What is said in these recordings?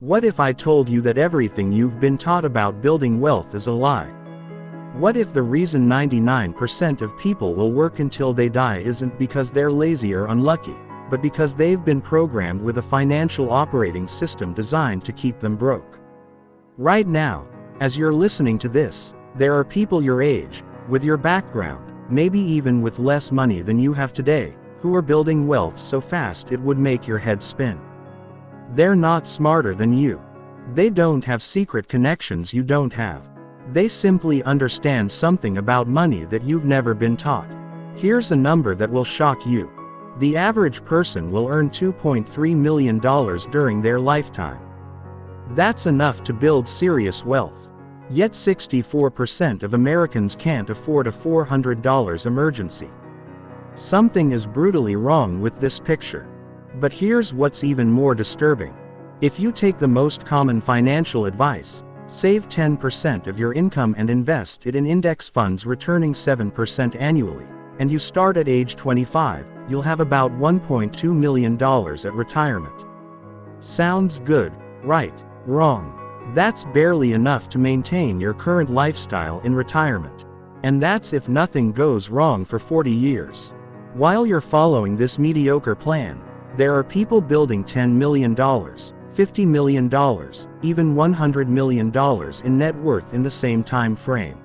What if I told you that everything you've been taught about building wealth is a lie? What if the reason 99% of people will work until they die isn't because they're lazy or unlucky, but because they've been programmed with a financial operating system designed to keep them broke? Right now, as you're listening to this, there are people your age, with your background, maybe even with less money than you have today, who are building wealth so fast it would make your head spin. They're not smarter than you. They don't have secret connections you don't have. They simply understand something about money that you've never been taught. Here's a number that will shock you. The average person will earn $2.3 million during their lifetime. That's enough to build serious wealth. Yet 64% of Americans can't afford a $400 emergency. Something is brutally wrong with this picture. But here's what's even more disturbing. If you take the most common financial advice, save 10% of your income and invest it in index funds returning 7% annually, and you start at age 25, you'll have about $1.2 million at retirement. Sounds good, right? Wrong. That's barely enough to maintain your current lifestyle in retirement. And that's if nothing goes wrong for 40 years. While you're following this mediocre plan, there are people building $10 million, $50 million, even $100 million in net worth in the same time frame.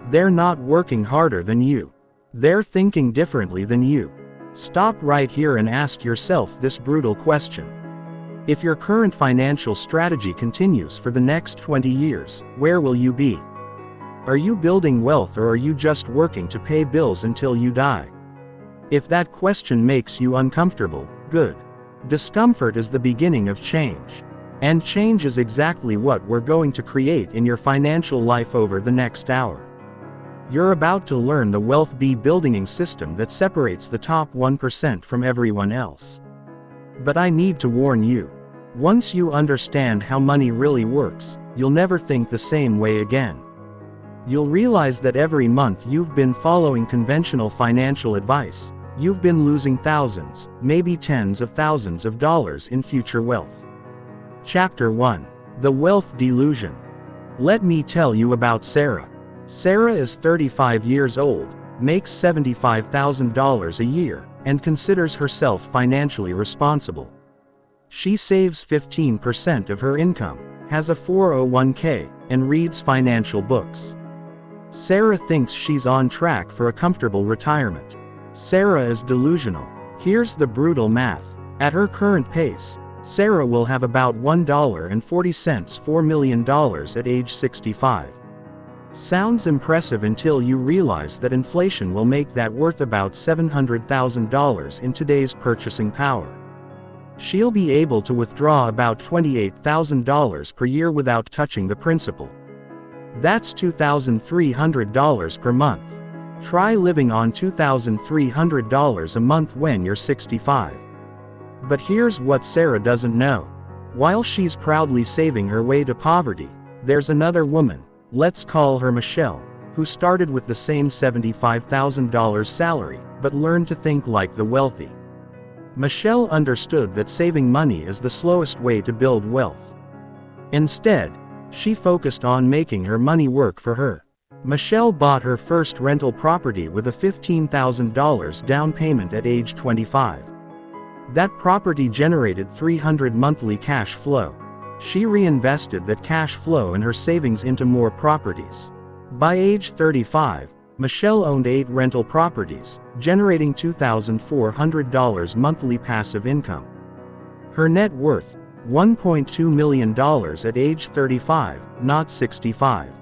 They're not working harder than you. They're thinking differently than you. Stop right here and ask yourself this brutal question. If your current financial strategy continues for the next 20 years, where will you be? Are you building wealth or are you just working to pay bills until you die? If that question makes you uncomfortable, good. Discomfort is the beginning of change. And change is exactly what we're going to create in your financial life over the next hour. You're about to learn the wealth building system that separates the top 1% from everyone else. But I need to warn you. Once you understand how money really works, you'll never think the same way again. You'll realize that every month you've been following conventional financial advice, you've been losing thousands, maybe tens of thousands of dollars in future wealth. Chapter 1. The Wealth Delusion. Let me tell you about Sarah. Sarah is 35 years old, makes $75,000 a year, and considers herself financially responsible. She saves 15% of her income, has a 401k, and reads financial books. Sarah thinks she's on track for a comfortable retirement. Sarah is delusional. Here's the brutal math. At her current pace, Sarah will have about $1.40 million at age 65. Sounds impressive until you realize that inflation will make that worth about $700,000 in today's purchasing power. She'll be able to withdraw about $28,000 per year without touching the principal. That's $2,300 per month. Try living on $2,300 a month when you're 65. But here's what Sarah doesn't know. While she's proudly saving her way to poverty, there's another woman, let's call her Michelle, who started with the same $75,000 salary, but learned to think like the wealthy. Michelle understood that saving money is the slowest way to build wealth. Instead, she focused on making her money work for her. Michelle bought her first rental property with a $15,000 down payment at age 25. That property generated $300 monthly cash flow. She reinvested that cash flow and her savings into more properties. By age 35, Michelle owned 8 rental properties, generating $2,400 monthly passive income. Her net worth, $1.2 million at age 35, not 65.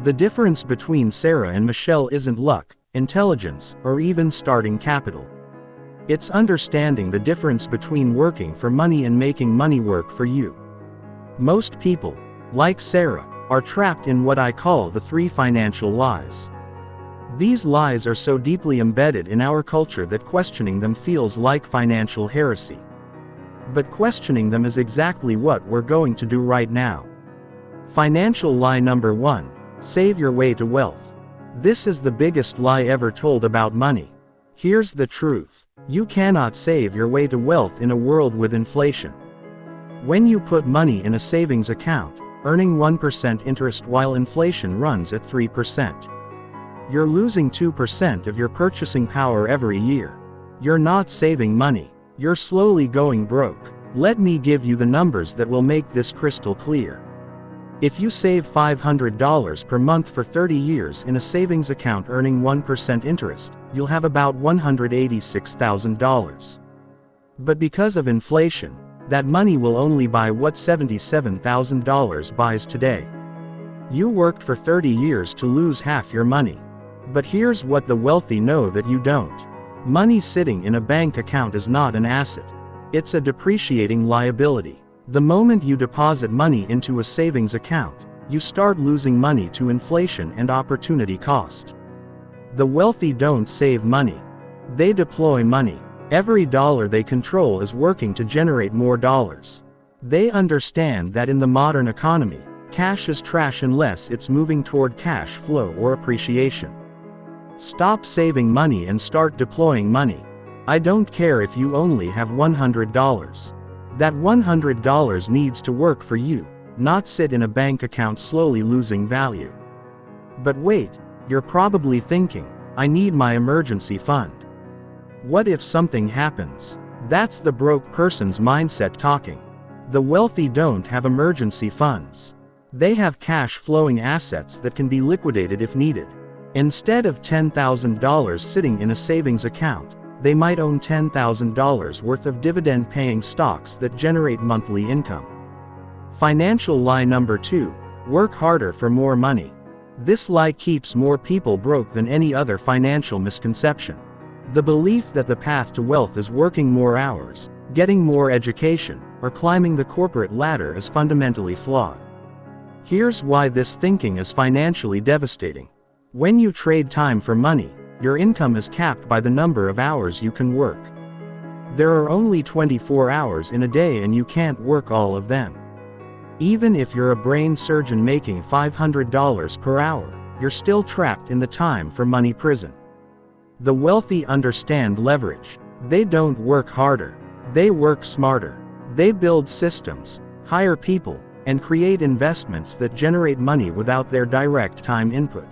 The difference between Sarah and Michelle isn't luck, intelligence, or even starting capital. It's understanding the difference between working for money and making money work for you. Most people, like Sarah, are trapped in what I call the 3 financial lies. These lies are so deeply embedded in our culture that questioning them feels like financial heresy. But questioning them is exactly what we're going to do right now. Financial lie number 1. Save your way to wealth. This is the biggest lie ever told about money. Here's the truth. You cannot save your way to wealth in a world with inflation. When you put money in a savings account, earning 1% interest while inflation runs at 3%. You're losing 2% of your purchasing power every year. You're not saving money. You're slowly going broke. Let me give you the numbers that will make this crystal clear. If you save $500 per month for 30 years in a savings account earning 1% interest, you'll have about $186,000. But because of inflation, that money will only buy what $77,000 buys today. You worked for 30 years to lose half your money. But here's what the wealthy know that you don't. Money sitting in a bank account is not an asset. It's a depreciating liability. The moment you deposit money into a savings account, you start losing money to inflation and opportunity cost. The wealthy don't save money. They deploy money. Every dollar they control is working to generate more dollars. They understand that in the modern economy, cash is trash unless it's moving toward cash flow or appreciation. Stop saving money and start deploying money. I don't care if you only have $100. That $100 needs to work for you, not sit in a bank account slowly losing value. But wait, you're probably thinking, I need my emergency fund. What if something happens? That's the broke person's mindset talking. The wealthy don't have emergency funds. They have cash flowing assets that can be liquidated if needed. Instead of $10,000 sitting in a savings account, they might own $10,000 worth of dividend-paying stocks that generate monthly income. Financial lie number 2, work harder for more money. This lie keeps more people broke than any other financial misconception. The belief that the path to wealth is working more hours, getting more education, or climbing the corporate ladder is fundamentally flawed. Here's why this thinking is financially devastating. When you trade time for money, your income is capped by the number of hours you can work. There are only 24 hours in a day and you can't work all of them. Even if you're a brain surgeon making $500 per hour, you're still trapped in the time for money prison. The wealthy understand leverage. They don't work harder. They work smarter. They build systems, hire people, and create investments that generate money without their direct time input.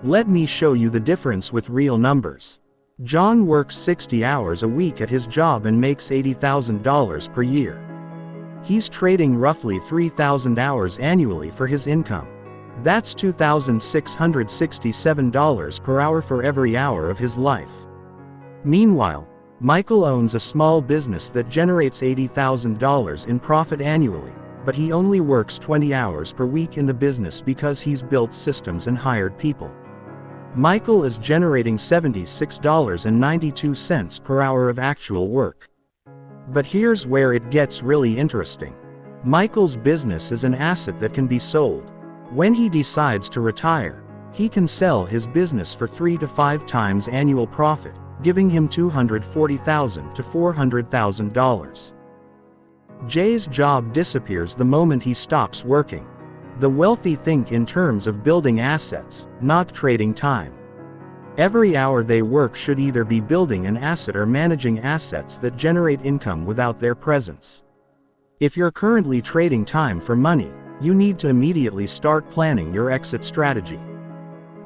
Let me show you the difference with real numbers. John works 60 hours a week at his job and makes $80,000 per year. He's trading roughly 3,000 hours annually for his income. That's $2,667 per hour for every hour of his life. Meanwhile, Michael owns a small business that generates $80,000 in profit annually, but he only works 20 hours per week in the business because he's built systems and hired people. Michael is generating $76.92 per hour of actual work. But here's where it gets really interesting. Michael's business is an asset that can be sold. When he decides to retire, he can sell his business for 3 to 5 times annual profit, giving him $240,000 to $400,000. Jay's job disappears the moment he stops working. The wealthy think in terms of building assets, not trading time. Every hour they work should either be building an asset or managing assets that generate income without their presence. If you're currently trading time for money, you need to immediately start planning your exit strategy.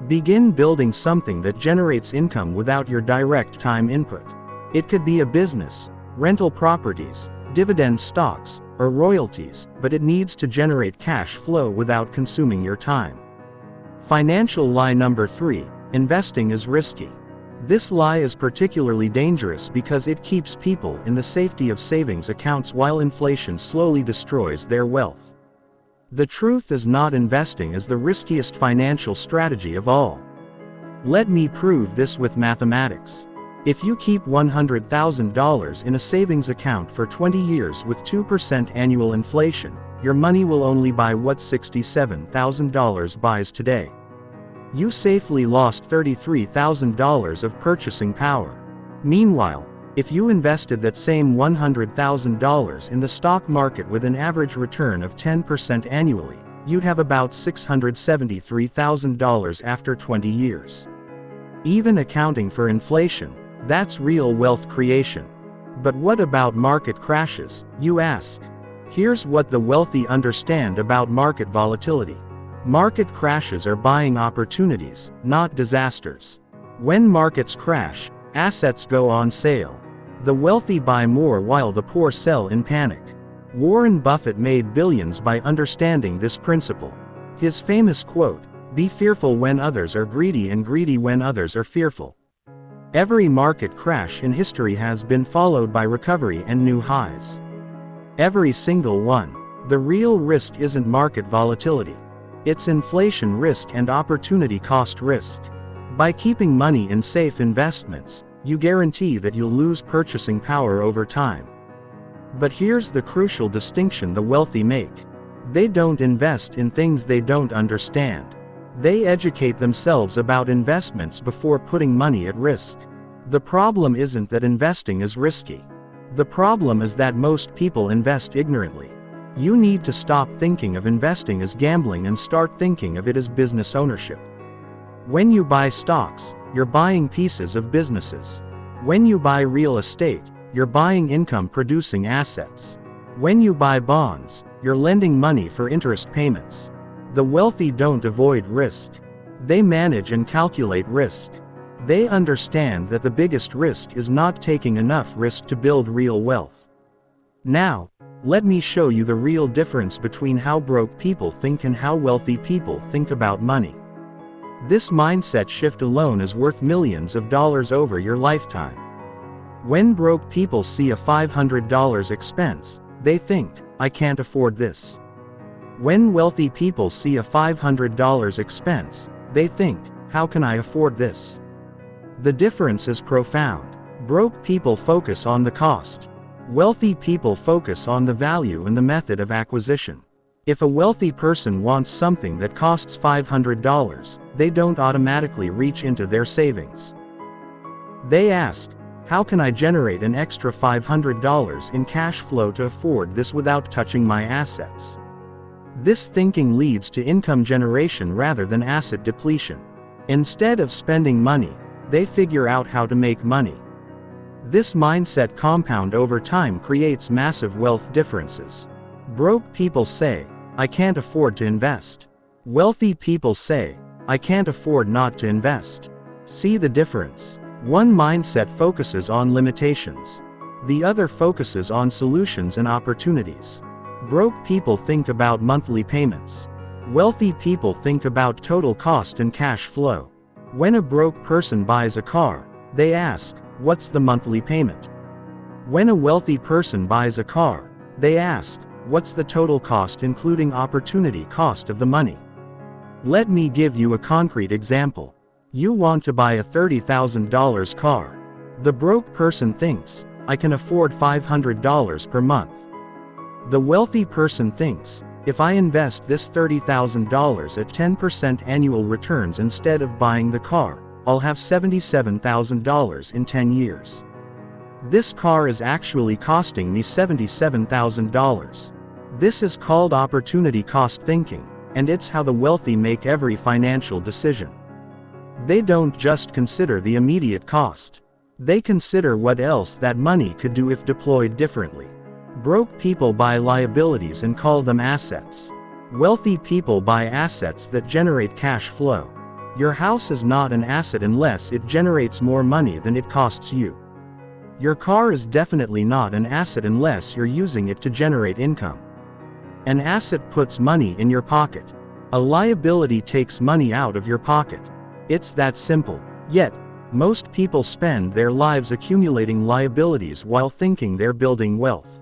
Begin building something that generates income without your direct time input. It could be a business, rental properties, dividend stocks, or royalties, but it needs to generate cash flow without consuming your time. Financial lie number 3, investing is risky. This lie is particularly dangerous because it keeps people in the safety of savings accounts while inflation slowly destroys their wealth. The truth is not investing is the riskiest financial strategy of all. Let me prove this with mathematics. If you keep $100,000 in a savings account for 20 years with 2% annual inflation, your money will only buy what $67,000 buys today. You safely lost $33,000 of purchasing power. Meanwhile, if you invested that same $100,000 in the stock market with an average return of 10% annually, you'd have about $673,000 after 20 years. Even accounting for inflation, that's real wealth creation. But what about market crashes, you ask? Here's what the wealthy understand about market volatility. Market crashes are buying opportunities, not disasters. When markets crash, assets go on sale. The wealthy buy more while the poor sell in panic. Warren Buffett made billions by understanding this principle. His famous quote, "Be fearful when others are greedy and greedy when others are fearful." Every market crash in history has been followed by recovery and new highs. Every single one. The real risk isn't market volatility. It's inflation risk and opportunity cost risk. By keeping money in safe investments, you guarantee that you'll lose purchasing power over time. But here's the crucial distinction the wealthy make. They don't invest in things they don't understand. They educate themselves about investments before putting money at risk. The problem isn't that investing is risky. The problem is that most people invest ignorantly. You need to stop thinking of investing as gambling and start thinking of it as business ownership. When you buy stocks, you're buying pieces of businesses. When you buy real estate, you're buying income-producing assets. When you buy bonds, you're lending money for interest payments. The wealthy don't avoid risk. They manage and calculate risk. They understand that the biggest risk is not taking enough risk to build real wealth. Now, let me show you the real difference between how broke people think and how wealthy people think about money. This mindset shift alone is worth millions of dollars over your lifetime. When broke people see a $500 expense, they think, "I can't afford this." When wealthy people see a $500 expense, they think, "How can I afford this?" The difference is profound. Broke people focus on the cost. Wealthy people focus on the value and the method of acquisition. If a wealthy person wants something that costs $500, they don't automatically reach into their savings. They ask, "How can I generate an extra $500 in cash flow to afford this without touching my assets?" This thinking leads to income generation rather than asset depletion. Instead of spending money, they figure out how to make money. This mindset compound over time creates massive wealth differences. Broke people say, "I can't afford to invest." Wealthy people say, "I can't afford not to invest." See the difference? One mindset focuses on limitations. The other focuses on solutions and opportunities. Broke people think about monthly payments. Wealthy people think about total cost and cash flow. When a broke person buys a car, they ask, "What's the monthly payment?" When a wealthy person buys a car, they ask, "What's the total cost including opportunity cost of the money?" Let me give you a concrete example. You want to buy a $30,000 car. The broke person thinks, "I can afford $500 per month." The wealthy person thinks, "If I invest this $30,000 at 10% annual returns instead of buying the car, I'll have $77,000 in 10 years. This car is actually costing me $77,000. This is called opportunity cost thinking, and it's how the wealthy make every financial decision. They don't just consider the immediate cost. They consider what else that money could do if deployed differently. Broke people buy liabilities and call them assets. Wealthy people buy assets that generate cash flow. Your house is not an asset unless it generates more money than it costs you. Your car is definitely not an asset unless you're using it to generate income. An asset puts money in your pocket. A liability takes money out of your pocket. It's that simple. Yet, most people spend their lives accumulating liabilities while thinking they're building wealth.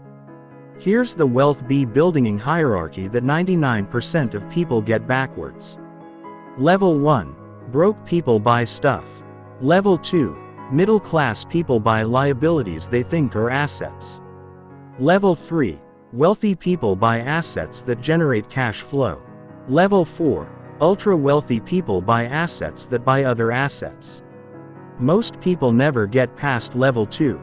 Here's the wealth building hierarchy that 99% of people get backwards. Level 1. Broke people buy stuff. Level 2. Middle class people buy liabilities they think are assets. Level 3. Wealthy people buy assets that generate cash flow. Level 4. Ultra wealthy people buy assets that buy other assets. Most people never get past level 2.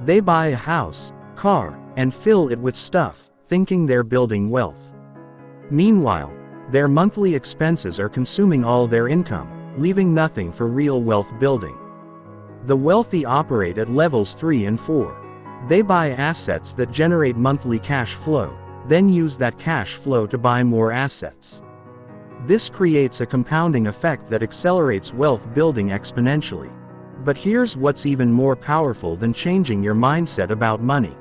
They buy a house, car, and fill it with stuff, thinking they're building wealth. Meanwhile, their monthly expenses are consuming all their income, leaving nothing for real wealth building. The wealthy operate at levels 3 and 4. They buy assets that generate monthly cash flow, then use that cash flow to buy more assets. This creates a compounding effect that accelerates wealth building exponentially. But here's what's even more powerful than changing your mindset about money.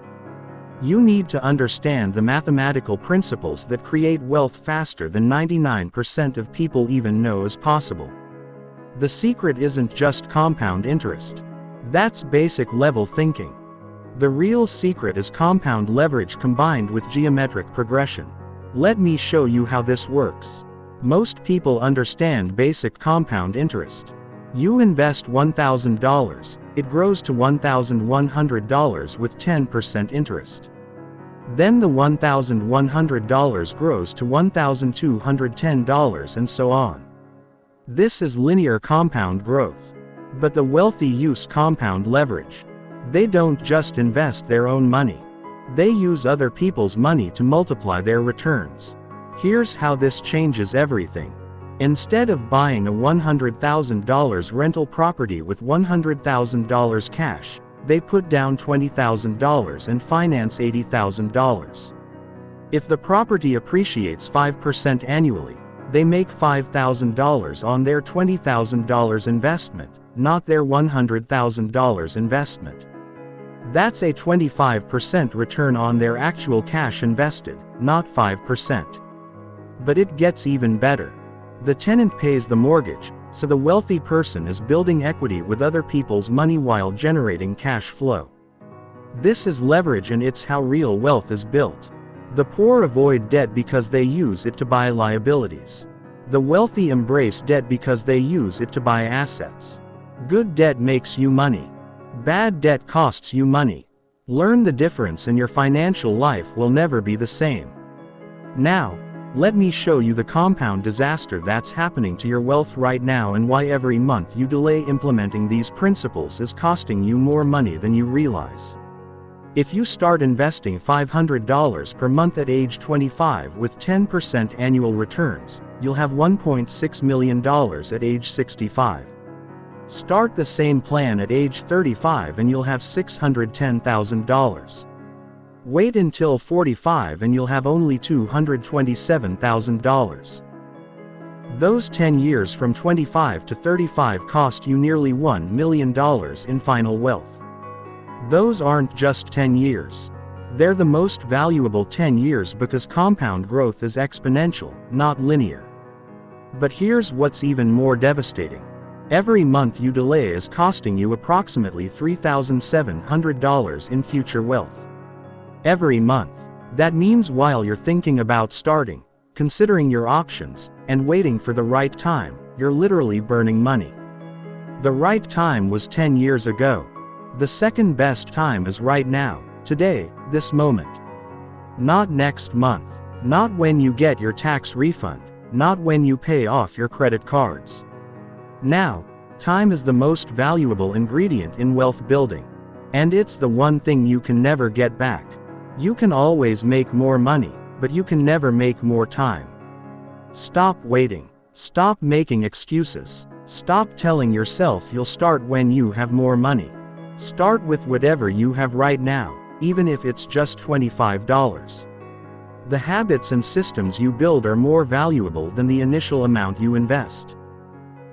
You need to understand the mathematical principles that create wealth faster than 99% of people even know is possible. The secret isn't just compound interest. That's basic level thinking. The real secret is compound leverage combined with geometric progression. Let me show you how this works. Most people understand basic compound interest. You invest $1,000, it grows to $1,100 with 10% interest. Then the $1,100 grows to $1,210 and so on. This is linear compound growth. But the wealthy use compound leverage. They don't just invest their own money. They use other people's money to multiply their returns. Here's how this changes everything. Instead of buying a $100,000 rental property with $100,000 cash, they put down $20,000 and finance $80,000. If the property appreciates 5% annually, they make $5,000 on their $20,000 investment, not their $100,000 investment. That's a 25% return on their actual cash invested, not 5%. But it gets even better. The tenant pays the mortgage, so the wealthy person is building equity with other people's money while generating cash flow. This is leverage, and it's how real wealth is built. The poor avoid debt because they use it to buy liabilities. The wealthy embrace debt because they use it to buy assets. Good debt makes you money. Bad debt costs you money. Learn the difference and your financial life will never be the same. Now, let me show you the compound disaster that's happening to your wealth right now and why every month you delay implementing these principles is costing you more money than you realize. If you start investing $500 per month at age 25 with 10% annual returns, you'll have $1.6 million at age 65. Start the same plan at age 35 and you'll have $610,000. Wait until 45 and you'll have only $227,000. Those 10 years from 25 to 35 cost you nearly $1 million in final wealth. Those aren't just 10 years. They're the most valuable 10 years because compound growth is exponential, not linear. But here's what's even more devastating. Every month you delay is costing you approximately $3,700 in future wealth. Every month. That means while you're thinking about starting, considering your options, and waiting for the right time, you're literally burning money. The right time was 10 years ago. The second best time is right now, today, this moment. Not next month. Not when you get your tax refund. Not when you pay off your credit cards. Now, time is the most valuable ingredient in wealth building. And it's the one thing you can never get back. You can always make more money, but you can never make more time. Stop waiting. Stop making excuses. Stop telling yourself you'll start when you have more money. Start with whatever you have right now, even if it's just $25. The habits and systems you build are more valuable than the initial amount you invest.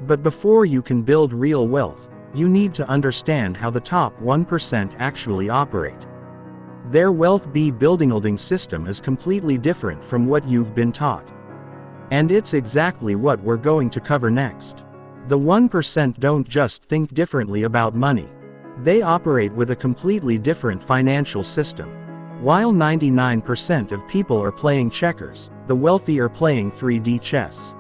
But before you can build real wealth, you need to understand how the top 1% actually operate. Their wealth building system is completely different from what you've been taught. And it's exactly what we're going to cover next. The 1% don't just think differently about money. They operate with a completely different financial system. While 99% of people are playing checkers, the wealthy are playing 3D chess.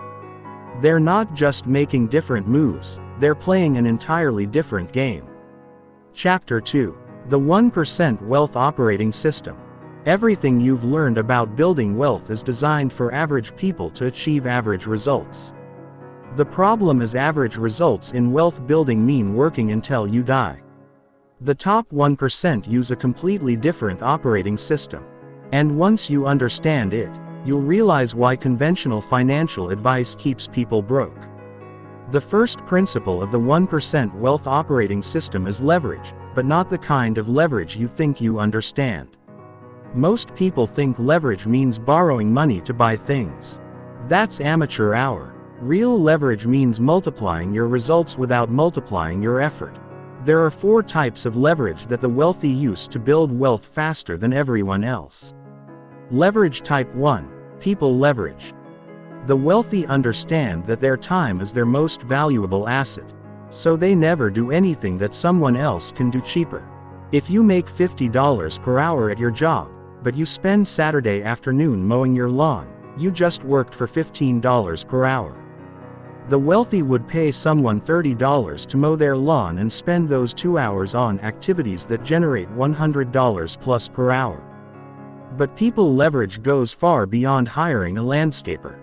They're not just making different moves, they're playing an entirely different game. Chapter 2. The 1% Wealth Operating System. Everything you've learned about building wealth is designed for average people to achieve average results. The problem is average results in wealth building mean working until you die. The top 1% use a completely different operating system. And once you understand it, you'll realize why conventional financial advice keeps people broke. The first principle of the 1% wealth operating system is leverage, but not the kind of leverage you think you understand. Most people think leverage means borrowing money to buy things. That's amateur hour. Real leverage means multiplying your results without multiplying your effort. There are 4 types of leverage that the wealthy use to build wealth faster than everyone else. Leverage type 1. People leverage. The wealthy understand that their time is their most valuable asset, so they never do anything that someone else can do cheaper. If you make $50 per hour at your job, but you spend Saturday afternoon mowing your lawn, you just worked for $15 per hour. The wealthy would pay someone $30 to mow their lawn and spend those 2 hours on activities that generate $100 plus per hour. But people leverage goes far beyond hiring a landscaper.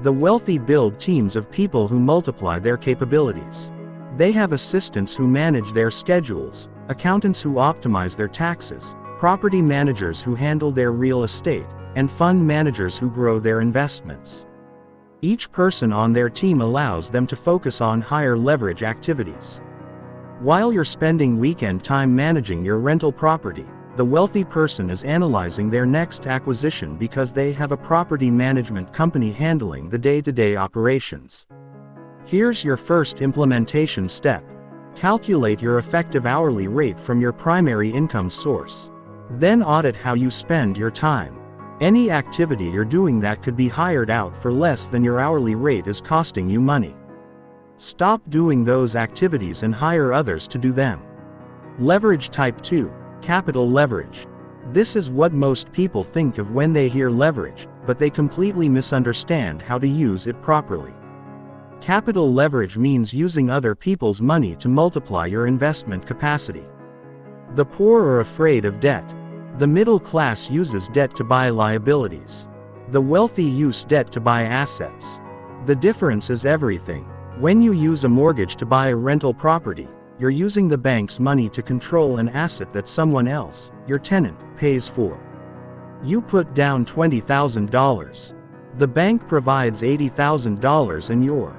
The wealthy build teams of people who multiply their capabilities. They have assistants who manage their schedules, accountants who optimize their taxes, property managers who handle their real estate, and fund managers who grow their investments. Each person on their team allows them to focus on higher leverage activities. While you're spending weekend time managing your rental property, the wealthy person is analyzing their next acquisition because they have a property management company handling the day-to-day operations. Here's your first implementation step. Calculate your effective hourly rate from your primary income source. Then audit how you spend your time. Any activity you're doing that could be hired out for less than your hourly rate is costing you money. Stop doing those activities and hire others to do them. Leverage type 2. Capital leverage. This is what most people think of when they hear leverage, but they completely misunderstand how to use it properly. Capital leverage means using other people's money to multiply your investment capacity. The poor are afraid of debt. The middle class uses debt to buy liabilities. The wealthy use debt to buy assets. The difference is everything. When you use a mortgage to buy a rental property, you're using the bank's money to control an asset that someone else, your tenant, pays for. You put down $20,000. The bank provides $80,000 and your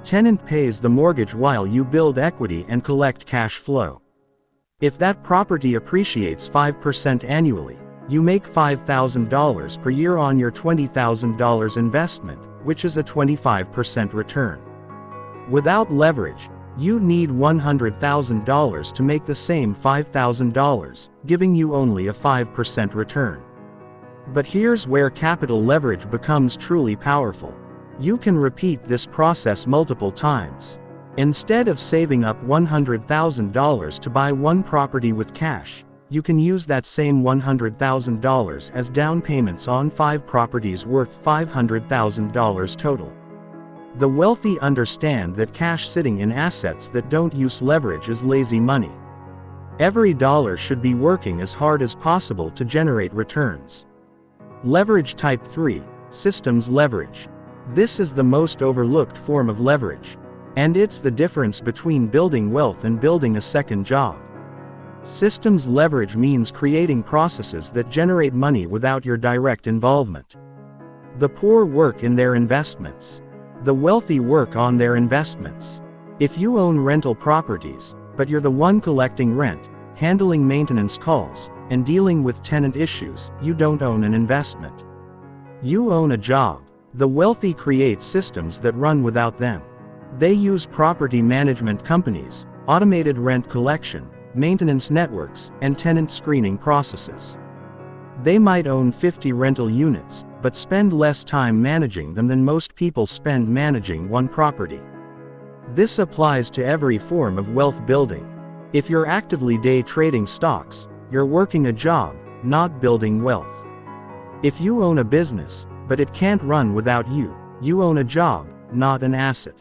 tenant pays the mortgage while you build equity and collect cash flow. If that property appreciates 5% annually, you make $5,000 per year on your $20,000 investment, which is a 25% return. Without leverage, you need $100,000 to make the same $5,000, giving you only a 5% return. But here's where capital leverage becomes truly powerful. You can repeat this process multiple times. Instead of saving up $100,000 to buy one property with cash, you can use that same $100,000 as down payments on 5 properties worth $500,000 total. The wealthy understand that cash sitting in assets that don't use leverage is lazy money. Every dollar should be working as hard as possible to generate returns. Leverage type 3. Systems leverage. This is the most overlooked form of leverage. And it's the difference between building wealth and building a second job. Systems leverage means creating processes that generate money without your direct involvement. The poor work in their investments. The wealthy work on their investments. If you own rental properties, but you're the one collecting rent, handling maintenance calls, and dealing with tenant issues, you don't own an investment. You own a job. The wealthy create systems that run without them. They use property management companies, automated rent collection, maintenance networks, and tenant screening processes. They might own 50 rental units, but spend less time managing them than most people spend managing one property. This applies to every form of wealth building. If you're actively day trading stocks, you're working a job, not building wealth. If you own a business, but it can't run without you, you own a job, not an asset.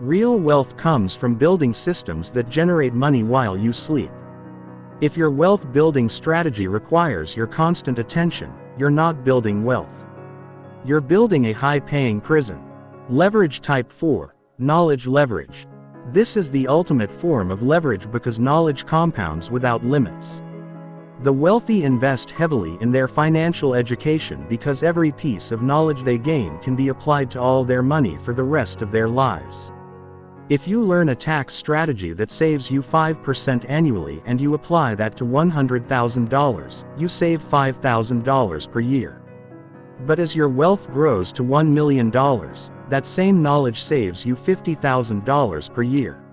Real wealth comes from building systems that generate money while you sleep. If your wealth building strategy requires your constant attention, you're not building wealth. You're building a high-paying prison. Leverage type 4. Knowledge leverage. This is the ultimate form of leverage because knowledge compounds without limits. The wealthy invest heavily in their financial education because every piece of knowledge they gain can be applied to all their money for the rest of their lives. If you learn a tax strategy that saves you 5% annually and you apply that to $100,000, you save $5,000 per year. But as your wealth grows to $1 million, that same knowledge saves you $50,000 per year.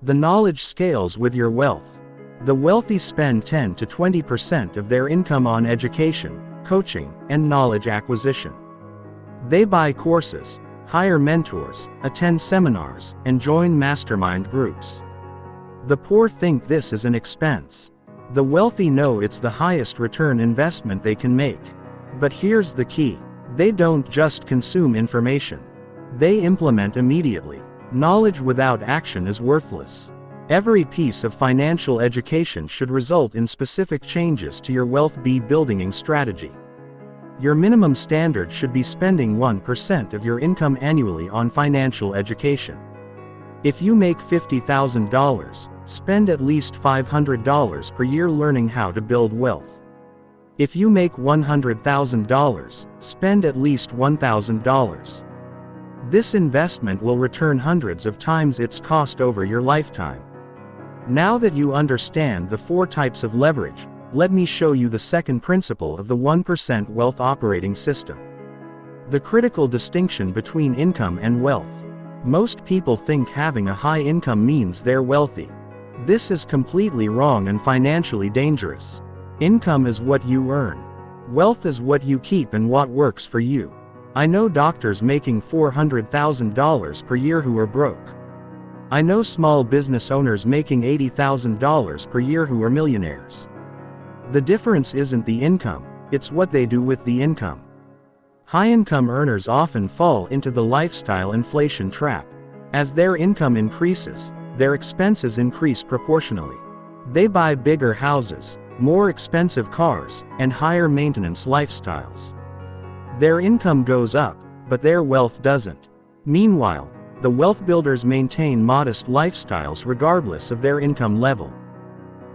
The knowledge scales with your wealth. The wealthy spend 10 to 20% of their income on education, coaching, and knowledge acquisition. They buy courses, hire mentors, attend seminars, and join mastermind groups. The poor think this is an expense. The wealthy know it's the highest return investment they can make. But here's the key. They don't just consume information. They implement immediately. Knowledge without action is worthless. Every piece of financial education should result in specific changes to your wealth building strategy. Your minimum standard should be spending 1% of your income annually on financial education. If you make $50,000, spend at least $500 per year learning how to build wealth. If you make $100,000, spend at least $1,000. This investment will return hundreds of times its cost over your lifetime. Now that you understand the 4 types of leverage, let me show you the second principle of the 1% wealth operating system. The critical distinction between income and wealth. Most people think having a high income means they're wealthy. This is completely wrong and financially dangerous. Income is what you earn. Wealth is what you keep and what works for you. I know doctors making $400,000 per year who are broke. I know small business owners making $80,000 per year who are millionaires. The difference isn't the income, it's what they do with the income. High-income earners often fall into the lifestyle inflation trap. As their income increases, their expenses increase proportionally. They buy bigger houses, more expensive cars, and higher maintenance lifestyles. Their income goes up, but their wealth doesn't. Meanwhile, the wealth builders maintain modest lifestyles regardless of their income level.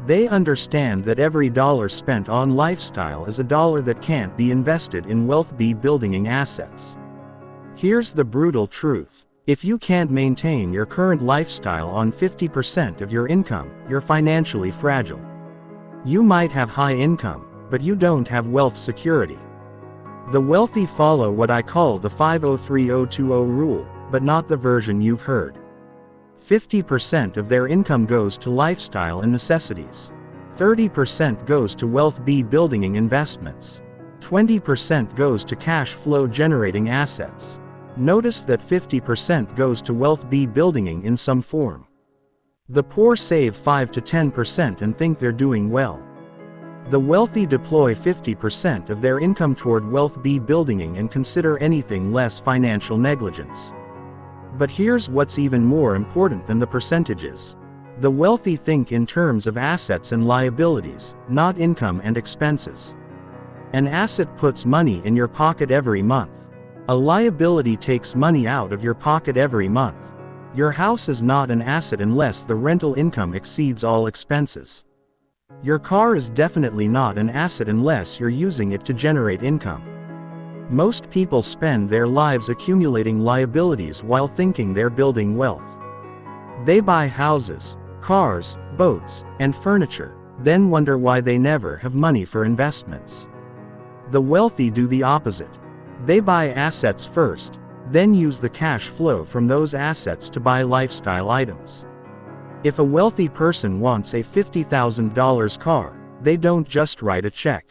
They understand that every dollar spent on lifestyle is a dollar that can't be invested in wealth building assets. Here's the brutal truth. If you can't maintain your current lifestyle on 50% of your income, you're financially fragile. You might have high income, but you don't have wealth security. The wealthy follow what I call the 50-30-20 rule, but not the version you've heard. 50% of their income goes to lifestyle and necessities. 30% goes to wealth building investments. 20% goes to cash flow generating assets. Notice that 50% goes to wealth building in some form. The poor save 5 to 10% and think they're doing well. The wealthy deploy 50% of their income toward wealth building and consider anything less financial negligence. But here's what's even more important than the percentages. The wealthy think in terms of assets and liabilities, not income and expenses. An asset puts money in your pocket every month. A liability takes money out of your pocket every month. Your house is not an asset unless the rental income exceeds all expenses. Your car is definitely not an asset unless you're using it to generate income. Most people spend their lives accumulating liabilities while thinking they're building wealth. They buy houses, cars, boats, and furniture, then wonder why they never have money for investments. The wealthy do the opposite. They buy assets first, then use the cash flow from those assets to buy lifestyle items. If a wealthy person wants a $50,000 car, they don't just write a check.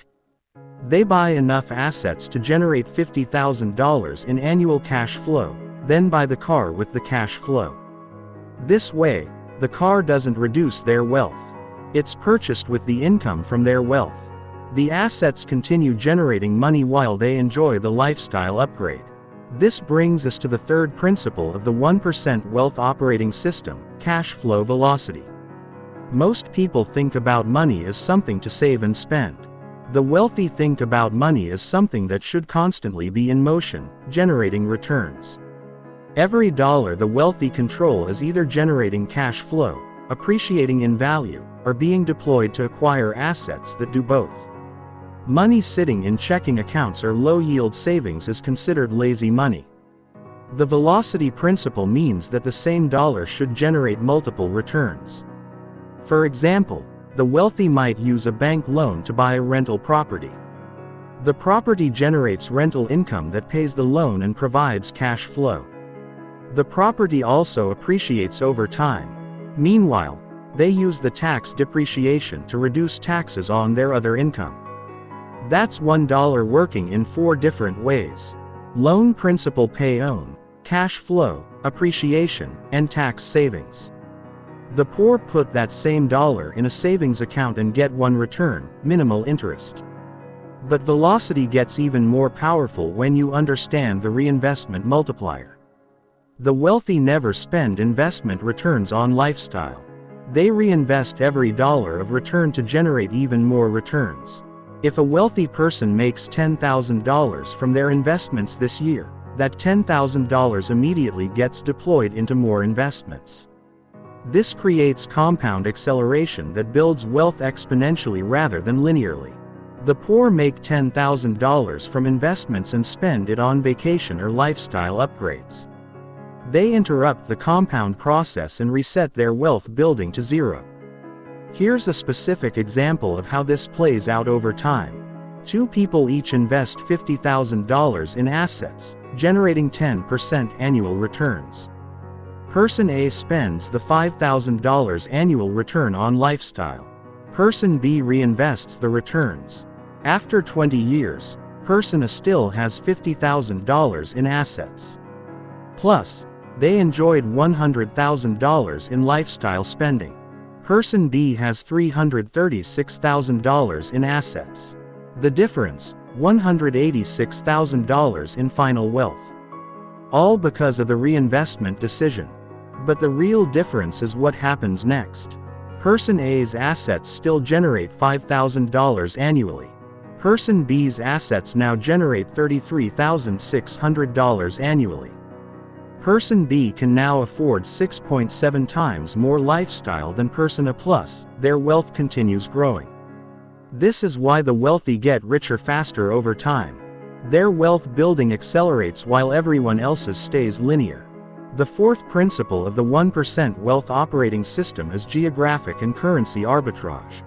They buy enough assets to generate $50,000 in annual cash flow, then buy the car with the cash flow. This way, the car doesn't reduce their wealth. It's purchased with the income from their wealth. The assets continue generating money while they enjoy the lifestyle upgrade. This brings us to the third principle of the 1% wealth operating system, cash flow velocity. Most people think about money as something to save and spend. The wealthy think about money as something that should constantly be in motion, generating returns. Every dollar the wealthy control is either generating cash flow, appreciating in value, or being deployed to acquire assets that do both. Money sitting in checking accounts or low-yield savings is considered lazy money. The velocity principle means that the same dollar should generate multiple returns. For example, the wealthy might use a bank loan to buy a rental property. The property generates rental income that pays the loan and provides cash flow. The property also appreciates over time. Meanwhile, they use the tax depreciation to reduce taxes on their other income. That's $1 working in 4 different ways: loan, principal, pay own, cash flow, appreciation, and tax savings. The poor put that same dollar in a savings account and get one return, minimal interest. But velocity gets even more powerful when you understand the reinvestment multiplier. The wealthy never spend investment returns on lifestyle. They reinvest every dollar of return to generate even more returns. If a wealthy person makes $10,000 from their investments this year, that $10,000 immediately gets deployed into more investments. This creates compound acceleration that builds wealth exponentially rather than linearly. The poor make $10,000 from investments and spend it on vacation or lifestyle upgrades. They interrupt the compound process and reset their wealth building to zero. Here's a specific example of how this plays out over time. 2 people each invest $50,000 in assets, generating 10% annual returns. Person A spends the $5,000 annual return on lifestyle. Person B reinvests the returns. After 20 years, Person A still has $50,000 in assets. Plus, they enjoyed $100,000 in lifestyle spending. Person B has $336,000 in assets. The difference, $186,000 in final wealth. All because of the reinvestment decision. But the real difference is what happens next. Person A's assets still generate $5,000 annually. Person B's assets now generate $33,600 annually. Person B can now afford 6.7 times more lifestyle than Person A, plus their wealth continues growing. This is why the wealthy get richer faster over time. Their wealth building accelerates while everyone else's stays linear. The 4th principle of the 1% wealth operating system is geographic and currency arbitrage.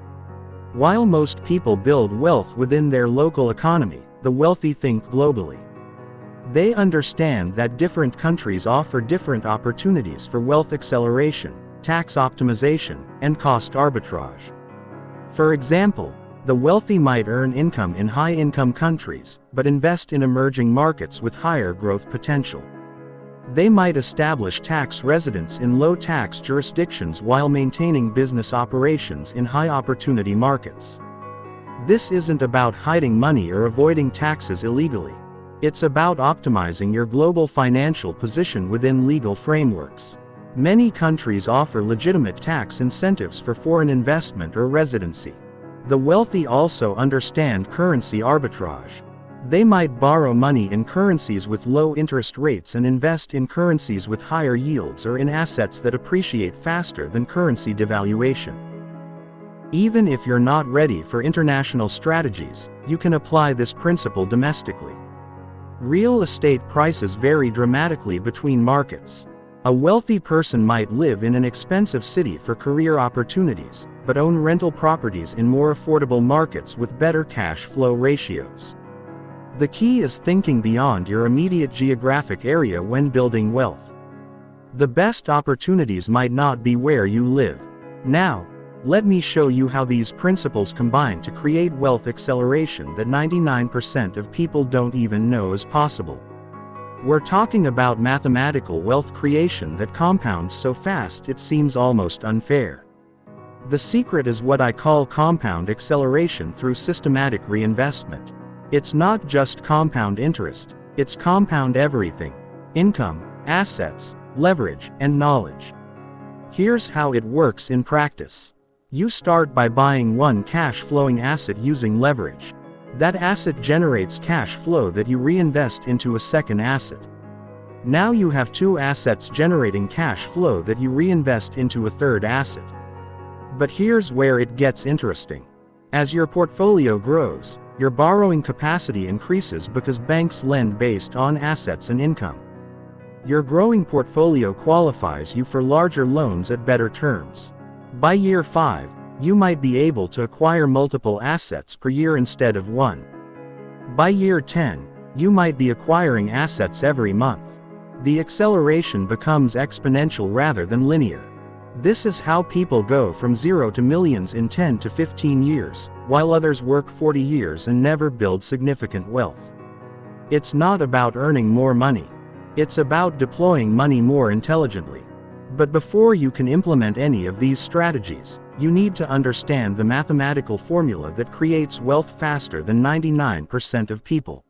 While most people build wealth within their local economy, the wealthy think globally. They understand that different countries offer different opportunities for wealth acceleration, tax optimization, and cost arbitrage. For example, the wealthy might earn income in high-income countries, but invest in emerging markets with higher growth potential. They might establish tax residence in low-tax jurisdictions while maintaining business operations in high-opportunity markets. This isn't about hiding money or avoiding taxes illegally. It's about optimizing your global financial position within legal frameworks. Many countries offer legitimate tax incentives for foreign investment or residency. The wealthy also understand currency arbitrage. They might borrow money in currencies with low interest rates and invest in currencies with higher yields or in assets that appreciate faster than currency devaluation. Even if you're not ready for international strategies, you can apply this principle domestically. Real estate prices vary dramatically between markets. A wealthy person might live in an expensive city for career opportunities, but own rental properties in more affordable markets with better cash flow ratios. The key is thinking beyond your immediate geographic area when building wealth. The best opportunities might not be where you live. Now, let me show you how these principles combine to create wealth acceleration that 99% of people don't even know is possible. We're talking about mathematical wealth creation that compounds so fast it seems almost unfair. The secret is what I call compound acceleration through systematic reinvestment. It's not just compound interest, it's compound everything: income, assets, leverage, and knowledge. Here's how it works in practice. You start by buying one cash-flowing asset using leverage. That asset generates cash flow that you reinvest into a second asset. Now you have 2 assets generating cash flow that you reinvest into a third asset. But here's where it gets interesting. As your portfolio grows, your borrowing capacity increases because banks lend based on assets and income. Your growing portfolio qualifies you for larger loans at better terms. By year 5, you might be able to acquire multiple assets per year instead of one. By year 10, you might be acquiring assets every month. The acceleration becomes exponential rather than linear. This is how people go from zero to millions in 10 to 15 years, while others work 40 years and never build significant wealth. It's not about earning more money. It's about deploying money more intelligently. But before you can implement any of these strategies, you need to understand the mathematical formula that creates wealth faster than 99% of people.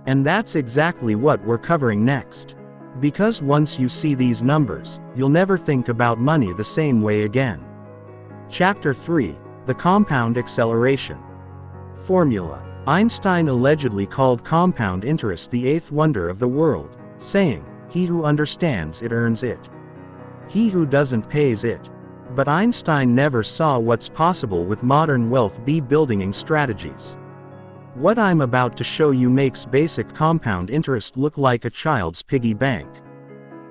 And that's exactly what we're covering next. Because once you see these numbers, you'll never think about money the same way again. Chapter 3: The Compound Acceleration Formula. Einstein allegedly called compound interest the eighth wonder of the world, saying, "He who understands it earns it. He who doesn't pays it." But Einstein never saw what's possible with modern wealth building strategies. What I'm about to show you makes basic compound interest look like a child's piggy bank.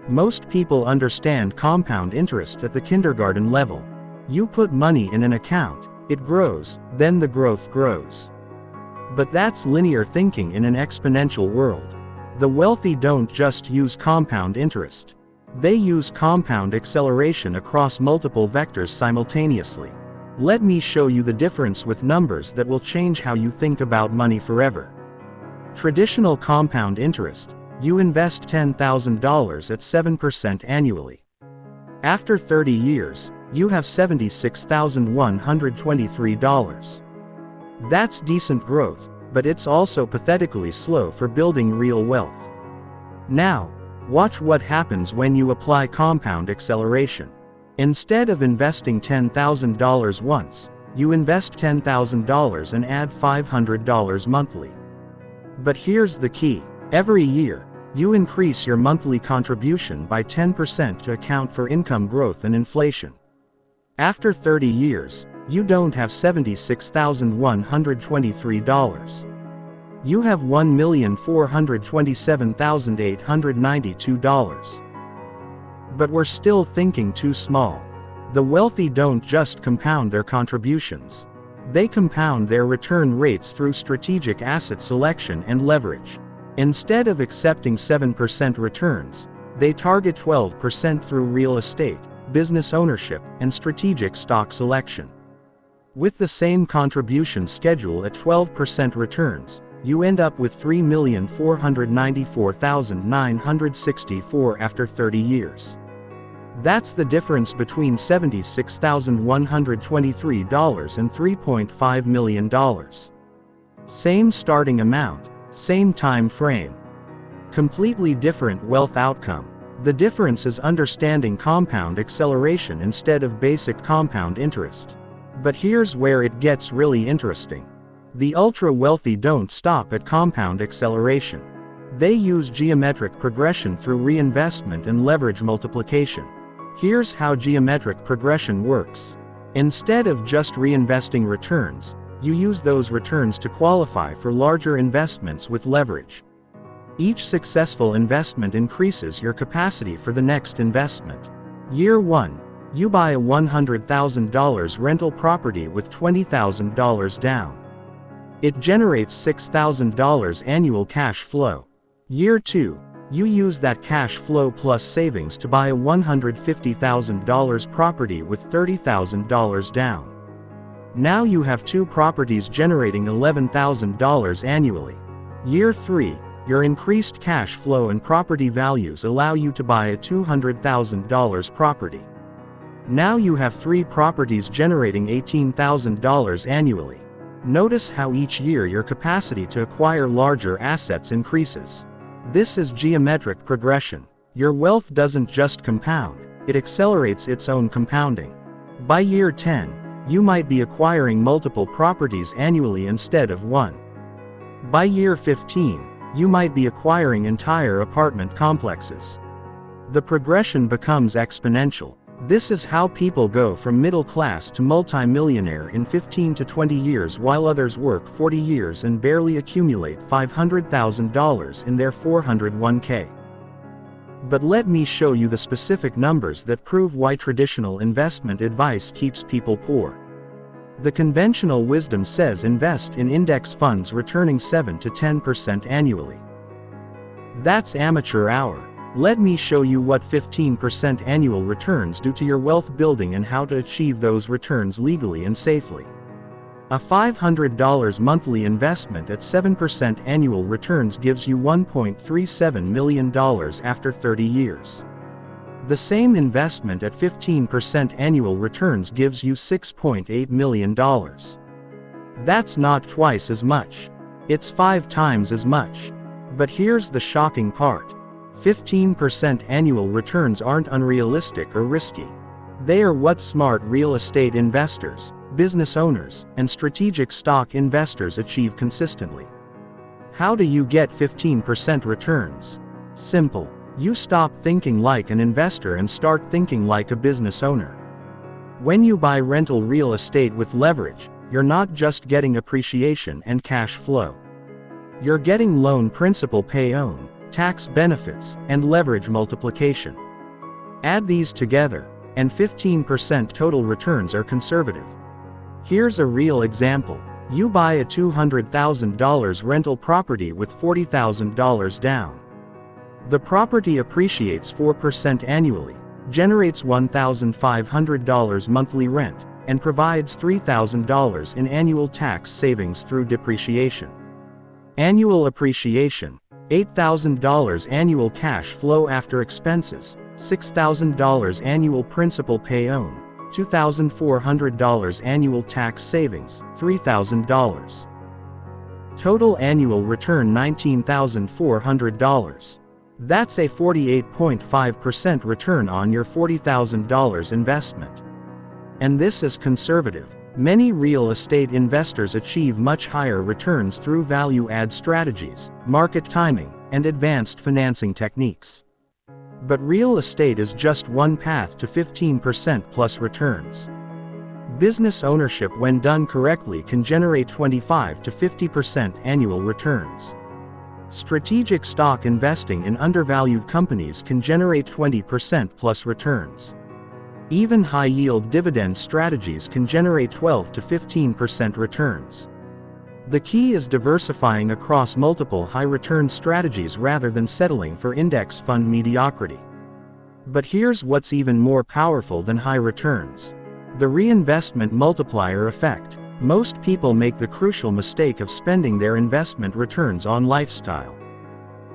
Most people understand compound interest at the kindergarten level. You put money in an account, it grows, then the growth grows. But that's linear thinking in an exponential world. The wealthy don't just use compound interest. They use compound acceleration across multiple vectors simultaneously. Let me show you the difference with numbers that will change how you think about money forever. Traditional compound interest: you invest $10,000 at 7% annually. After 30 years, you have $76,123. That's decent growth, but it's also pathetically slow for building real wealth. Now, watch what happens when you apply compound acceleration. Instead of investing $10,000 once, you invest $10,000 and add $500 monthly. But here's the key: every year, you increase your monthly contribution by 10% to account for income growth and inflation. After 30 years, you don't have $76,123. You have $1,427,892. But we're still thinking too small. The wealthy don't just compound their contributions. They compound their return rates through strategic asset selection and leverage. Instead of accepting 7% returns, they target 12% through real estate, business ownership, and strategic stock selection. With the same contribution schedule at 12% returns, you end up with $3,494,964 after 30 years. That's the difference between $76,123 and $3.5 million. Same starting amount, same time frame. Completely different wealth outcome. The difference is understanding compound acceleration instead of basic compound interest. But here's where it gets really interesting. The ultra-wealthy don't stop at compound acceleration. They use geometric progression through reinvestment and leverage multiplication. Here's how geometric progression works. Instead of just reinvesting returns, you use those returns to qualify for larger investments with leverage. Each successful investment increases your capacity for the next investment. Year 1, you buy a $100,000 rental property with $20,000 down. It generates $6,000 annual cash flow. Year 2, you use that cash flow plus savings to buy a $150,000 property with $30,000 down. Now you have 2 properties generating $11,000 annually. Year 3, your increased cash flow and property values allow you to buy a $200,000 property. Now you have 3 properties generating $18,000 annually. Notice how each year your capacity to acquire larger assets increases. This is geometric progression. Your wealth doesn't just compound, it accelerates its own compounding. By year 10, you might be acquiring multiple properties annually instead of one. By year 15, you might be acquiring entire apartment complexes. The progression becomes exponential. This is how people go from middle class to multi-millionaire in 15 to 20 years while others work 40 years and barely accumulate $500,000 in their 401k. But let me show you the specific numbers that prove why traditional investment advice keeps people poor. The conventional wisdom says invest in index funds returning 7 to 10% annually. That's amateur hour. Let me show you what 15% annual returns do to your wealth building and how to achieve those returns legally and safely. A $500 monthly investment at 7% annual returns gives you $1.37 million after 30 years. The same investment at 15% annual returns gives you $6.8 million. That's not twice as much. It's 5 times as much. But here's the shocking part. 15% annual returns aren't unrealistic or risky. They are what smart real estate investors, business owners, and strategic stock investors achieve consistently. How do you get 15% returns? Simple. You stop thinking like an investor and start thinking like a business owner. When you buy rental real estate with leverage, you're not just getting appreciation and cash flow. You're getting loan principal pay-own, tax benefits, and leverage multiplication. Add these together, and 15% total returns are conservative. Here's a real example. You buy a $200,000 rental property with $40,000 down. The property appreciates 4% annually, generates $1,500 monthly rent, and provides $3,000 in annual tax savings through depreciation. Annual appreciation, $8,000 annual cash flow after expenses, $6,000 annual principal pay-own, $2,400 annual tax savings, $3,000. Total annual return $19,400. That's a 48.5% return on your $40,000 investment. And this is conservative. Many real estate investors achieve much higher returns through value-add strategies, market timing, and advanced financing techniques. But real estate is just one path to 15% plus returns. Business ownership, when done correctly, can generate 25 to 50% annual returns. Strategic stock investing in undervalued companies can generate 20% plus returns. Even high-yield dividend strategies can generate 12 to 15% returns. The key is diversifying across multiple high-return strategies rather than settling for index fund mediocrity. But here's what's even more powerful than high returns: the reinvestment multiplier effect. Most people make the crucial mistake of spending their investment returns on lifestyle.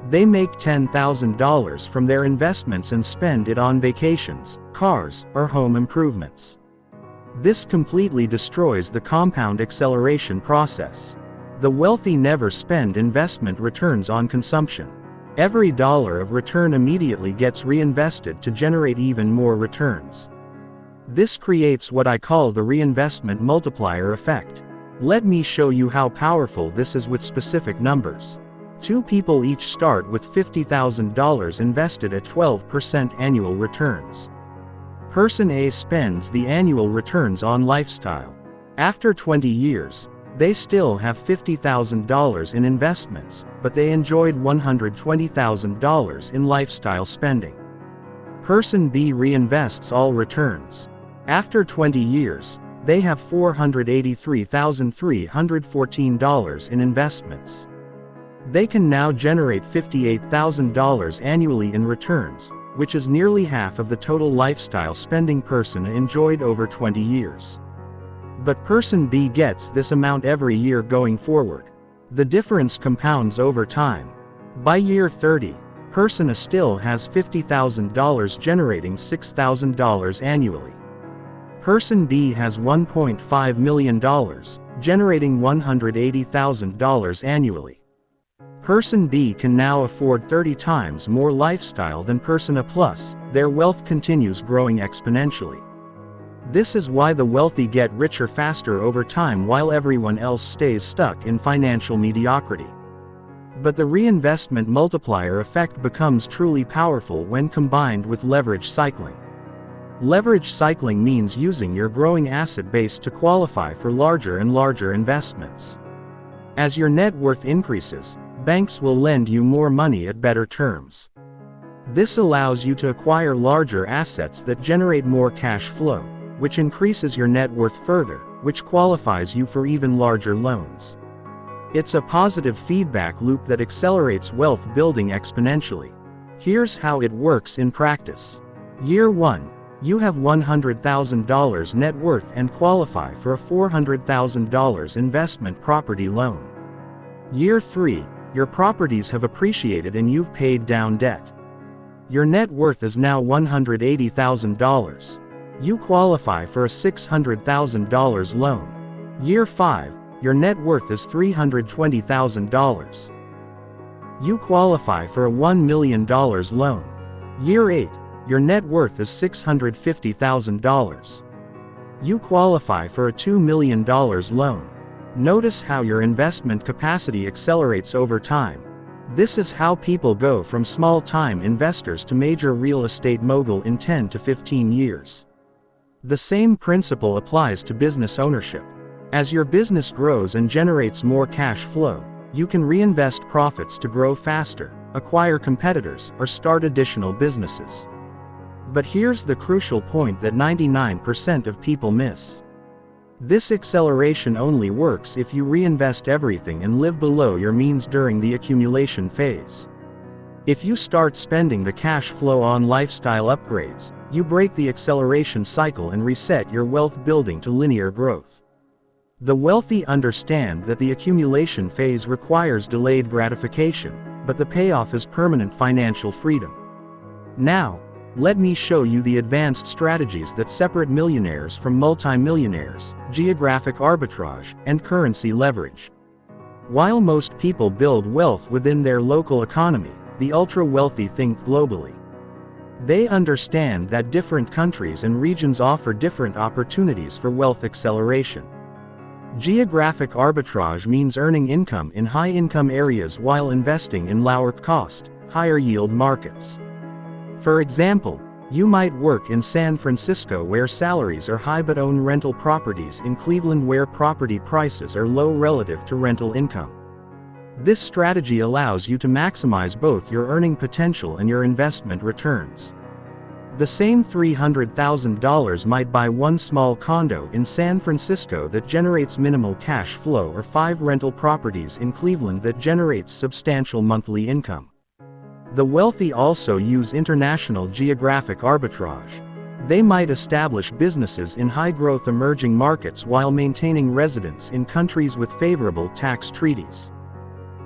They make $10,000 from their investments and spend it on vacations, cars, or home improvements. This completely destroys the compound acceleration process. The wealthy never spend investment returns on consumption. Every dollar of return immediately gets reinvested to generate even more returns. This creates what I call the reinvestment multiplier effect. Let me show you how powerful this is with specific numbers. Two people each start with $50,000 invested at 12% annual returns. Person A spends the annual returns on lifestyle. After 20 years, they still have $50,000 in investments, but they enjoyed $120,000 in lifestyle spending. Person B reinvests all returns. After 20 years, they have $483,314 in investments. They can now generate $58,000 annually in returns, which is nearly half of the total lifestyle spending person A enjoyed over 20 years. But person B gets this amount every year going forward. The difference compounds over time. By year 30, person A still has $50,000 generating $6,000 annually. Person B has $1.5 million, generating $180,000 annually. Person B can now afford 30 times more lifestyle than person A plus, their wealth continues growing exponentially. This is why the wealthy get richer faster over time while everyone else stays stuck in financial mediocrity. But the reinvestment multiplier effect becomes truly powerful when combined with leverage cycling. Leverage cycling means using your growing asset base to qualify for larger and larger investments. As your net worth increases, banks will lend you more money at better terms. This allows you to acquire larger assets that generate more cash flow, which increases your net worth further, which qualifies you for even larger loans. It's a positive feedback loop that accelerates wealth building exponentially. Here's how it works in practice. Year 1. You have $100,000 net worth and qualify for a $400,000 investment property loan. Year 3. Your properties have appreciated and you've paid down debt. Your net worth is now $180,000. You qualify for a $600,000 loan. Year 5. Your net worth is $320,000. You qualify for a $1 million loan. Year 8. Your net worth is $650,000. You qualify for a $2 million loan. Notice how your investment capacity accelerates over time. This is how people go from small-time investors to major real estate mogul in 10 to 15 years. The same principle applies to business ownership. As your business grows and generates more cash flow, you can reinvest profits to grow faster, acquire competitors, or start additional businesses. But here's the crucial point that 99% of people miss. This acceleration only works if you reinvest everything and live below your means during the accumulation phase. If you start spending the cash flow on lifestyle upgrades, you break the acceleration cycle and reset your wealth building to linear growth. The wealthy understand that the accumulation phase requires delayed gratification, but the payoff is permanent financial freedom. Now, let me show you the advanced strategies that separate millionaires from multimillionaires: geographic arbitrage and currency leverage. While most people build wealth within their local economy, the ultra-wealthy think globally. They understand that different countries and regions offer different opportunities for wealth acceleration. Geographic arbitrage means earning income in high-income areas while investing in lower-cost, higher-yield markets. For example, you might work in San Francisco where salaries are high but own rental properties in Cleveland where property prices are low relative to rental income. This strategy allows you to maximize both your earning potential and your investment returns. The same $300,000 might buy one small condo in San Francisco that generates minimal cash flow or 5 rental properties in Cleveland that generates substantial monthly income. The wealthy also use international geographic arbitrage. They might establish businesses in high-growth emerging markets while maintaining residence in countries with favorable tax treaties.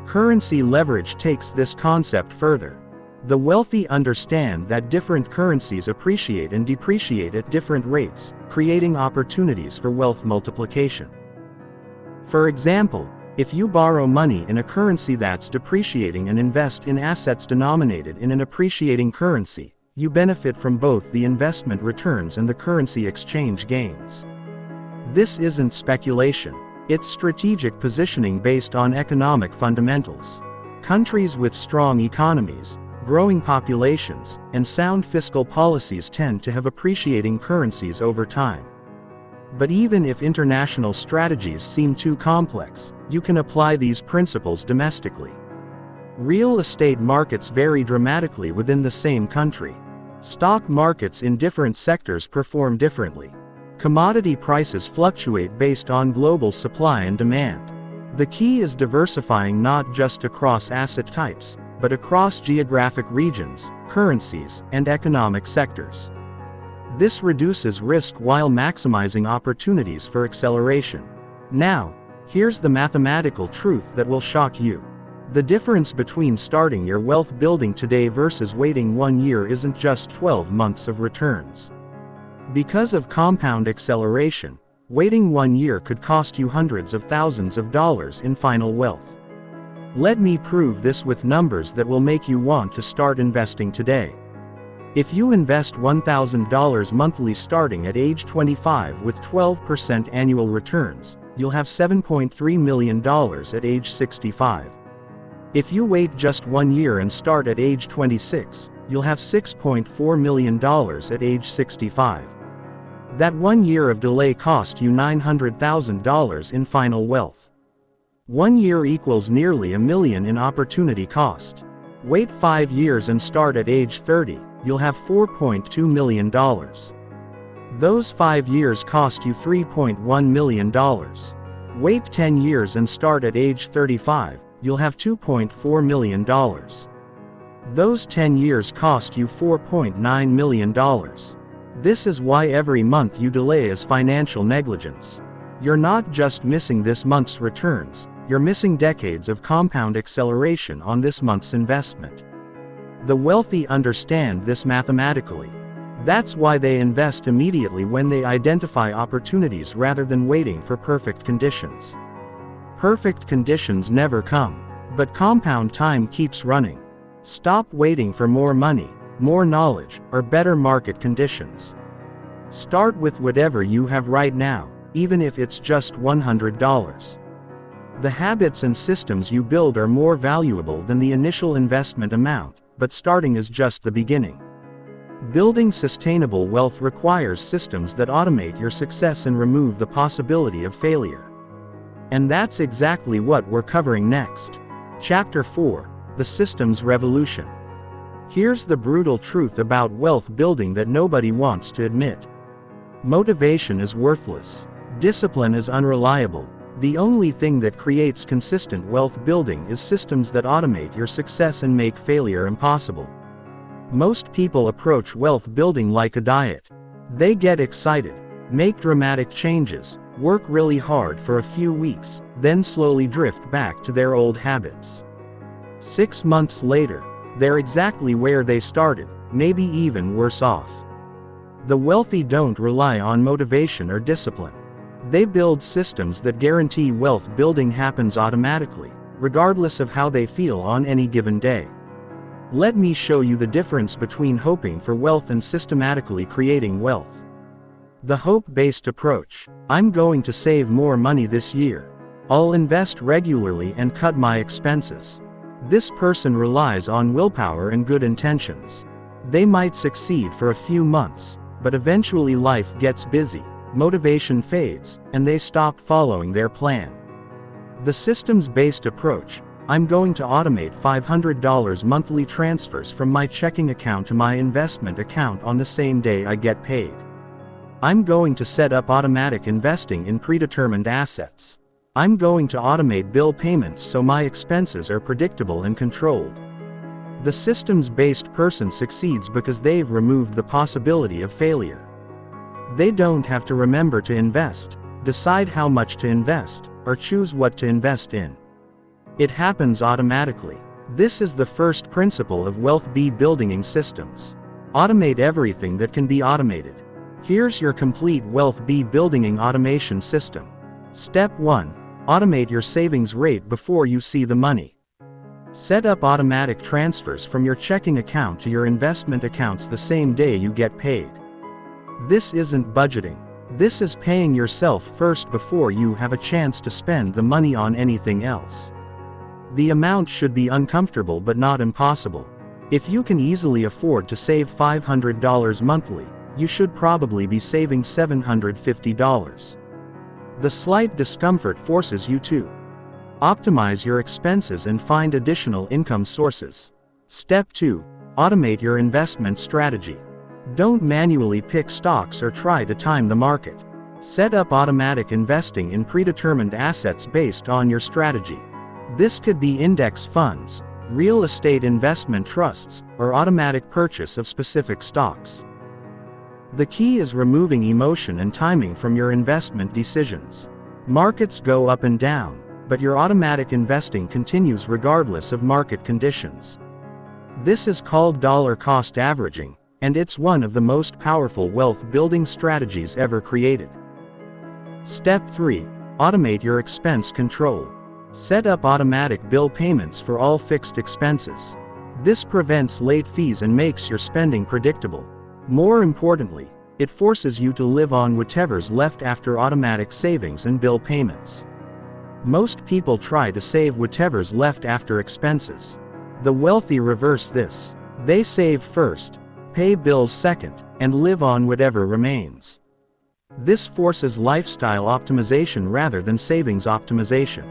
Currency leverage takes this concept further. The wealthy understand that different currencies appreciate and depreciate at different rates, creating opportunities for wealth multiplication. For example, if you borrow money in a currency that's depreciating and invest in assets denominated in an appreciating currency, you benefit from both the investment returns and the currency exchange gains. This isn't speculation. It's strategic positioning based on economic fundamentals. Countries with strong economies, growing populations, and sound fiscal policies tend to have appreciating currencies over time. But even if international strategies seem too complex, you can apply these principles domestically. Real estate markets vary dramatically within the same country. Stock markets in different sectors perform differently. Commodity prices fluctuate based on global supply and demand. The key is diversifying not just across asset types, but across geographic regions, currencies, and economic sectors. This reduces risk while maximizing opportunities for acceleration. Now, here's the mathematical truth that will shock you. The difference between starting your wealth building today versus waiting 1 year isn't just 12 months of returns. Because of compound acceleration, waiting 1 year could cost you hundreds of thousands of dollars in final wealth. Let me prove this with numbers that will make you want to start investing today. If you invest $1,000 monthly starting at age 25 with 12% annual returns, you'll have $7.3 million at age 65. If you wait just 1 year and start at age 26, you'll have $6.4 million at age 65. That 1 year of delay cost you $900,000 in final wealth. 1 year equals nearly $1 million in opportunity cost. Wait 5 years and start at age 30, you'll have $4.2 million. Those 5 years cost you $3.1 million. Wait 10 years and start at age 35, you'll have $2.4 million. Those 10 years cost you $4.9 million. This is why every month you delay is financial negligence. You're not just missing this month's returns, you're missing decades of compound acceleration on this month's investment. The wealthy understand this mathematically. That's why they invest immediately when they identify opportunities rather than waiting for perfect conditions. Perfect conditions never come, but compound time keeps running. Stop waiting for more money, more knowledge, or better market conditions. Start with whatever you have right now, even if it's just $100. The habits and systems you build are more valuable than the initial investment amount, but starting is just the beginning. Building sustainable wealth requires systems that automate your success and remove the possibility of failure. And that's exactly what we're covering next. Chapter 4: The Systems Revolution. Here's the brutal truth about wealth building that nobody wants to admit. Motivation is worthless. Discipline is unreliable. The only thing that creates consistent wealth building is systems that automate your success and make failure impossible. Most people approach wealth building like a diet. They get excited, make dramatic changes, work really hard for a few weeks, then slowly drift back to their old habits. 6 months later, they're exactly where they started, maybe even worse off. The wealthy don't rely on motivation or discipline. They build systems that guarantee wealth building happens automatically, regardless of how they feel on any given day. Let me show you the difference between hoping for wealth and systematically creating wealth. The hope-based approach: I'm going to save more money this year. I'll invest regularly and cut my expenses. This person relies on willpower and good intentions. They might succeed for a few months, but eventually life gets busy, motivation fades, and they stop following their plan. The systems-based approach: I'm going to automate $500 monthly transfers from my checking account to my investment account on the same day I get paid. I'm going to set up automatic investing in predetermined assets. I'm going to automate bill payments so my expenses are predictable and controlled. The systems-based person succeeds because they've removed the possibility of failure. They don't have to remember to invest, decide how much to invest, or choose what to invest in. It happens automatically. This is the first principle of wealth building systems. Automate everything that can be automated. Here's your complete wealth building automation system. Step 1. Automate your savings rate before you see the money. Set up automatic transfers from your checking account to your investment accounts the same day you get paid. This isn't budgeting. This is paying yourself first before you have a chance to spend the money on anything else. The amount should be uncomfortable but not impossible. If you can easily afford to save $500 monthly, you should probably be saving $750. The slight discomfort forces you to optimize your expenses and find additional income sources. Step 2. Automate your investment strategy. Don't manually pick stocks or try to time the market. Set up automatic investing in predetermined assets based on your strategy. This could be index funds, real estate investment trusts, or automatic purchase of specific stocks. The key is removing emotion and timing from your investment decisions. Markets go up and down, but your automatic investing continues regardless of market conditions. This is called dollar cost averaging, and it's one of the most powerful wealth building strategies ever created. Step 3. Automate your expense control. Set up automatic bill payments for all fixed expenses. This prevents late fees and makes your spending predictable. More importantly, it forces you to live on whatever's left after automatic savings and bill payments. Most people try to save whatever's left after expenses. The wealthy reverse this. They save first, pay bills second, and live on whatever remains. This forces lifestyle optimization rather than savings optimization.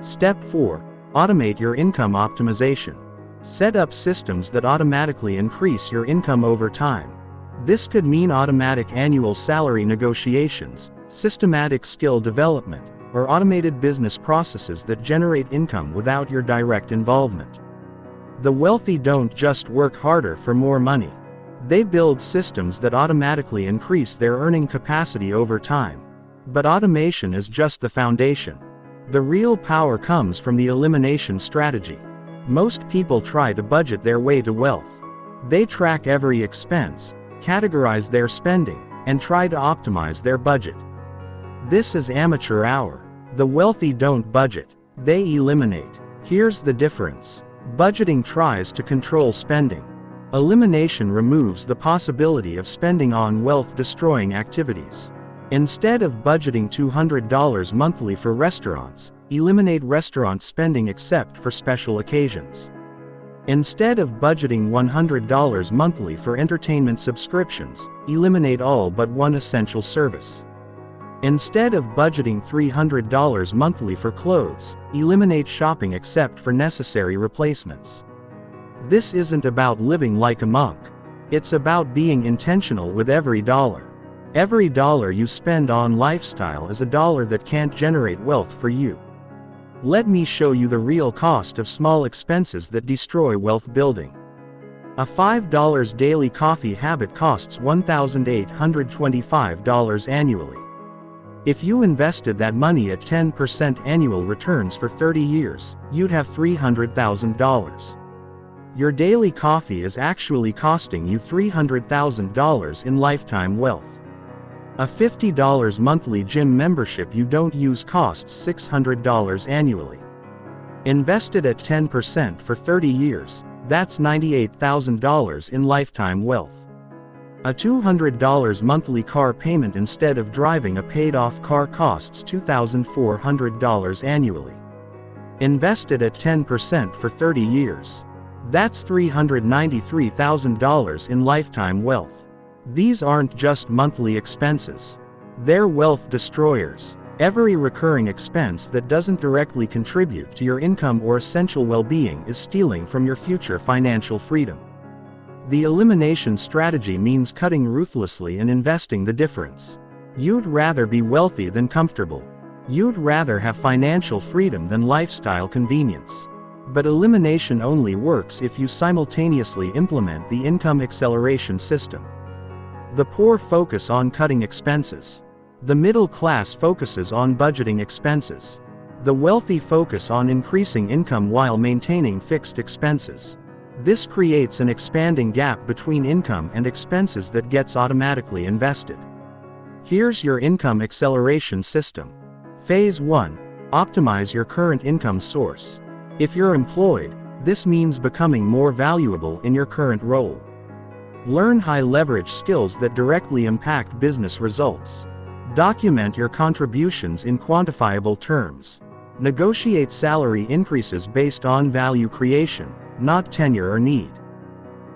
Step 4. Automate your income optimization. Set up systems that automatically increase your income over time. This could mean automatic annual salary negotiations, systematic skill development, or automated business processes that generate income without your direct involvement. The wealthy don't just work harder for more money. They build systems that automatically increase their earning capacity over time. But automation is just the foundation. The real power comes from the elimination strategy. Most people try to budget their way to wealth. They track every expense, categorize their spending, and try to optimize their budget. This is amateur hour. The wealthy don't budget, they eliminate. Here's the difference. Budgeting tries to control spending. Elimination removes the possibility of spending on wealth-destroying activities. Instead of budgeting $200 monthly for restaurants, eliminate restaurant spending except for special occasions. Instead of budgeting $100 monthly for entertainment subscriptions, eliminate all but one essential service. Instead of budgeting $300 monthly for clothes, eliminate shopping except for necessary replacements. This isn't about living like a monk. It's about being intentional with every dollar. Every dollar you spend on lifestyle is a dollar that can't generate wealth for you. Let me show you the real cost of small expenses that destroy wealth building. A $5 daily coffee habit costs $1,825 annually. If you invested that money at 10% annual returns for 30 years, you'd have $300,000. Your daily coffee is actually costing you $300,000 in lifetime wealth. A $50 monthly gym membership you don't use costs $600 annually. Invested at 10% for 30 years, that's $98,000 in lifetime wealth. A $200 monthly car payment instead of driving a paid-off car costs $2,400 annually. Invested at 10% for 30 years. That's $393,000 in lifetime wealth. These aren't just monthly expenses. They're wealth destroyers. Every recurring expense that doesn't directly contribute to your income or essential well-being is stealing from your future financial freedom. The elimination strategy means cutting ruthlessly and investing the difference. You'd rather be wealthy than comfortable. You'd rather have financial freedom than lifestyle convenience. But elimination only works if you simultaneously implement the income acceleration system. The poor focus on cutting expenses. The middle class focuses on budgeting expenses. The wealthy focus on increasing income while maintaining fixed expenses. This creates an expanding gap between income and expenses that gets automatically invested. Here's your income acceleration system. Phase 1. Optimize your current income source. If you're employed, this means becoming more valuable in your current role. Learn high-leverage skills that directly impact business results. Document your contributions in quantifiable terms. Negotiate salary increases based on value creation, not tenure or need.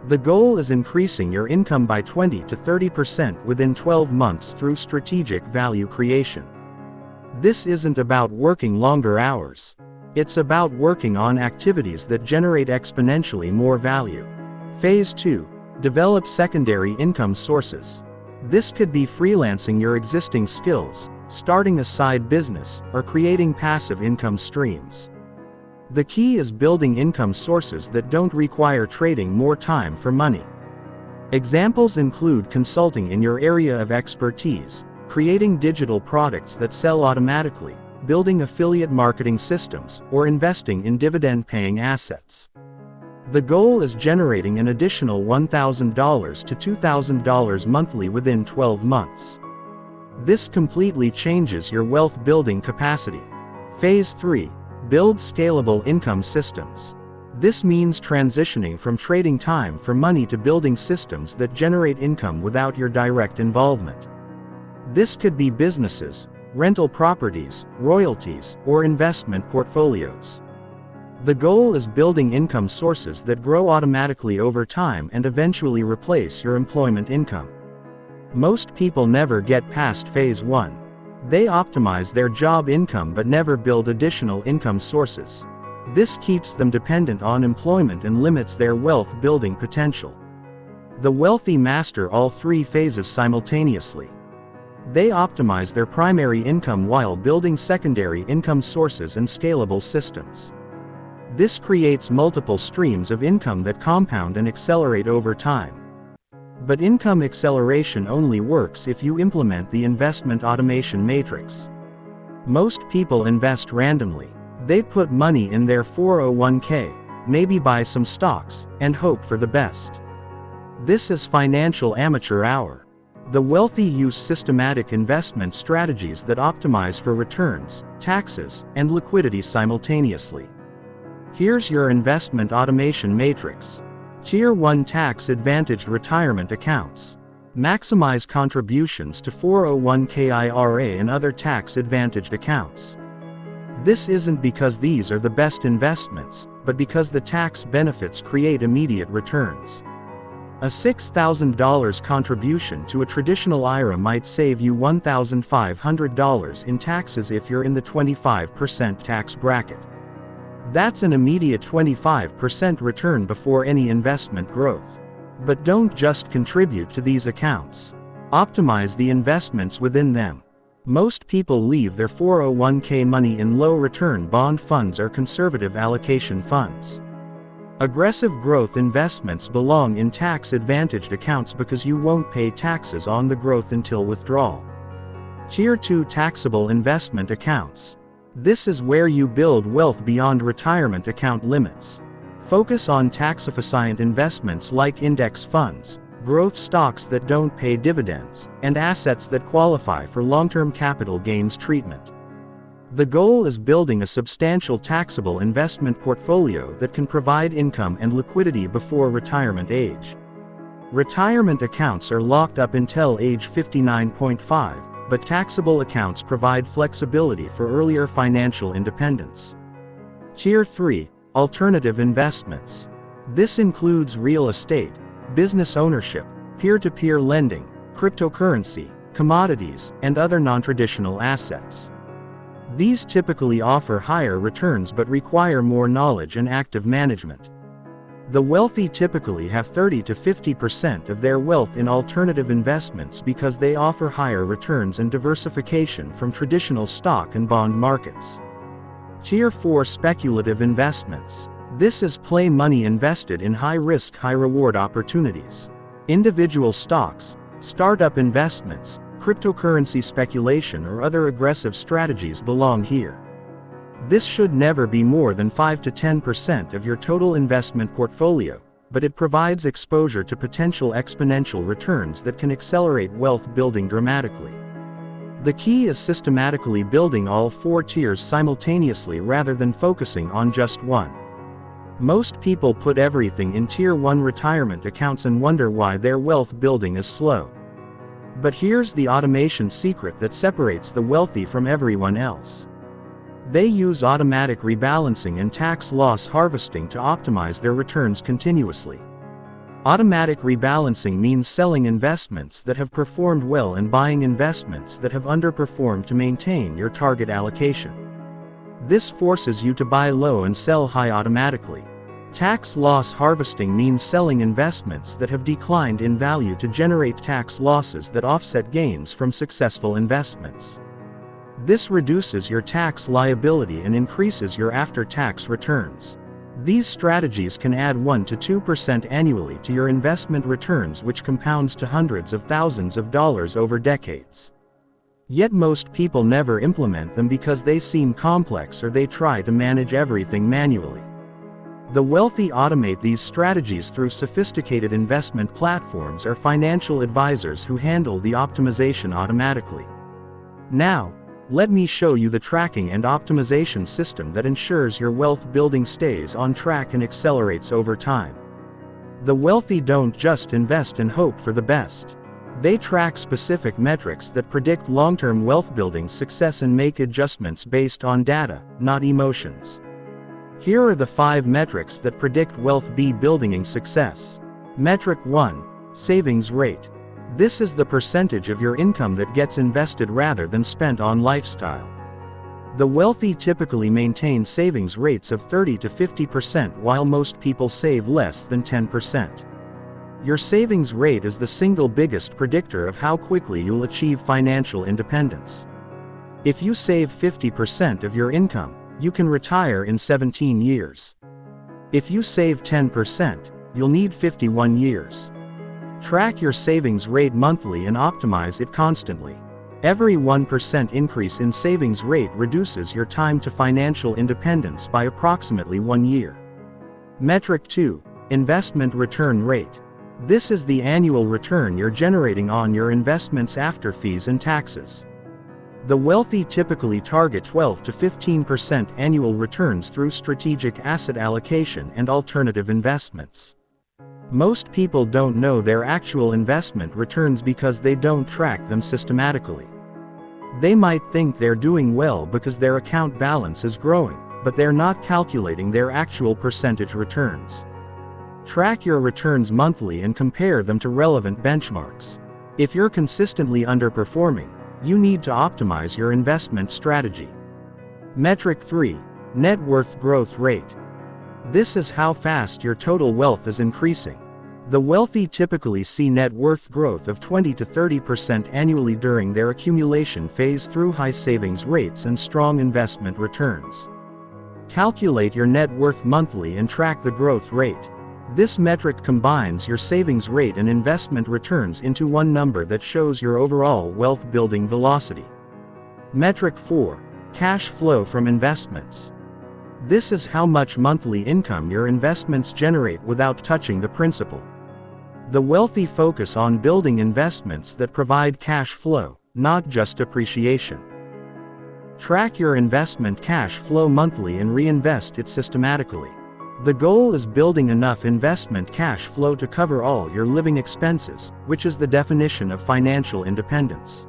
The goal is increasing your income by 20 to 30% within 12 months through strategic value creation. This isn't about working longer hours. It's about working on activities that generate exponentially more value. Phase 2. Develop secondary income sources. This could be freelancing your existing skills, starting a side business, or creating passive income streams. The key is building income sources that don't require trading more time for money. Examples include consulting in your area of expertise, creating digital products that sell automatically, building affiliate marketing systems, or investing in dividend-paying assets. The goal is generating an additional $1,000 to $2,000 monthly within 12 months. This completely changes your wealth-building capacity. Phase 3. Build scalable income systems. This means transitioning from trading time for money to building systems that generate income without your direct involvement. This could be businesses, rental properties, royalties, or investment portfolios. The goal is building income sources that grow automatically over time and eventually replace your employment income. Most people never get past phase 1. They optimize their job income but never build additional income sources. This keeps them dependent on employment and limits their wealth building potential. The wealthy master all three phases simultaneously. They optimize their primary income while building secondary income sources and scalable systems. This creates multiple streams of income that compound and accelerate over time. But income acceleration only works if you implement the investment automation matrix. Most people invest randomly. They put money in their 401k, maybe buy some stocks, and hope for the best. This is financial amateur hour. The wealthy use systematic investment strategies that optimize for returns, taxes, and liquidity simultaneously. Here's your investment automation matrix. Tier 1 tax-advantaged retirement accounts. Maximize contributions to 401k IRA and other tax-advantaged accounts. This isn't because these are the best investments, but because the tax benefits create immediate returns. A $6,000 contribution to a traditional IRA might save you $1,500 in taxes if you're in the 25% tax bracket. That's an immediate 25% return before any investment growth. But don't just contribute to these accounts. Optimize the investments within them. Most people leave their 401k money in low-return bond funds or conservative allocation funds. Aggressive growth investments belong in tax-advantaged accounts because you won't pay taxes on the growth until withdrawal. Tier 2 taxable investment accounts. This is where you build wealth beyond retirement account limits. Focus on tax-efficient investments like index funds, growth stocks that don't pay dividends, and assets that qualify for long-term capital gains treatment. The goal is building a substantial taxable investment portfolio that can provide income and liquidity before retirement age. Retirement accounts are locked up until age 59.5, but taxable accounts provide flexibility for earlier financial independence. Tier 3, alternative investments. This includes real estate, business ownership, peer-to-peer lending, cryptocurrency, commodities, and other non-traditional assets. These typically offer higher returns but require more knowledge and active management. The wealthy typically have 30 to 50% of their wealth in alternative investments because they offer higher returns and diversification from traditional stock and bond markets. Tier 4 speculative investments. This is play money invested in high-risk, high-reward opportunities. Individual stocks, startup investments, cryptocurrency speculation or other aggressive strategies belong here. This should never be more than 5 to 10% of your total investment portfolio, but it provides exposure to potential exponential returns that can accelerate wealth building dramatically. The key is systematically building all four tiers simultaneously rather than focusing on just one. Most people put everything in Tier 1 retirement accounts and wonder why their wealth building is slow. But here's the automation secret that separates the wealthy from everyone else. They use automatic rebalancing and tax loss harvesting to optimize their returns continuously. Automatic rebalancing means selling investments that have performed well and buying investments that have underperformed to maintain your target allocation. This forces you to buy low and sell high automatically. Tax loss harvesting means selling investments that have declined in value to generate tax losses that offset gains from successful investments. This reduces your tax liability and increases your after-tax returns. These strategies can add 1 to 2% annually to your investment returns, which compounds to hundreds of thousands of dollars over decades. Yet most people never implement them because they seem complex or they try to manage everything manually. The wealthy automate these strategies through sophisticated investment platforms or financial advisors who handle the optimization automatically. Now, let me show you the tracking and optimization system that ensures your wealth building stays on track and accelerates over time. The wealthy don't just invest and hope for the best. They track specific metrics that predict long-term wealth building success and make adjustments based on data, not emotions. Here are the 5 metrics that predict wealth building success. Metric 1. Savings rate. This is the percentage of your income that gets invested rather than spent on lifestyle. The wealthy typically maintain savings rates of 30 to 50% while most people save less than 10%. Your savings rate is the single biggest predictor of how quickly you'll achieve financial independence. If you save 50% of your income, you can retire in 17 years. If you save 10%, you'll need 51 years. Track your savings rate monthly and optimize it constantly. Every 1% increase in savings rate reduces your time to financial independence by approximately 1 year. Metric 2. Investment return rate. This is the annual return you're generating on your investments after fees and taxes. The wealthy typically target 12 to 15% annual returns through strategic asset allocation and alternative investments. Most people don't know their actual investment returns because they don't track them systematically. They might think they're doing well because their account balance is growing, but they're not calculating their actual percentage returns. Track your returns monthly and compare them to relevant benchmarks. If you're consistently underperforming, you need to optimize your investment strategy. Metric 3. Net worth growth rate. This is how fast your total wealth is increasing. The wealthy typically see net worth growth of 20 to 30% annually during their accumulation phase through high savings rates and strong investment returns. Calculate your net worth monthly and track the growth rate. This metric combines your savings rate and investment returns into one number that shows your overall wealth building velocity. Metric 4. Cash flow from investments. This is how much monthly income your investments generate without touching the principal. The wealthy focus on building investments that provide cash flow, not just appreciation. Track your investment cash flow monthly and reinvest it systematically. The goal is building enough investment cash flow to cover all your living expenses, which is the definition of financial independence.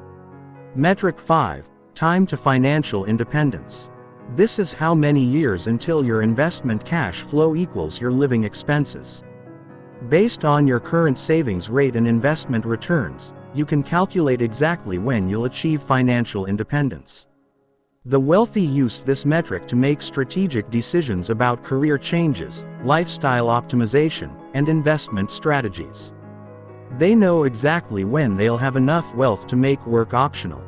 Metric 5. Time to financial independence. This is how many years until your investment cash flow equals your living expenses. Based on your current savings rate and investment returns, you can calculate exactly when you'll achieve financial independence. The wealthy use this metric to make strategic decisions about career changes, lifestyle optimization, and investment strategies. They know exactly when they'll have enough wealth to make work optional.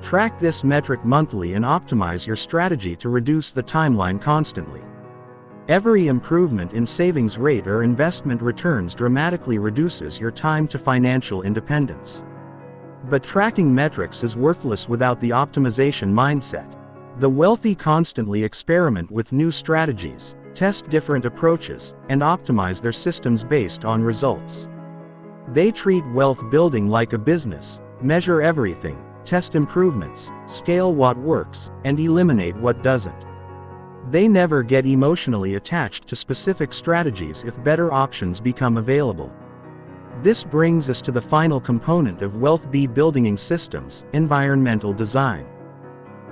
Track this metric monthly and optimize your strategy to reduce the timeline constantly. Every improvement in savings rate or investment returns dramatically reduces your time to financial independence. But tracking metrics is worthless without the optimization mindset. The wealthy constantly experiment with new strategies, test different approaches, and optimize their systems based on results. They treat wealth building like a business, measure everything, test improvements, scale what works, and eliminate what doesn't. They never get emotionally attached to specific strategies if better options become available. This brings us to the final component of wealth building systems, environmental design.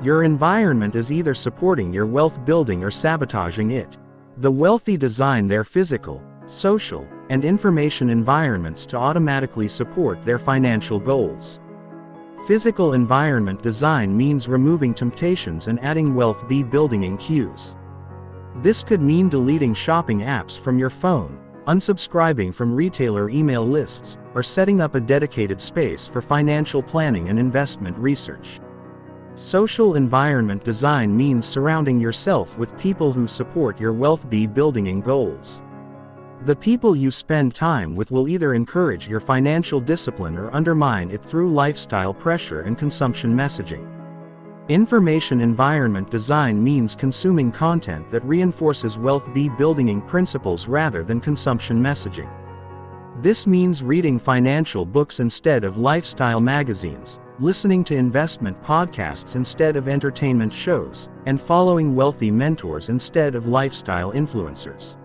Your environment is either supporting your wealth building or sabotaging it. The wealthy design their physical, social, and information environments to automatically support their financial goals. Physical environment design means removing temptations and adding wealth building cues. This could mean deleting shopping apps from your phone, unsubscribing from retailer email lists, or setting up a dedicated space for financial planning and investment research. Social environment design means surrounding yourself with people who support your wealth building goals. The people you spend time with will either encourage your financial discipline or undermine it through lifestyle pressure and consumption messaging. Information environment design means consuming content that reinforces wealth building principles rather than consumption messaging. This means reading financial books instead of lifestyle magazines, listening to investment podcasts instead of entertainment shows, and following wealthy mentors instead of lifestyle influencers.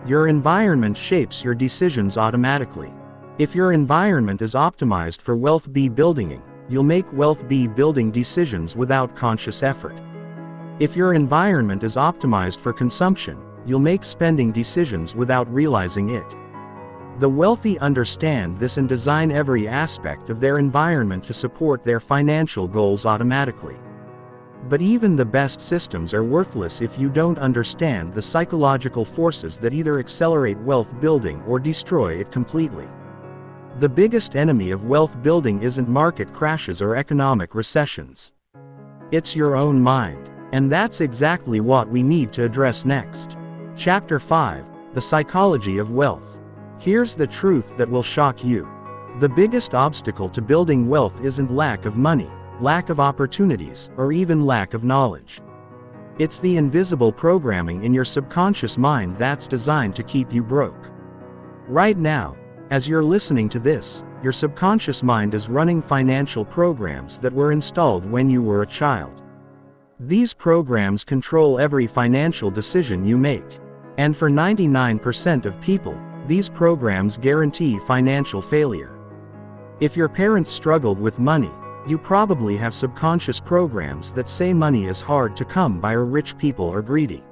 Your environment shapes your decisions automatically. If your environment is optimized for wealth building, you'll make wealth building decisions without conscious effort. If your environment is optimized for consumption, you'll make spending decisions without realizing it. The wealthy understand this and design every aspect of their environment to support their financial goals automatically. But even the best systems are worthless if you don't understand the psychological forces that either accelerate wealth building or destroy it completely. The biggest enemy of wealth building isn't market crashes or economic recessions. It's your own mind. And that's exactly what we need to address next. Chapter 5: The Psychology of Wealth. Here's the truth that will shock you. The biggest obstacle to building wealth isn't lack of money, lack of opportunities, or even lack of knowledge. It's the invisible programming in your subconscious mind that's designed to keep you broke. Right now, as you're listening to this, your subconscious mind is running financial programs that were installed when you were a child. These programs control every financial decision you make. And for 99% of people, these programs guarantee financial failure. If your parents struggled with money, you probably have subconscious programs that say money is hard to come by or rich people are greedy.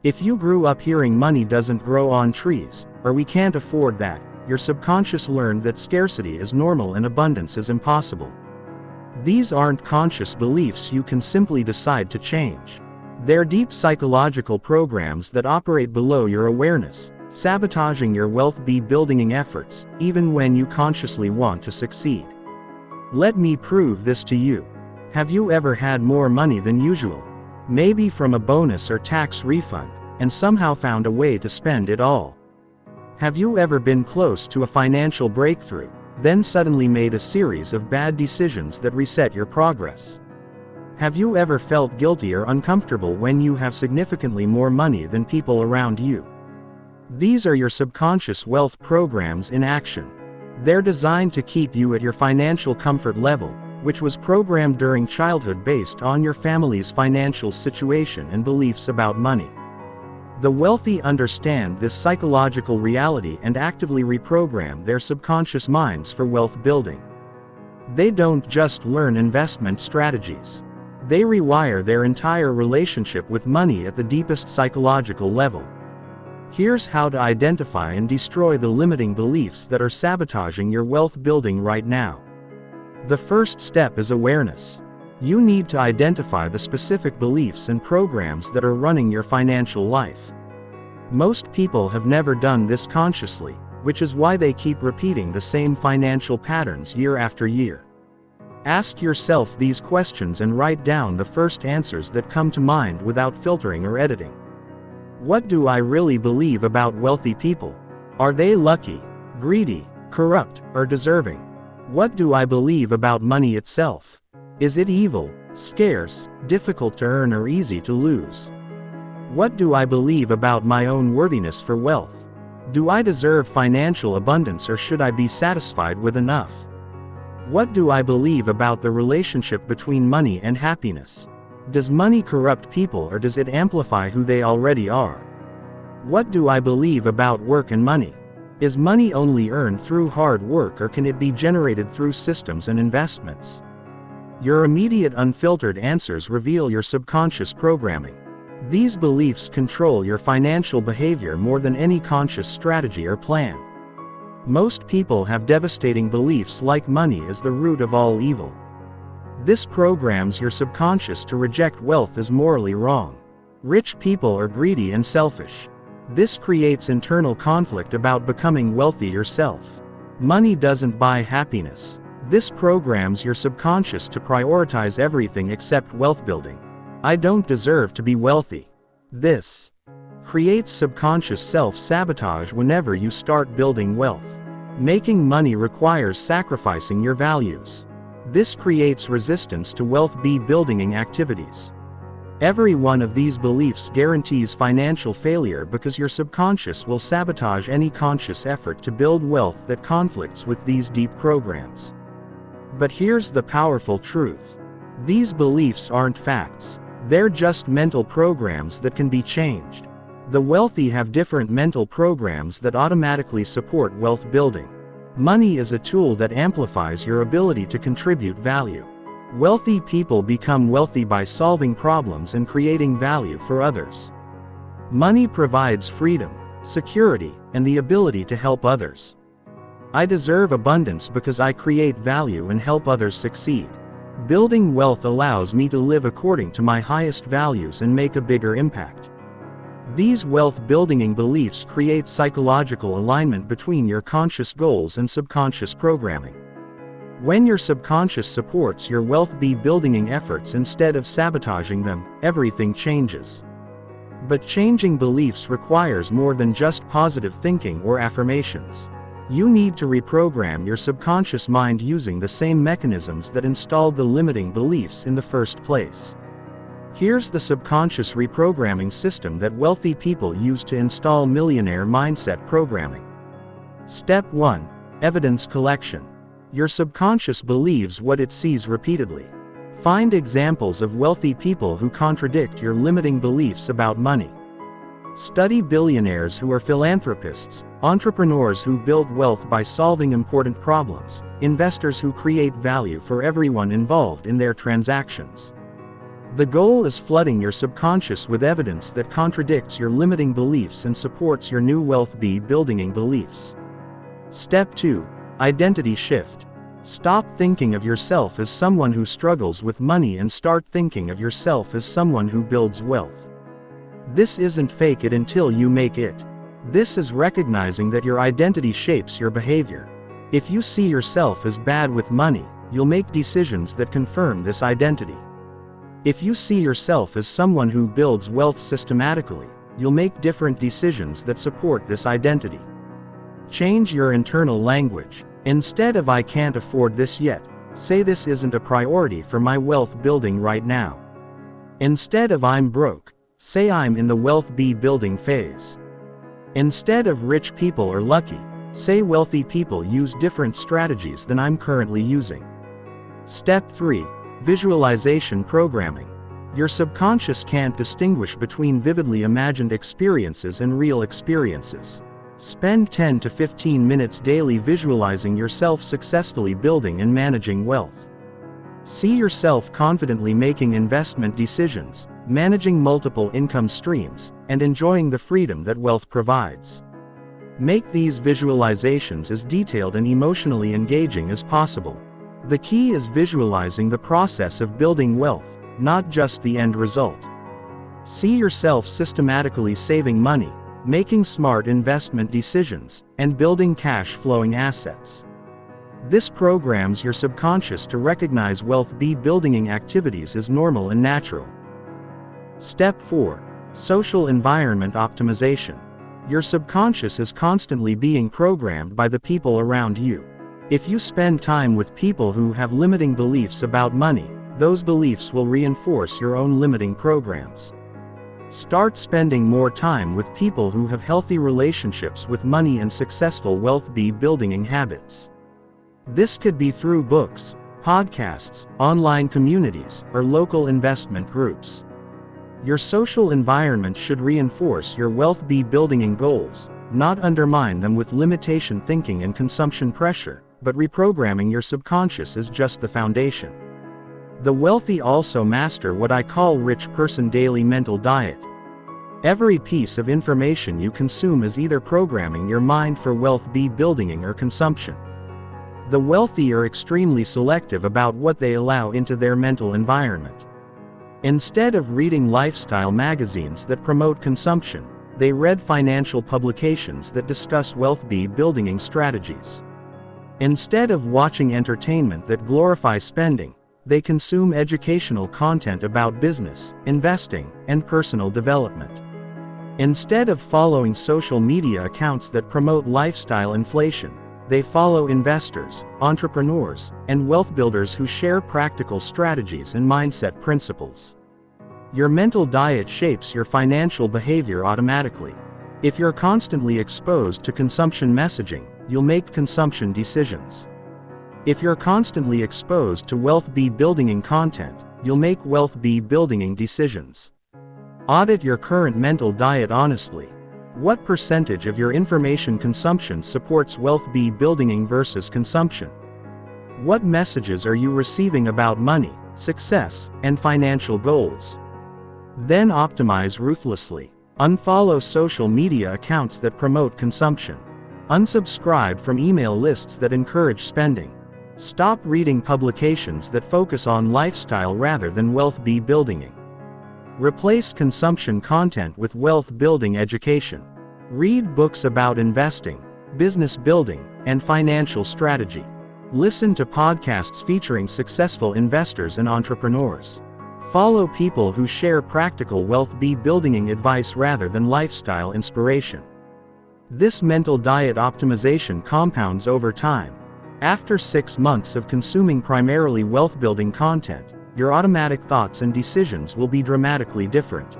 If you grew up hearing money doesn't grow on trees, or we can't afford that, your subconscious learned that scarcity is normal and abundance is impossible. These aren't conscious beliefs you can simply decide to change. They're deep psychological programs that operate below your awareness, sabotaging your wealth building efforts, even when you consciously want to succeed. Let me prove this to you. Have you ever had more money than usual? Maybe from a bonus or tax refund, and somehow found a way to spend it all? Have you ever been close to a financial breakthrough, then suddenly made a series of bad decisions that reset your progress? Have you ever felt guilty or uncomfortable when you have significantly more money than people around you? These are your subconscious wealth programs in action. They're designed to keep you at your financial comfort level, which was programmed during childhood based on your family's financial situation and beliefs about money. The wealthy understand this psychological reality and actively reprogram their subconscious minds for wealth building. They don't just learn investment strategies. They rewire their entire relationship with money at the deepest psychological level. Here's how to identify and destroy the limiting beliefs that are sabotaging your wealth building right now. The first step is awareness. You need to identify the specific beliefs and programs that are running your financial life. Most people have never done this consciously, which is why they keep repeating the same financial patterns year after year. Ask yourself these questions and write down the first answers that come to mind without filtering or editing. What do I really believe about wealthy people? Are they lucky, greedy, corrupt, or deserving? What do I believe about money itself? Is it evil, scarce, difficult to earn, or easy to lose? What do I believe about my own worthiness for wealth? Do I deserve financial abundance, or should I be satisfied with enough? What do I believe about the relationship between money and happiness? Does money corrupt people, or does it amplify who they already are? What do I believe about work and money? Is money only earned through hard work, or can it be generated through systems and investments? Your immediate unfiltered answers reveal your subconscious programming. These beliefs control your financial behavior more than any conscious strategy or plan. Most people have devastating beliefs like money is the root of all evil. This programs your subconscious to reject wealth as morally wrong. Rich people are greedy and selfish. This creates internal conflict about becoming wealthy yourself. Money doesn't buy happiness. This programs your subconscious to prioritize everything except wealth building. I don't deserve to be wealthy. This creates subconscious self-sabotage whenever you start building wealth. Making money requires sacrificing your values. This creates resistance to wealth building activities. Every one of these beliefs guarantees financial failure because your subconscious will sabotage any conscious effort to build wealth that conflicts with these deep programs. But here's the powerful truth. These beliefs aren't facts. They're just mental programs that can be changed. The wealthy have different mental programs that automatically support wealth building. Money is a tool that amplifies your ability to contribute value. Wealthy people become wealthy by solving problems and creating value for others. Money provides freedom, security, and the ability to help others. I deserve abundance because I create value and help others succeed. Building wealth allows me to live according to my highest values and make a bigger impact. These wealth-building beliefs create psychological alignment between your conscious goals and subconscious programming. When your subconscious supports your wealth-building efforts instead of sabotaging them, everything changes. But changing beliefs requires more than just positive thinking or affirmations. You need to reprogram your subconscious mind using the same mechanisms that installed the limiting beliefs in the first place. Here's the subconscious reprogramming system that wealthy people use to install millionaire mindset programming. Step 1. Evidence collection. Your subconscious believes what it sees repeatedly. Find examples of wealthy people who contradict your limiting beliefs about money. Study billionaires who are philanthropists, entrepreneurs who build wealth by solving important problems, investors who create value for everyone involved in their transactions. The goal is flooding your subconscious with evidence that contradicts your limiting beliefs and supports your new wealth-building beliefs. Step 2. Identity shift. Stop thinking of yourself as someone who struggles with money and start thinking of yourself as someone who builds wealth. This isn't fake it until you make it. This is recognizing that your identity shapes your behavior. If you see yourself as bad with money, you'll make decisions that confirm this identity. If you see yourself as someone who builds wealth systematically, you'll make different decisions that support this identity. Change your internal language. Instead of "I can't afford this yet," say "This isn't a priority for my wealth building right now." Instead of "I'm broke," say "I'm in the wealth-building phase." Instead of "Rich people are lucky," say "Wealthy people use different strategies than I'm currently using." Step 3. Visualization programming. Your subconscious can't distinguish between vividly imagined experiences and real experiences. Spend 10 to 15 minutes daily visualizing yourself successfully building and managing wealth. See yourself confidently making investment decisions, managing multiple income streams, and enjoying the freedom that wealth provides. Make these visualizations as detailed and emotionally engaging as possible. The key is visualizing the process of building wealth, not just the end result. See yourself systematically saving money, making smart investment decisions, and building cash-flowing assets. This programs your subconscious to recognize wealth-building activities as normal and natural. Step 4. Social environment optimization. Your subconscious is constantly being programmed by the people around you. If you spend time with people who have limiting beliefs about money, those beliefs will reinforce your own limiting programs. Start spending more time with people who have healthy relationships with money and successful wealth-building habits. This could be through books, podcasts, online communities, or local investment groups. Your social environment should reinforce your wealth-building goals, not undermine them with limitation thinking and consumption pressure, but reprogramming your subconscious is just the foundation. The wealthy also master what I call rich person daily mental diet. Every piece of information you consume is either programming your mind for wealth-building or consumption. The wealthy are extremely selective about what they allow into their mental environment. Instead of reading lifestyle magazines that promote consumption, they read financial publications that discuss wealth-building strategies. Instead of watching entertainment that glorifies spending, they consume educational content about business, investing, and personal development. Instead of following social media accounts that promote lifestyle inflation, they follow investors, entrepreneurs, and wealth builders who share practical strategies and mindset principles. Your mental diet shapes your financial behavior automatically. If you're constantly exposed to consumption messaging, you'll make consumption decisions. If you're constantly exposed to wealth-building content, you'll make wealth-building decisions. Audit your current mental diet honestly. What percentage of your information consumption supports wealth-building versus consumption? What messages are you receiving about money, success, and financial goals? Then optimize ruthlessly. Unfollow social media accounts that promote consumption. Unsubscribe from email lists that encourage spending. Stop reading publications that focus on lifestyle rather than wealth building. Replace consumption content with wealth building education. Read books about investing, business building, and financial strategy. Listen to podcasts featuring successful investors and entrepreneurs. Follow people who share practical wealth building advice rather than lifestyle inspiration. This mental diet optimization compounds over time. After 6 months of consuming primarily wealth-building content, your automatic thoughts and decisions will be dramatically different.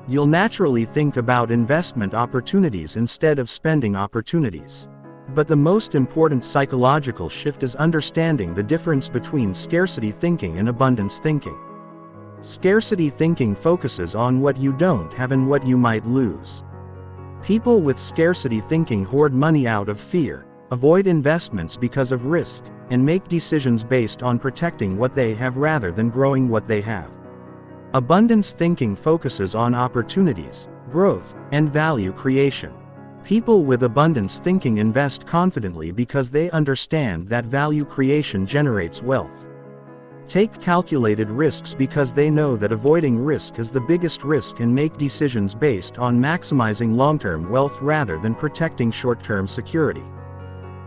You'll naturally think about investment opportunities instead of spending opportunities. But the most important psychological shift is understanding the difference between scarcity thinking and abundance thinking. Scarcity thinking focuses on what you don't have and what you might lose. People with scarcity thinking hoard money out of fear, avoid investments because of risk, and make decisions based on protecting what they have rather than growing what they have. Abundance thinking focuses on opportunities, growth, and value creation. People with abundance thinking invest confidently because they understand that value creation generates wealth. Take calculated risks because they know that avoiding risk is the biggest risk and make decisions based on maximizing long-term wealth rather than protecting short-term security.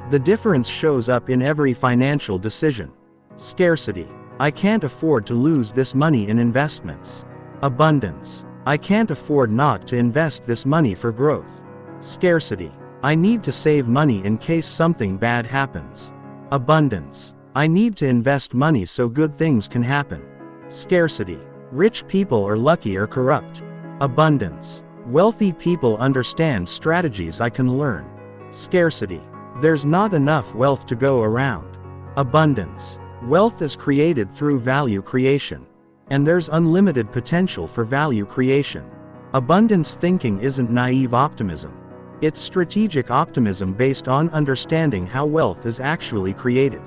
The difference shows up in every financial decision. Scarcity. I can't afford to lose this money in investments. Abundance. I can't afford not to invest this money for growth. Scarcity. I need to save money in case something bad happens. Abundance. I need to invest money so good things can happen. Scarcity. Rich people are lucky or corrupt. Abundance. Wealthy people understand strategies I can learn. Scarcity. There's not enough wealth to go around. Abundance. Wealth is created through value creation. And there's unlimited potential for value creation. Abundance thinking isn't naive optimism. It's strategic optimism based on understanding how wealth is actually created.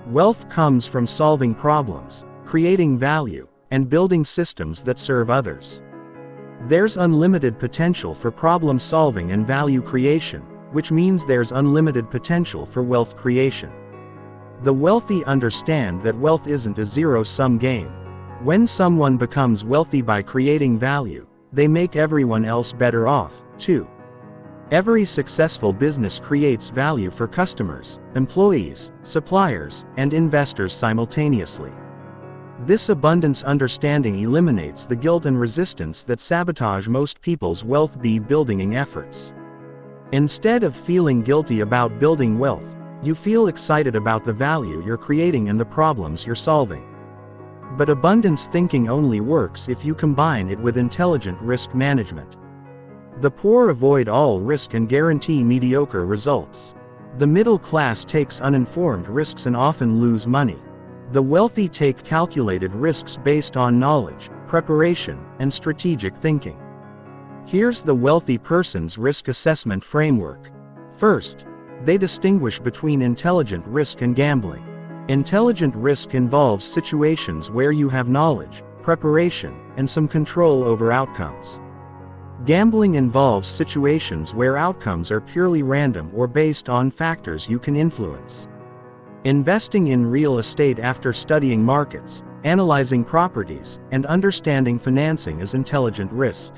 Wealth comes from solving problems, creating value, and building systems that serve others. There's unlimited potential for problem solving and value creation, which means there's unlimited potential for wealth creation. The wealthy understand that wealth isn't a zero-sum game. When someone becomes wealthy by creating value, they make everyone else better off, too. Every successful business creates value for customers, employees, suppliers, and investors simultaneously. This abundance understanding eliminates the guilt and resistance that sabotage most people's wealth building efforts. Instead of feeling guilty about building wealth, you feel excited about the value you're creating and the problems you're solving. But abundance thinking only works if you combine it with intelligent risk management. The poor avoid all risk and guarantee mediocre results. The middle class takes uninformed risks and often lose money. The wealthy take calculated risks based on knowledge, preparation, and strategic thinking. Here's the wealthy person's risk assessment framework. First, they distinguish between intelligent risk and gambling. Intelligent risk involves situations where you have knowledge, preparation, and some control over outcomes. Gambling involves situations where outcomes are purely random or based on factors you can influence. Investing in real estate after studying markets, analyzing properties, and understanding financing is intelligent risk.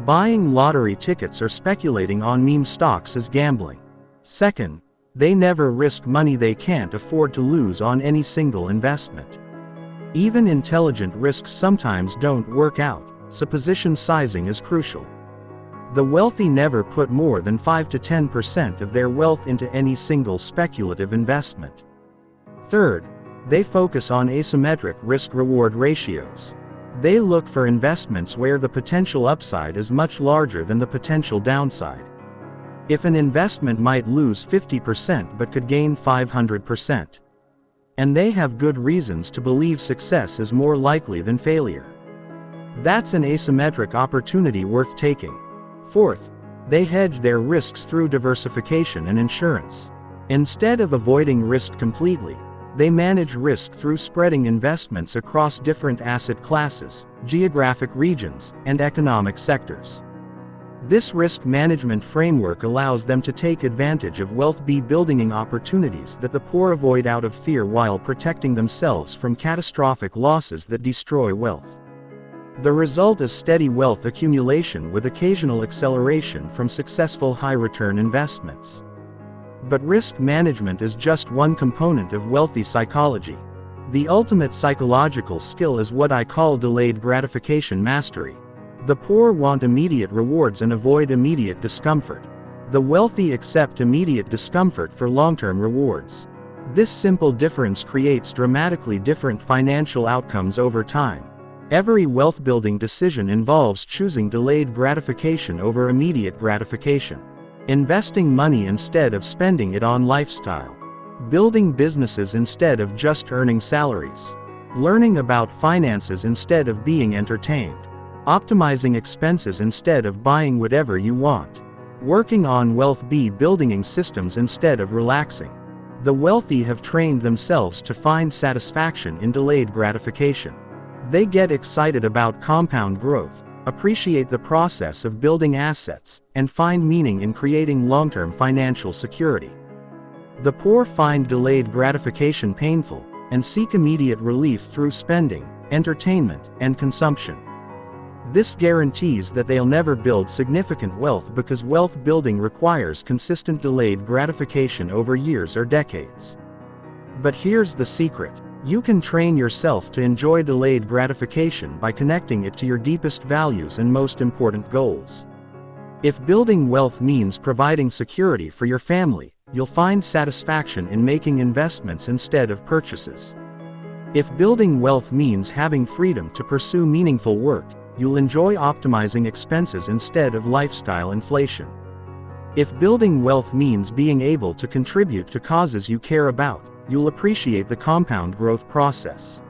Buying lottery tickets or speculating on meme stocks is gambling. Second, they never risk money they can't afford to lose on any single investment. Even intelligent risks sometimes don't work out, so position sizing is crucial. The wealthy never put more than 5 to 10% of their wealth into any single speculative investment. Third, they focus on asymmetric risk-reward ratios. They look for investments where the potential upside is much larger than the potential downside. If an investment might lose 50% but could gain 500%. And they have good reasons to believe success is more likely than failure. That's an asymmetric opportunity worth taking. Fourth, they hedge their risks through diversification and insurance. Instead of avoiding risk completely, they manage risk through spreading investments across different asset classes, geographic regions, and economic sectors. This risk management framework allows them to take advantage of wealth building opportunities that the poor avoid out of fear while protecting themselves from catastrophic losses that destroy wealth. The result is steady wealth accumulation with occasional acceleration from successful high-return investments. But risk management is just one component of wealthy psychology. The ultimate psychological skill is what I call delayed gratification mastery. The poor want immediate rewards and avoid immediate discomfort. The wealthy accept immediate discomfort for long-term rewards. This simple difference creates dramatically different financial outcomes over time. Every wealth-building decision involves choosing delayed gratification over immediate gratification. Investing money instead of spending it on lifestyle. Building businesses instead of just earning salaries. Learning about finances instead of being entertained. Optimizing expenses instead of buying whatever you want. Working on wealth building systems instead of relaxing. The wealthy have trained themselves to find satisfaction in delayed gratification. They get excited about compound growth, appreciate the process of building assets, and find meaning in creating long-term financial security. The poor find delayed gratification painful, and seek immediate relief through spending, entertainment, and consumption. This guarantees that they'll never build significant wealth because wealth building requires consistent delayed gratification over years or decades. But here's the secret. You can train yourself to enjoy delayed gratification by connecting it to your deepest values and most important goals. If building wealth means providing security for your family, you'll find satisfaction in making investments instead of purchases. If building wealth means having freedom to pursue meaningful work, you'll enjoy optimizing expenses instead of lifestyle inflation. If building wealth means being able to contribute to causes you care about, you'll appreciate the compound growth process.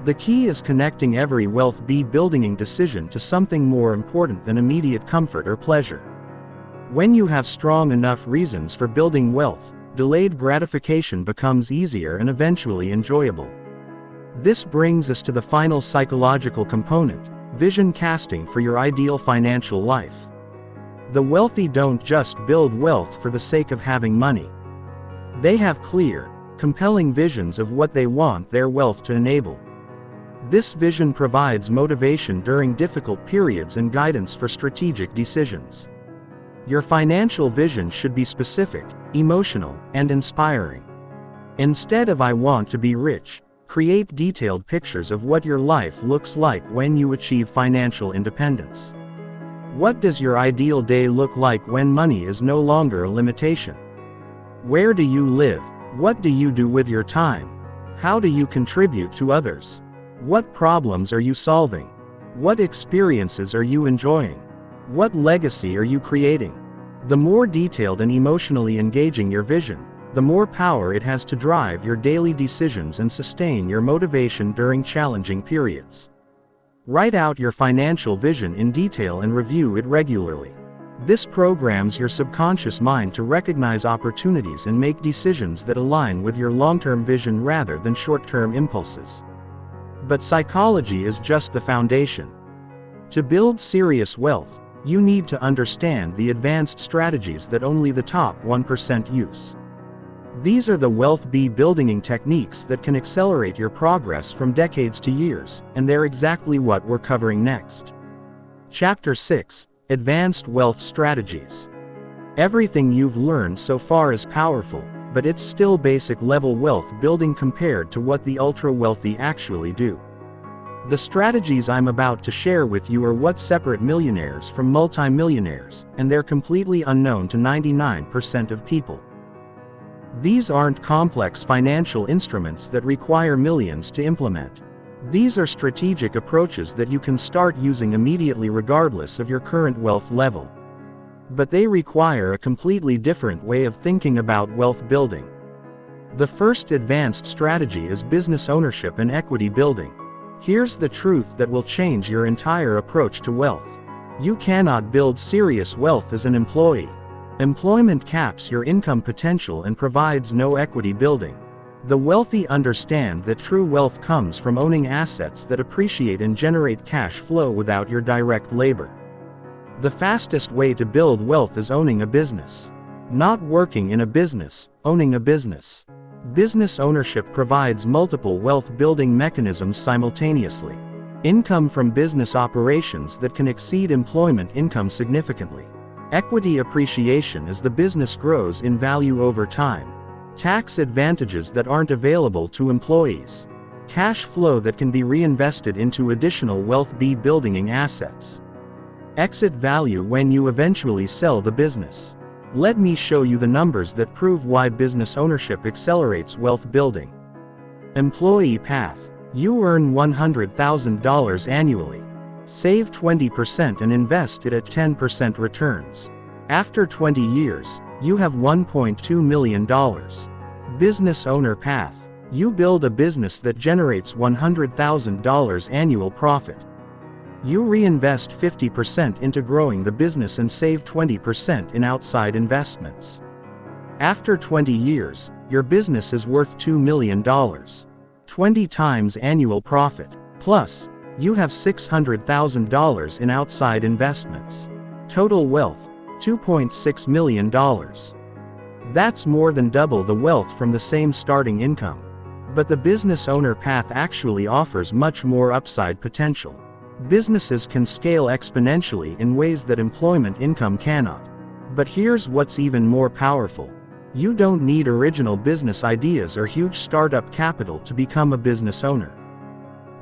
The key is connecting every wealth building decision to something more important than immediate comfort or pleasure. When you have strong enough reasons for building wealth, delayed gratification becomes easier and eventually enjoyable. This brings us to the final psychological component: vision casting for your ideal financial life. The wealthy don't just build wealth for the sake of having money. They have clear, compelling visions of what they want their wealth to enable. This vision provides motivation during difficult periods and guidance for strategic decisions. Your financial vision should be specific, emotional, and inspiring. Instead of "I want to be rich," create detailed pictures of what your life looks like when you achieve financial independence. What does your ideal day look like when money is no longer a limitation? Where do you live? What do you do with your time? How do you contribute to others? What problems are you solving? What experiences are you enjoying? What legacy are you creating? The more detailed and emotionally engaging your vision, the more power it has to drive your daily decisions and sustain your motivation during challenging periods. Write out your financial vision in detail and review it regularly. This programs your subconscious mind to recognize opportunities and make decisions that align with your long-term vision rather than short-term impulses. But psychology is just the foundation. To build serious wealth, you need to understand the advanced strategies that only the top 1% use. These are the wealth building techniques that can accelerate your progress from decades to years, and they're exactly what we're covering next. Chapter 6: Advanced Wealth Strategies. Everything you've learned so far is powerful, but it's still basic level wealth building compared to what the ultra-wealthy actually do. The strategies I'm about to share with you are what separate millionaires from multimillionaires, and they're completely unknown to 99% of people. These aren't complex financial instruments that require millions to implement. These are strategic approaches that you can start using immediately regardless of your current wealth level. But they require a completely different way of thinking about wealth building. The first advanced strategy is business ownership and equity building. Here's the truth that will change your entire approach to wealth. You cannot build serious wealth as an employee. Employment caps your income potential and provides no equity building. The wealthy understand that true wealth comes from owning assets that appreciate and generate cash flow without your direct labor. The fastest way to build wealth is owning a business. Not working in a business, owning a business. Business ownership provides multiple wealth-building mechanisms simultaneously. Income from business operations that can exceed employment income significantly. Equity appreciation as the business grows in value over time. Tax advantages that aren't available to employees. Cash flow that can be reinvested into additional wealth-building assets. Exit value when you eventually sell the business. Let me show you the numbers that prove why business ownership accelerates wealth building. Employee path. You earn $100,000 annually. Save 20% and invest it at 10% returns. After 20 years, you have $1.2 million. Business owner path. You build a business that generates $100,000 annual profit. You reinvest 50% into growing the business and save 20% in outside investments. After 20 years, your business is worth $2 million. 20 times annual profit. Plus, you have $600,000 in outside investments. Total wealth, $2.6 million. That's more than double the wealth from the same starting income. But the business owner path actually offers much more upside potential. Businesses can scale exponentially in ways that employment income cannot. But here's what's even more powerful. You don't need original business ideas or huge startup capital to become a business owner.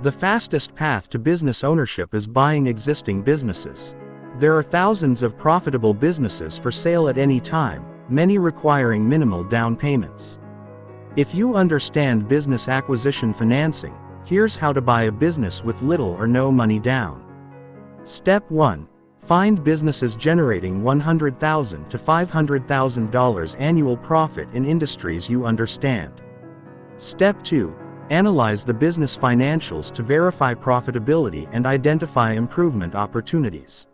The fastest path to business ownership is buying existing businesses. There are thousands of profitable businesses for sale at any time, many requiring minimal down payments. If you understand business acquisition financing, here's how to buy a business with little or no money down. Step 1. Find businesses generating $100,000 to $500,000 annual profit in industries you understand. Step 2. Analyze the business financials to verify profitability and identify improvement opportunities.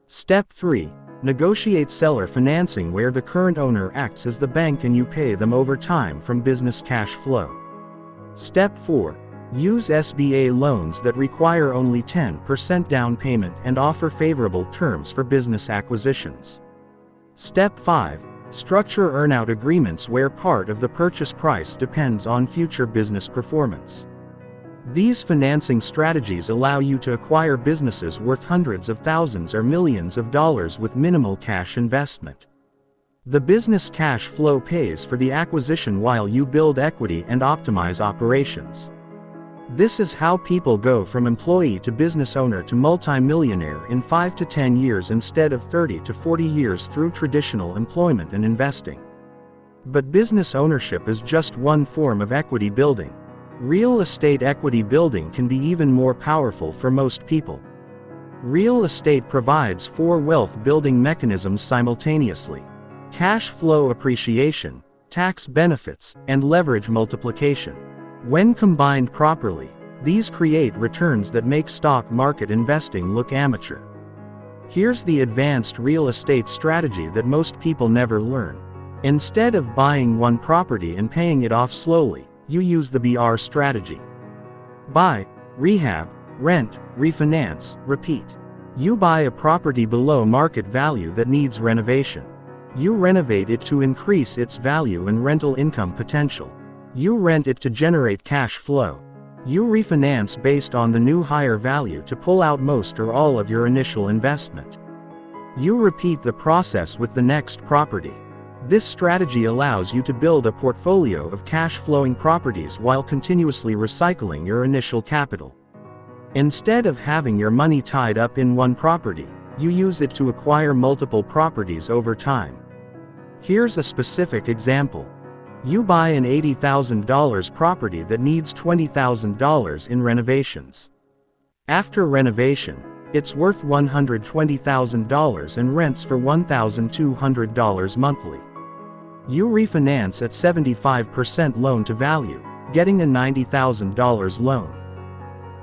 Step 3. Negotiate seller financing where the current owner acts as the bank and you pay them over time from business cash flow. Step 4. Use SBA loans that require only 10% down payment and offer favorable terms for business acquisitions. Step 5. Structure earnout agreements where part of the purchase price depends on future business performance. These financing strategies allow you to acquire businesses worth hundreds of thousands or millions of dollars with minimal cash investment. The business cash flow pays for the acquisition while you build equity and optimize operations. This is how people go from employee to business owner to multimillionaire in 5 to 10 years instead of 30 to 40 years through traditional employment and investing. But business ownership is just one form of equity building. Real estate equity building can be even more powerful for most people. Real estate provides 4 wealth building mechanisms simultaneously: cash flow appreciation, tax benefits, and leverage multiplication. When combined properly, these create returns that make stock market investing look amateur. Here's the advanced real estate strategy that most people never learn. Instead of buying one property and paying it off slowly, you use the BR strategy. Buy, rehab, rent, refinance, repeat. You buy a property below market value that needs renovation. You renovate it to increase its value and rental income potential. You rent it to generate cash flow. You refinance based on the new higher value to pull out most or all of your initial investment. You repeat the process with the next property. This strategy allows you to build a portfolio of cash-flowing properties while continuously recycling your initial capital. Instead of having your money tied up in one property, you use it to acquire multiple properties over time. Here's a specific example. You buy an $80,000 property that needs $20,000 in renovations. After renovation, it's worth $120,000 and rents for $1,200 monthly. You refinance at 75% loan to value, getting a $90,000 loan.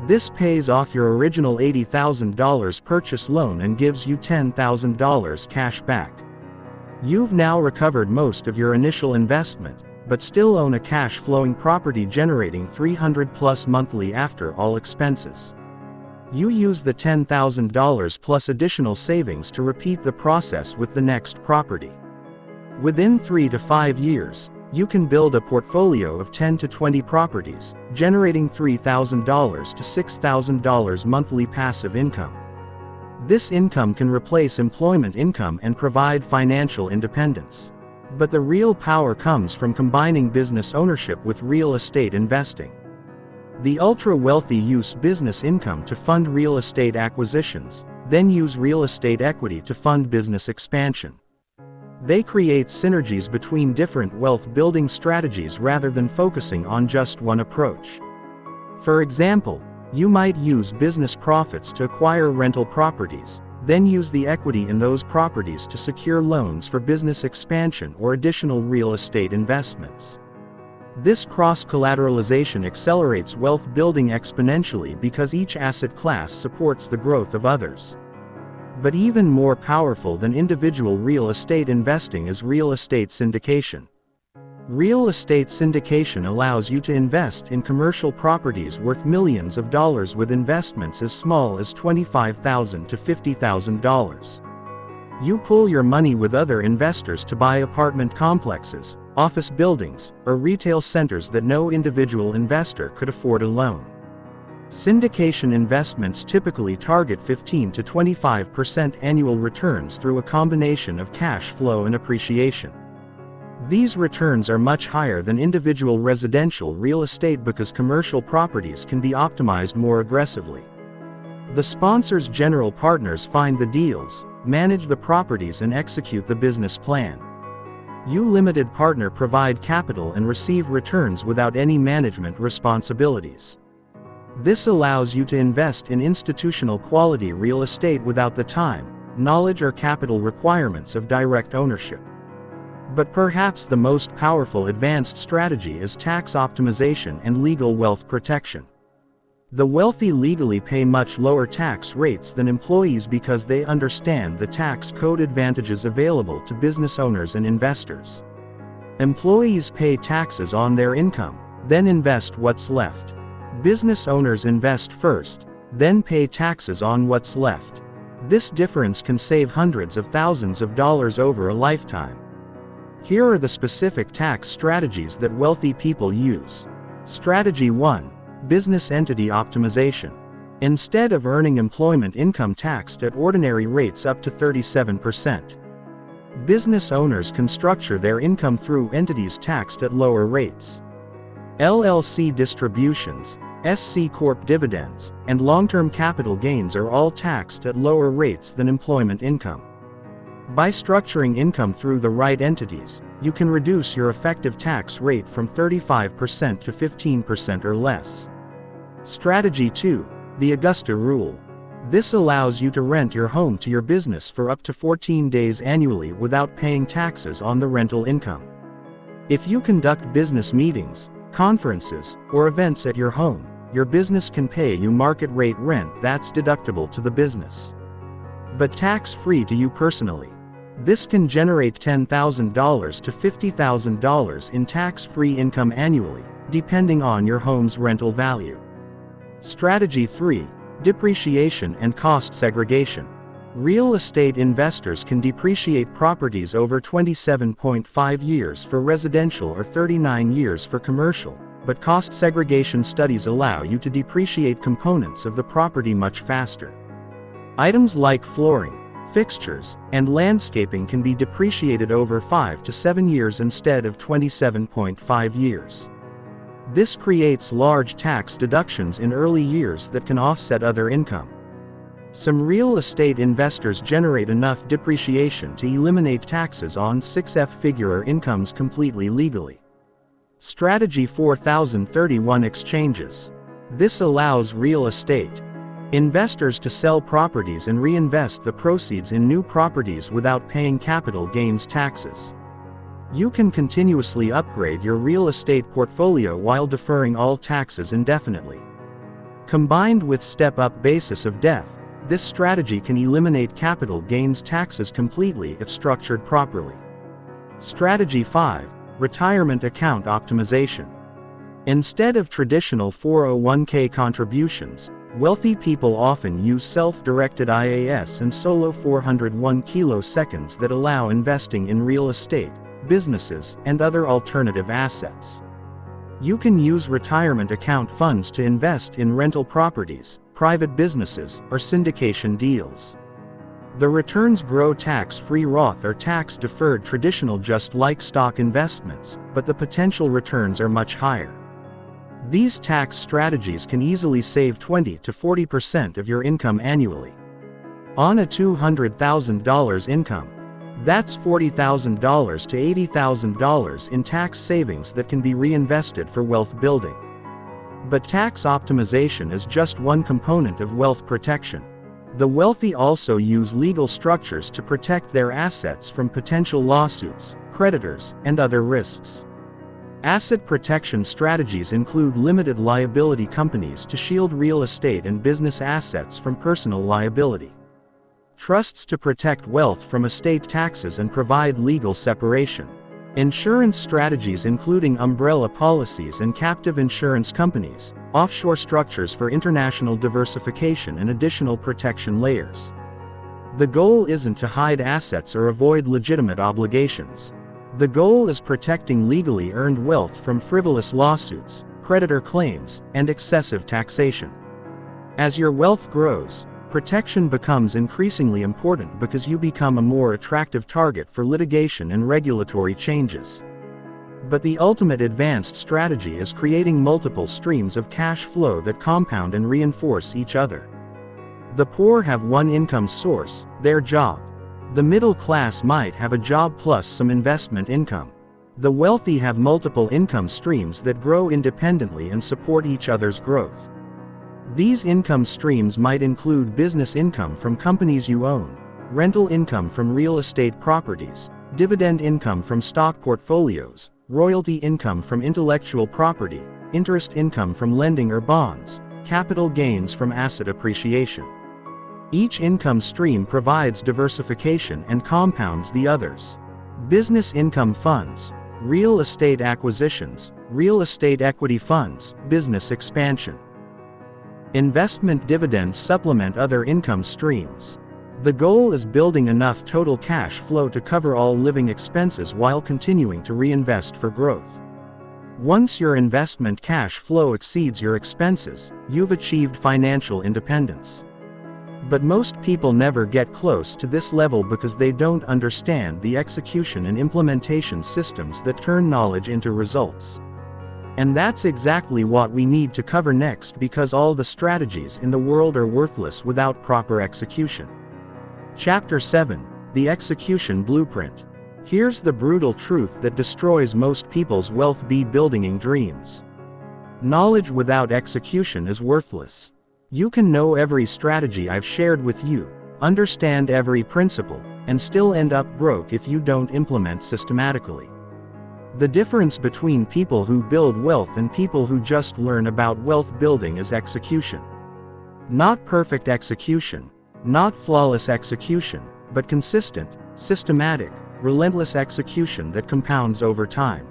This pays off your original $80,000 purchase loan and gives you $10,000 cash back. You've now recovered most of your initial investment, but still own a cash-flowing property generating $300+ monthly after all expenses. You use the $10,000 plus additional savings to repeat the process with the next property. Within 3 to 5 years, you can build a portfolio of 10 to 20 properties, generating $3,000 to $6,000 monthly passive income. This income can replace employment income and provide financial independence. But the real power comes from combining business ownership with real estate investing. The ultra-wealthy use business income to fund real estate acquisitions, then use real estate equity to fund business expansion. They create synergies between different wealth-building strategies rather than focusing on just one approach. For example, you might use business profits to acquire rental properties, then use the equity in those properties to secure loans for business expansion or additional real estate investments. This cross-collateralization accelerates wealth building exponentially because each asset class supports the growth of others. But even more powerful than individual real estate investing is real estate syndication. Real estate syndication allows you to invest in commercial properties worth millions of dollars with investments as small as $25,000 to $50,000. You pool your money with other investors to buy apartment complexes, office buildings, or retail centers that no individual investor could afford alone. Syndication investments typically target 15 to 25% annual returns through a combination of cash flow and appreciation. These returns are much higher than individual residential real estate because commercial properties can be optimized more aggressively. The sponsor's general partners find the deals, manage the properties and execute the business plan. You limited partner provide capital and receive returns without any management responsibilities. This allows you to invest in institutional quality real estate without the time, knowledge or capital requirements of direct ownership. But perhaps the most powerful advanced strategy is tax optimization and legal wealth protection. The wealthy legally pay much lower tax rates than employees because they understand the tax code advantages available to business owners and investors. Employees pay taxes on their income, then invest what's left. Business owners invest first, then pay taxes on what's left. This difference can save hundreds of thousands of dollars over a lifetime. Here are the specific tax strategies that wealthy people use. Strategy 1. Business entity optimization. Instead of earning employment income taxed at ordinary rates up to 37%, business owners can structure their income through entities taxed at lower rates. LLC distributions, SC Corp dividends, and long-term capital gains are all taxed at lower rates than employment income. By structuring income through the right entities, you can reduce your effective tax rate from 35% to 15% or less. Strategy 2. The Augusta Rule. This allows you to rent your home to your business for up to 14 days annually without paying taxes on the rental income. If you conduct business meetings, conferences, or events at your home, your business can pay you market rate rent that's deductible to the business, but tax-free to you personally. This can generate $10,000 to $50,000 in tax-free income annually, depending on your home's rental value. Strategy 3. Depreciation and cost segregation. Real estate investors can depreciate properties over 27.5 years for residential or 39 years for commercial, but cost segregation studies allow you to depreciate components of the property much faster. Items like flooring, fixtures, and landscaping can be depreciated over 5 to 7 years instead of 27.5 years. This creates large tax deductions in early years that can offset other income. Some real estate investors generate enough depreciation to eliminate taxes on six-figure incomes completely legally. Strategy 4031. Exchanges. This allows real estate investors to sell properties and reinvest the proceeds in new properties without paying capital gains taxes. You can continuously upgrade your real estate portfolio while deferring all taxes indefinitely. Combined with step-up basis of death, this strategy can eliminate capital gains taxes completely if structured properly. Strategy 5. Retirement account optimization. Instead of traditional 401k contributions, Wealthy people often use self-directed IAS and solo 401 kiloseconds that allow investing in real estate, businesses, and other alternative assets. You can use retirement account funds to invest in rental properties, private businesses, or syndication deals. The returns grow tax-free Roth or tax-deferred traditional just like stock investments, but the potential returns are much higher. These tax strategies can easily save 20 to 40% of your income annually. On a $200,000 income, that's $40,000 to $80,000 in tax savings that can be reinvested for wealth building. But tax optimization is just one component of wealth protection. The wealthy also use legal structures to protect their assets from potential lawsuits, creditors, and other risks. Asset protection strategies include limited liability companies to shield real estate and business assets from personal liability, trusts to protect wealth from estate taxes and provide legal separation, insurance strategies including umbrella policies and captive insurance companies, offshore structures for international diversification and additional protection layers. The goal isn't to hide assets or avoid legitimate obligations. The goal is protecting legally earned wealth from frivolous lawsuits, creditor claims, and excessive taxation. As your wealth grows, protection becomes increasingly important because you become a more attractive target for litigation and regulatory changes. But the ultimate advanced strategy is creating multiple streams of cash flow that compound and reinforce each other. The poor have one income source, their job. The middle class might have a job plus some investment income. The wealthy have multiple income streams that grow independently and support each other's growth. These income streams might include business income from companies you own, rental income from real estate properties, dividend income from stock portfolios, royalty income from intellectual property, interest income from lending or bonds, capital gains from asset appreciation. Each income stream provides diversification and compounds the others. Business income funds, real estate acquisitions, real estate equity funds, business expansion. Investment dividends supplement other income streams. The goal is building enough total cash flow to cover all living expenses while continuing to reinvest for growth. Once your investment cash flow exceeds your expenses, you've achieved financial independence. But most people never get close to this level because they don't understand the execution and implementation systems that turn knowledge into results. And that's exactly what we need to cover next, because all the strategies in the world are worthless without proper execution. Chapter 7: The Execution Blueprint. Here's the brutal truth that destroys most people's wealth building dreams. Knowledge without execution is worthless. You can know every strategy I've shared with you, understand every principle, and still end up broke if you don't implement systematically. The difference between people who build wealth and people who just learn about wealth building is execution. Not perfect execution, not flawless execution, but consistent, systematic, relentless execution that compounds over time.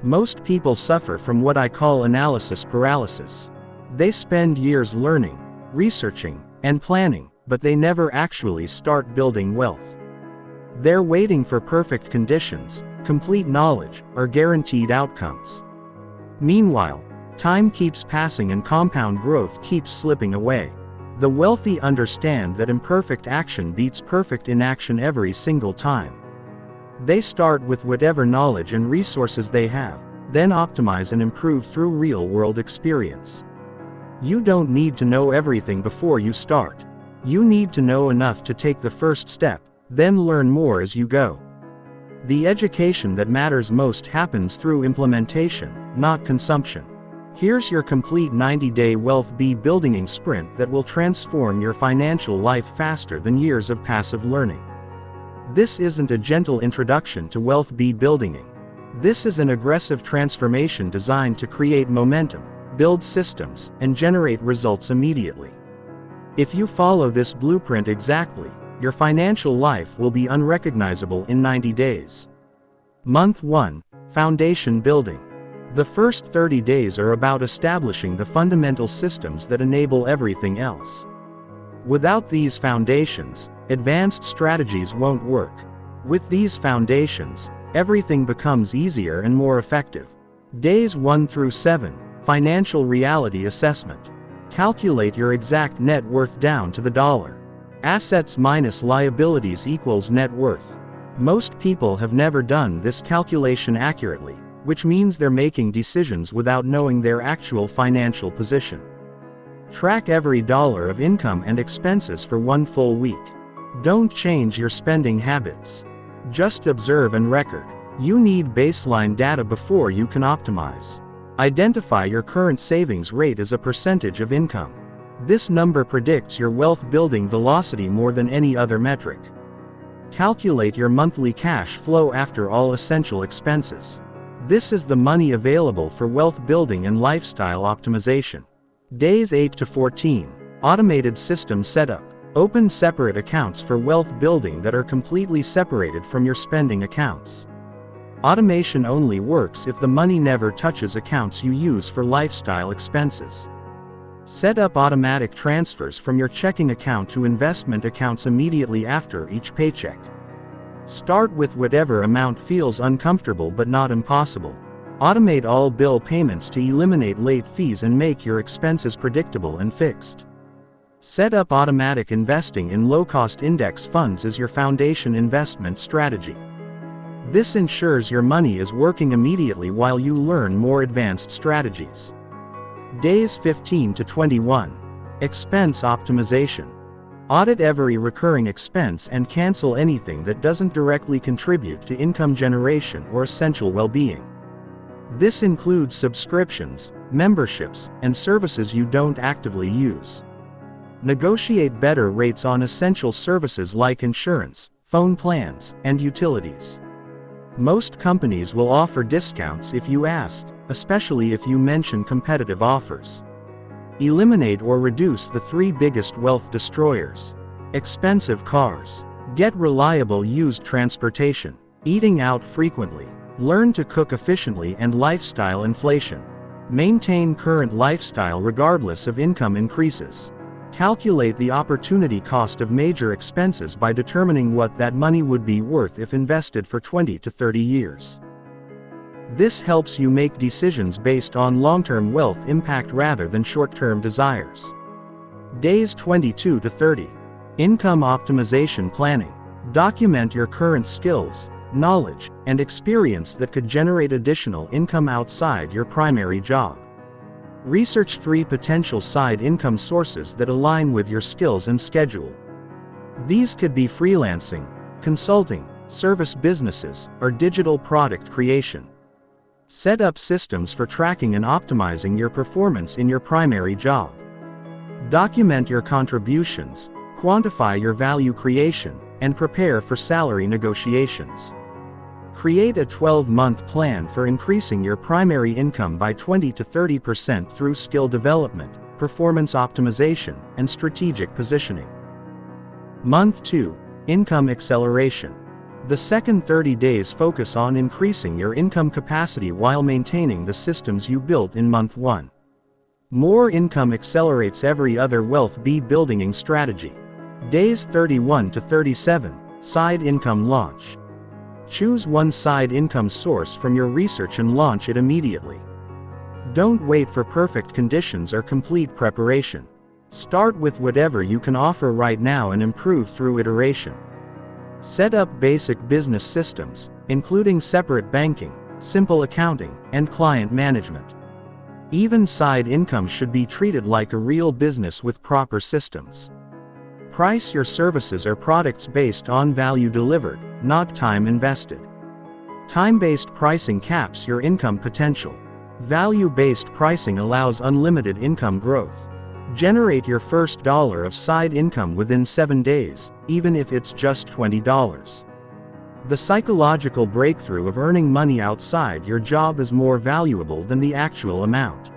Most people suffer from what I call analysis paralysis. They spend years learning, researching, and planning, but they never actually start building wealth. They're waiting for perfect conditions, complete knowledge, or guaranteed outcomes. Meanwhile, time keeps passing and compound growth keeps slipping away. The wealthy understand that imperfect action beats perfect inaction every single time. They start with whatever knowledge and resources they have, then optimize and improve through real-world experience. You don't need to know everything before you start. You need to know enough to take the first step, then learn more as you go. The education that matters most happens through implementation, not consumption. Here's your complete 90-day wealth building sprint that will transform your financial life faster than years of passive learning. This isn't a gentle introduction to wealth building. This is an aggressive transformation designed to create momentum, build systems, and generate results immediately. If you follow this blueprint exactly, your financial life will be unrecognizable in 90 days. Month 1: Foundation Building. The first 30 days are about establishing the fundamental systems that enable everything else. Without these foundations, advanced strategies won't work. With these foundations, everything becomes easier and more effective. Days 1 through 7, Financial Reality Assessment. Calculate your exact net worth down to the dollar. Assets minus liabilities equals net worth. Most people have never done this calculation accurately, which means they're making decisions without knowing their actual financial position. Track every dollar of income and expenses for 1 full week. Don't change your spending habits. Just observe and record. You need baseline data before you can optimize. Identify your current savings rate as a percentage of income. This number predicts your wealth building velocity more than any other metric. Calculate your monthly cash flow after all essential expenses. This is the money available for wealth building and lifestyle optimization. Days 8 to 14, Automated System Setup. Open separate accounts for wealth building that are completely separated from your spending accounts. Automation only works if the money never touches accounts you use for lifestyle expenses. Set up automatic transfers from your checking account to investment accounts immediately after each paycheck. Start with whatever amount feels uncomfortable but not impossible. Automate all bill payments to eliminate late fees and make your expenses predictable and fixed. Set up automatic investing in low-cost index funds as your foundation investment strategy. This ensures your money is working immediately while you learn more advanced strategies. Days 15 to 21. Expense Optimization. Audit every recurring expense and cancel anything that doesn't directly contribute to income generation or essential well-being. This includes subscriptions, memberships, and services you don't actively use. Negotiate better rates on essential services like insurance, phone plans, and utilities. Most companies will offer discounts if you ask, especially if you mention competitive offers. Eliminate or reduce the 3 biggest wealth destroyers. Expensive cars. Get reliable used transportation. Eating out frequently. Learn to cook efficiently and lifestyle inflation. Maintain current lifestyle regardless of income increases. Calculate the opportunity cost of major expenses by determining what that money would be worth if invested for 20 to 30 years. This helps you make decisions based on long-term wealth impact rather than short-term desires. Days 22 to 30. Income Optimization Planning. Document your current skills, knowledge, and experience that could generate additional income outside your primary job. Research 3 potential side income sources that align with your skills and schedule. These could be freelancing, consulting, service businesses, or digital product creation. Set up systems for tracking and optimizing your performance in your primary job. Document your contributions, quantify your value creation, and prepare for salary negotiations. Create a 12-month plan for increasing your primary income by 20 to 30% through skill development, performance optimization, and strategic positioning. Month 2. Income Acceleration. The second 30 days focus on increasing your income capacity while maintaining the systems you built in Month 1. More income accelerates every other wealth building strategy. Days 31 to 37. Side Income Launch. Choose one side income source from your research and launch it immediately. Don't wait for perfect conditions or complete preparation. Start with whatever you can offer right now and improve through iteration. Set up basic business systems, including separate banking, simple accounting, and client management. Even side income should be treated like a real business with proper systems. Price your services or products based on value delivered, not time invested. Time-based pricing caps your income potential. Value-based pricing allows unlimited income growth. Generate your first dollar of side income within 7 days, even if it's just $20. The psychological breakthrough of earning money outside your job is more valuable than the actual amount.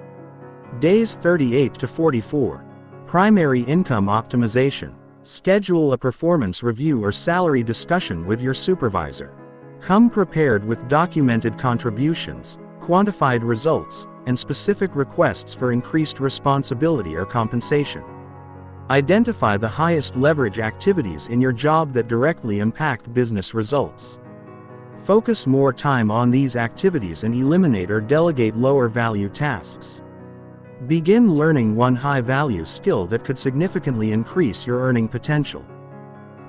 Days 38 to 44. Primary Income Optimization. Schedule a performance review or salary discussion with your supervisor. Come prepared with documented contributions, quantified results, and specific requests for increased responsibility or compensation. Identify the highest leverage activities in your job that directly impact business results. Focus more time on these activities and eliminate or delegate lower value tasks. Begin learning one high-value skill that could significantly increase your earning potential.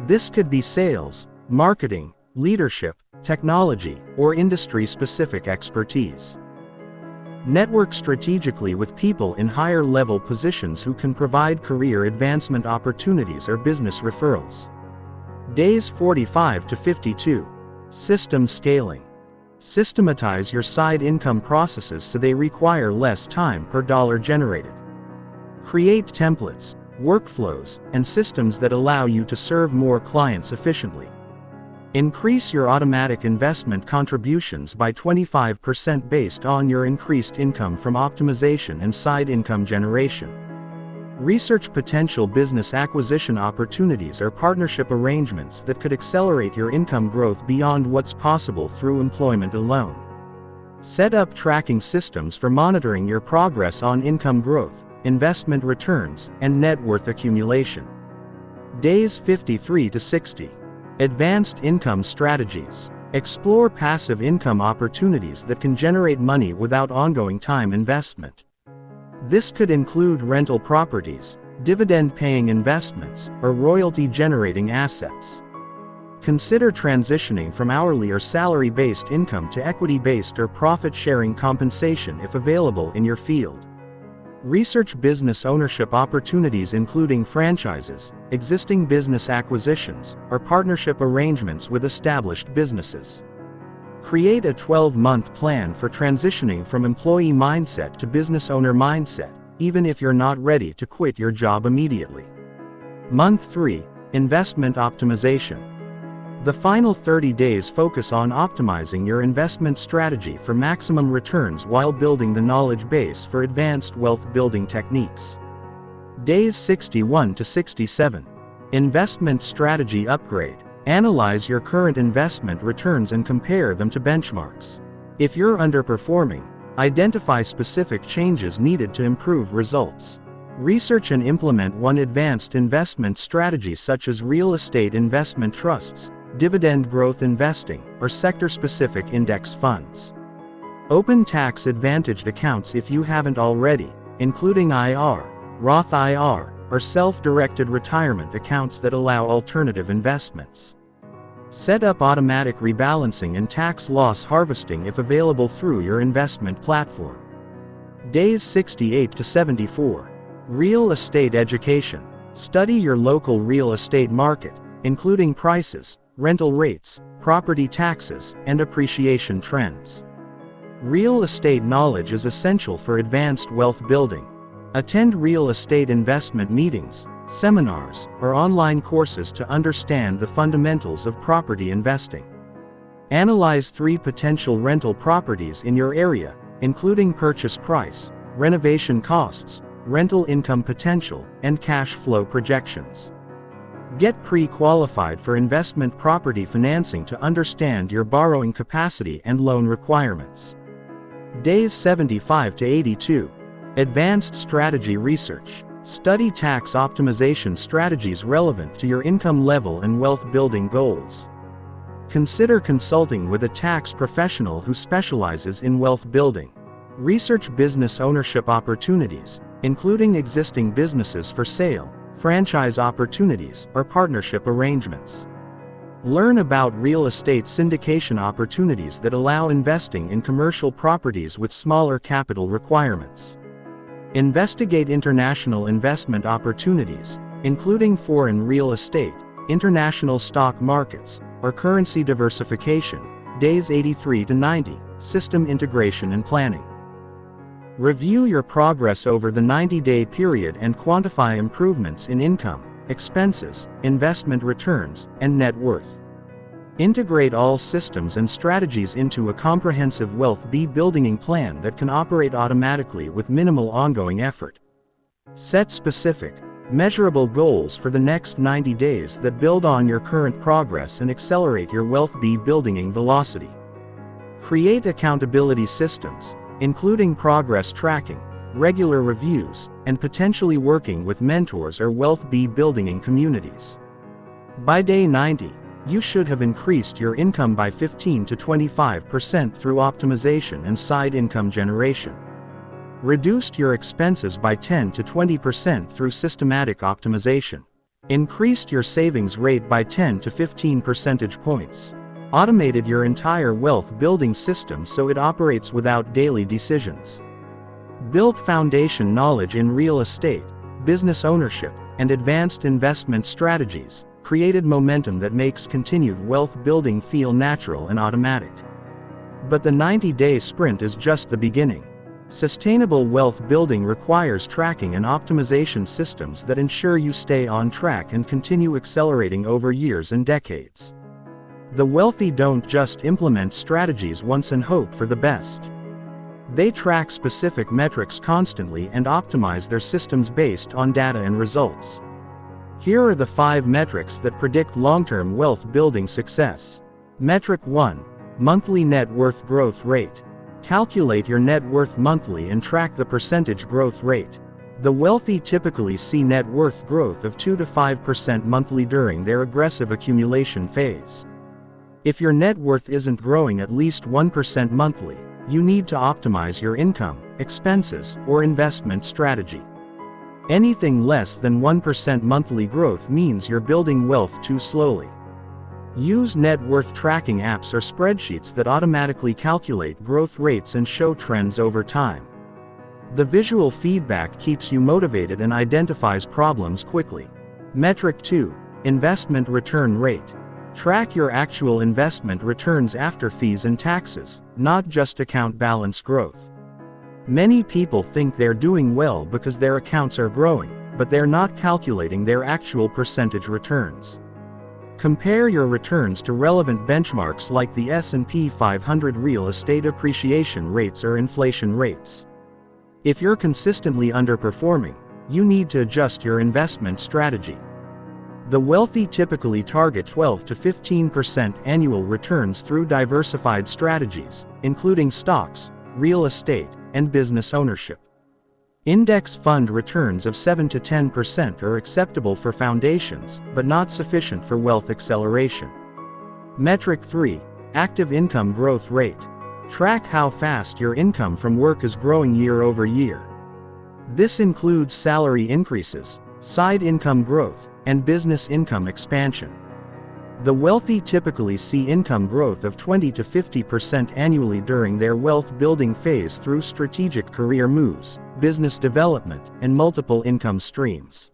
This could be sales, marketing, leadership, technology, or industry-specific expertise. Network strategically with people in higher-level positions who can provide career advancement opportunities or business referrals. Days 45 to 52. System scaling. Systematize your side income processes so they require less time per dollar generated. Create templates, workflows, and systems that allow you to serve more clients efficiently. Increase your automatic investment contributions by 25% based on your increased income from optimization and side income generation. Research potential business acquisition opportunities or partnership arrangements that could accelerate your income growth beyond what's possible through employment alone. Set up tracking systems for monitoring your progress on income growth, investment returns, and net worth accumulation. Days 53 to 60. Advanced income strategies. Explore passive income opportunities that can generate money without ongoing time investment. This could include rental properties, dividend-paying investments, or royalty-generating assets. Consider transitioning from hourly or salary-based income to equity-based or profit-sharing compensation if available in your field. Research business ownership opportunities including franchises, existing business acquisitions, or partnership arrangements with established businesses. Create a 12-month plan for transitioning from employee mindset to business owner mindset, even if you're not ready to quit your job immediately. Month 3. Investment optimization. The final 30 days focus on optimizing your investment strategy for maximum returns while building the knowledge base for advanced wealth building techniques. Days 61 to 67. Investment strategy upgrade. Analyze your current investment returns and compare them to benchmarks. If you're underperforming, identify specific changes needed to improve results. Research and implement one advanced investment strategy such as real estate investment trusts, dividend growth investing, or sector-specific index funds. Open tax-advantaged accounts if you haven't already, including IR, Roth IR, or self-directed retirement accounts that allow alternative investments. Set up automatic rebalancing and tax loss harvesting if available through your investment platform. Days 68 to 74. Real estate education. Study your local real estate market, including prices, rental rates, property taxes, and appreciation trends. Real estate knowledge is essential for advanced wealth building. Attend real estate investment meetings, seminars, or online courses to understand the fundamentals of property investing. Analyze 3 potential rental properties in your area, including purchase price, renovation costs, rental income potential, and cash flow projections. Get pre-qualified for investment property financing to understand your borrowing capacity and loan requirements. Days 75 to 82. Advanced strategy research. Study tax optimization strategies relevant to your income level and wealth building goals. Consider consulting with a tax professional who specializes in wealth building. Research business ownership opportunities, including existing businesses for sale, franchise opportunities, or partnership arrangements. Learn about real estate syndication opportunities that allow investing in commercial properties with smaller capital requirements. Investigate international investment opportunities, including foreign real estate, international stock markets, or currency diversification. Days 83 to 90. System integration and planning. Review your progress over the 90-day period and quantify improvements in income, expenses, investment returns, and net worth. Integrate all systems and strategies into a comprehensive wealth building plan that can operate automatically with minimal ongoing effort. Set specific, measurable goals for the next 90 days that build on your current progress and accelerate your wealth building velocity. Create accountability systems, including progress tracking, regular reviews, and potentially working with mentors or wealth building communities. By day 90, you should have increased your income by 15 to 25% through optimization and side income generation. Reduced your expenses by 10 to 20% through systematic optimization. Increased your savings rate by 10 to 15 percentage points. Automated your entire wealth building system so it operates without daily decisions. Built foundation knowledge in real estate, business ownership, and advanced investment strategies. Created momentum that makes continued wealth building feel natural and automatic. But the 90-day sprint is just the beginning. Sustainable wealth building requires tracking and optimization systems that ensure you stay on track and continue accelerating over years and decades. The wealthy don't just implement strategies once and hope for the best. They track specific metrics constantly and optimize their systems based on data and results. Here are the 5 metrics that predict long-term wealth building success. Metric 1. Monthly net worth growth rate. Calculate your net worth monthly and track the percentage growth rate. The wealthy typically see net worth growth of 2 to 5% monthly during their aggressive accumulation phase. If your net worth isn't growing at least 1% monthly, you need to optimize your income, expenses, or investment strategy. Anything less than 1% monthly growth means you're building wealth too slowly. Use net worth tracking apps or spreadsheets that automatically calculate growth rates and show trends over time. The visual feedback keeps you motivated and identifies problems quickly. Metric 2. Investment return rate. Track your actual investment returns after fees and taxes, not just account balance growth. Many people think they're doing well because their accounts are growing, but they're not calculating their actual percentage returns. Compare your returns to relevant benchmarks like the S&P 500 real estate appreciation rates or inflation rates. If you're consistently underperforming, you need to adjust your investment strategy. The wealthy typically target 12 to 15% annual returns through diversified strategies, including stocks, real estate, and business ownership. Index fund returns of 7 to 10% are acceptable for foundations, but not sufficient for wealth acceleration. Metric 3. Active income growth rate. Track how fast your income from work is growing year over year. This includes salary increases, side income growth, and business income expansion. The wealthy typically see income growth of 20 to 50% annually during their wealth building phase through strategic career moves, business development, and multiple income streams.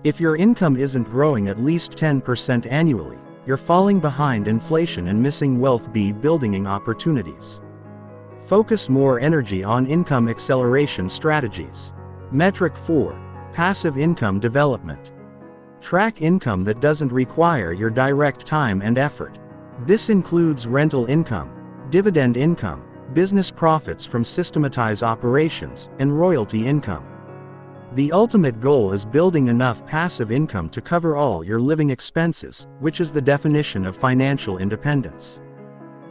If your income isn't growing at least 10% annually, you're falling behind inflation and missing wealth building opportunities. Focus more energy on income acceleration strategies. Metric 4. Passive income development. Track income that doesn't require your direct time and effort. This includes rental income, dividend income, business profits from systematized operations, and royalty income. The ultimate goal is building enough passive income to cover all your living expenses, which is the definition of financial independence.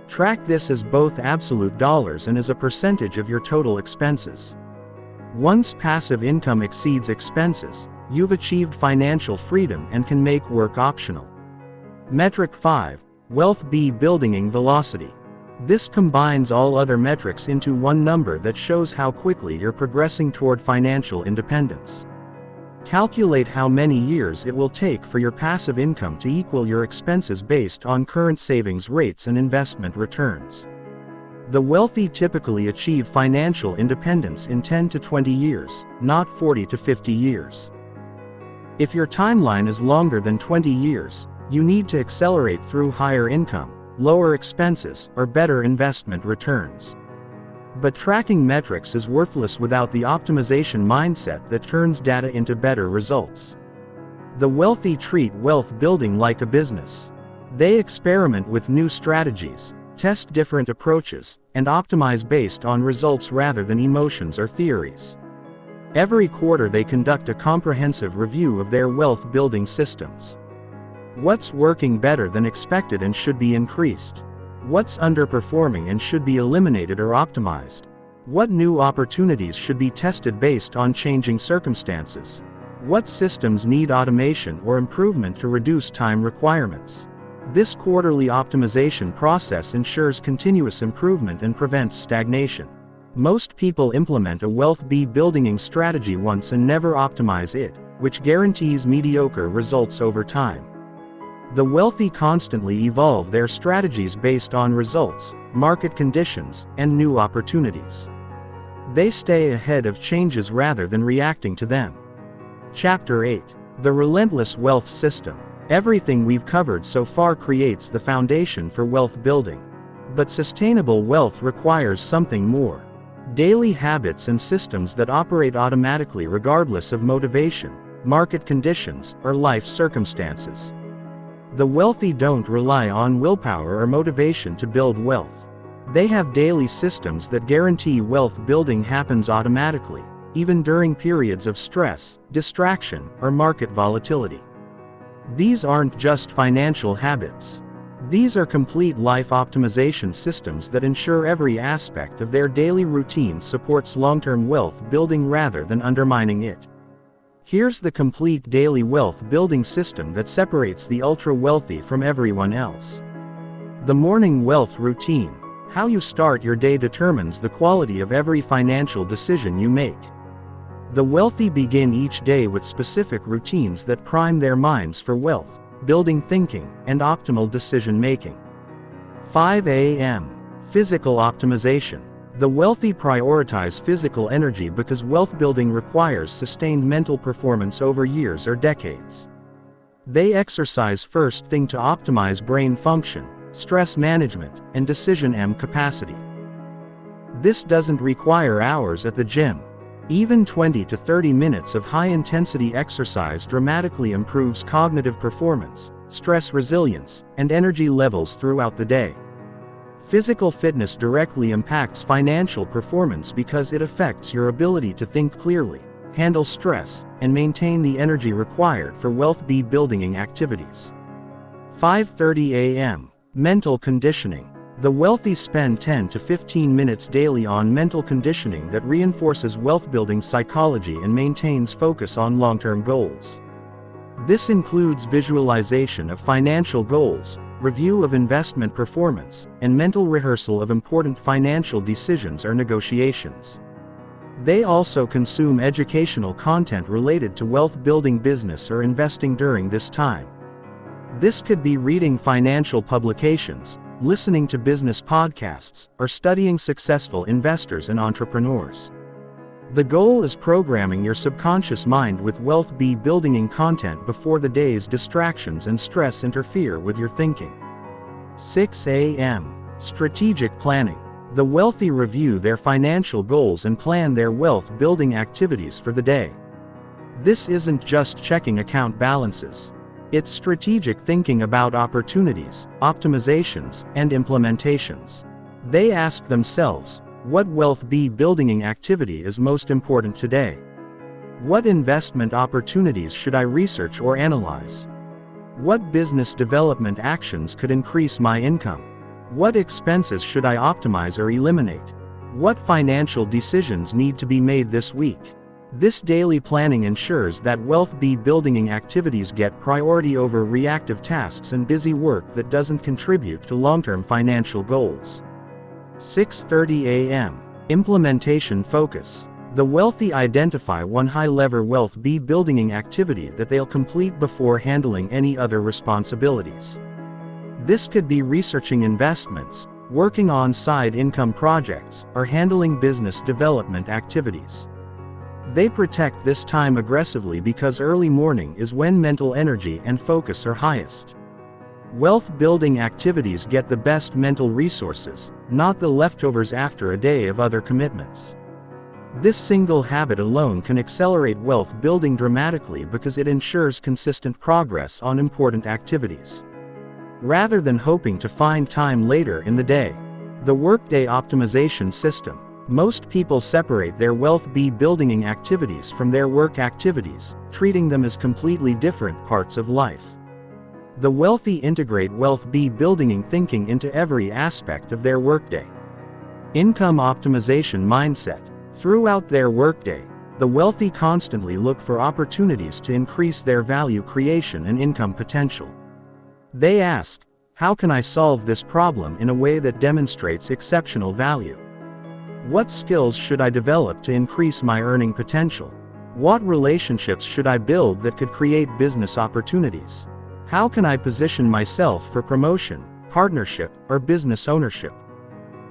Track this as both absolute dollars and as a percentage of your total expenses. Once passive income exceeds expenses, you've achieved financial freedom and can make work optional. Metric 5. Wealth building velocity. This combines all other metrics into one number that shows how quickly you're progressing toward financial independence. Calculate how many years it will take for your passive income to equal your expenses based on current savings rates and investment returns. The wealthy typically achieve financial independence in 10 to 20 years, not 40 to 50 years. If your timeline is longer than 20 years, you need to accelerate through higher income, lower expenses, or better investment returns. But tracking metrics is worthless without the optimization mindset that turns data into better results. The wealthy treat wealth building like a business. They experiment with new strategies, test different approaches, and optimize based on results rather than emotions or theories. Every quarter they conduct a comprehensive review of their wealth building systems. What's working better than expected and should be increased? What's underperforming and should be eliminated or optimized? What new opportunities should be tested based on changing circumstances? What systems need automation or improvement to reduce time requirements? This quarterly optimization process ensures continuous improvement and prevents stagnation. Most people implement a wealth building strategy once and never optimize it, which guarantees mediocre results over time. The wealthy constantly evolve their strategies based on results, market conditions, and new opportunities. They stay ahead of changes rather than reacting to them. Chapter 8. The Relentless Wealth System. Everything we've covered so far creates the foundation for wealth building. But sustainable wealth requires something more. Daily habits and systems that operate automatically regardless of motivation, market conditions, or life circumstances. The wealthy don't rely on willpower or motivation to build wealth. They have daily systems that guarantee wealth building happens automatically, even during periods of stress, distraction, or market volatility. These aren't just financial habits. These are complete life optimization systems that ensure every aspect of their daily routine supports long-term wealth building rather than undermining it. Here's the complete daily wealth building system that separates the ultra-wealthy from everyone else. The morning wealth routine. How you start your day determines the quality of every financial decision you make. The wealthy begin each day with specific routines that prime their minds for wealth building thinking and optimal decision making. 5 a.m. Physical optimization. The wealthy prioritize physical energy because wealth building requires sustained mental performance over years or decades. They exercise first thing to optimize brain function, stress management, and decision capacity. This doesn't require hours at the gym. Even 20 to 30 minutes of high-intensity exercise dramatically improves cognitive performance, stress resilience, and energy levels throughout the day. Physical fitness directly impacts financial performance because it affects your ability to think clearly, handle stress, and maintain the energy required for wealth building activities. 5:30 a.m. Mental conditioning. The wealthy spend 10 to 15 minutes daily on mental conditioning that reinforces wealth-building psychology and maintains focus on long-term goals. This includes visualization of financial goals, review of investment performance, and mental rehearsal of important financial decisions or negotiations. They also consume educational content related to wealth-building business or investing during this time. This could be reading financial publications, listening to business podcasts, or studying successful investors and entrepreneurs. The goal is programming your subconscious mind with wealth building content before the day's distractions and stress interfere with your thinking. 6 a.m. Strategic planning. The wealthy review their financial goals and plan their wealth building activities for the day. This isn't just checking account balances. It's strategic thinking about opportunities, optimizations, and implementations. They ask themselves, what wealth building activity is most important today? What investment opportunities should I research or analyze? What business development actions could increase my income? What expenses should I optimize or eliminate? What financial decisions need to be made this week? This daily planning ensures that wealth building activities get priority over reactive tasks and busy work that doesn't contribute to long-term financial goals. 6:30 a.m. Implementation focus. The wealthy identify one high-level wealth building activity that they'll complete before handling any other responsibilities. This could be researching investments, working on side income projects, or handling business development activities. They protect this time aggressively because early morning is when mental energy and focus are highest. Wealth-building activities get the best mental resources, not the leftovers after a day of other commitments. This single habit alone can accelerate wealth building dramatically because it ensures consistent progress on important activities. Rather than hoping to find time later in the day. The workday optimization system. Most people separate their wealth building activities from their work activities, treating them as completely different parts of life. The wealthy integrate wealth building thinking into every aspect of their workday. Income optimization mindset. Throughout their workday, the wealthy constantly look for opportunities to increase their value creation and income potential. They ask, how can I solve this problem in a way that demonstrates exceptional value? What skills should I develop to increase my earning potential? What relationships should I build that could create business opportunities? How can I position myself for promotion, partnership, or business ownership?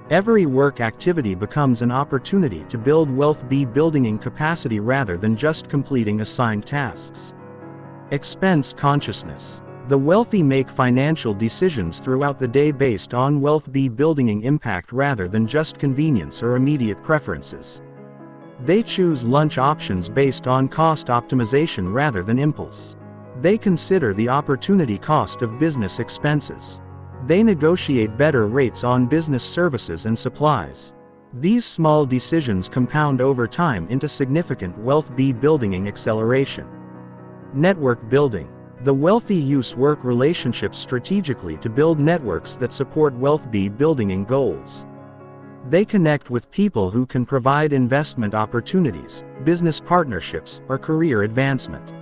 Every work activity becomes an opportunity to build wealth building capacity rather than just completing assigned tasks. Expense consciousness. The wealthy make financial decisions throughout the day based on wealth building impact rather than just convenience or immediate preferences. They choose lunch options based on cost optimization rather than impulse. They consider the opportunity cost of business expenses. They negotiate better rates on business services and supplies. These small decisions compound over time into significant wealth building acceleration. Network building. The wealthy use work relationships strategically to build networks that support wealth building goals. They connect with people who can provide investment opportunities, business partnerships, or career advancement.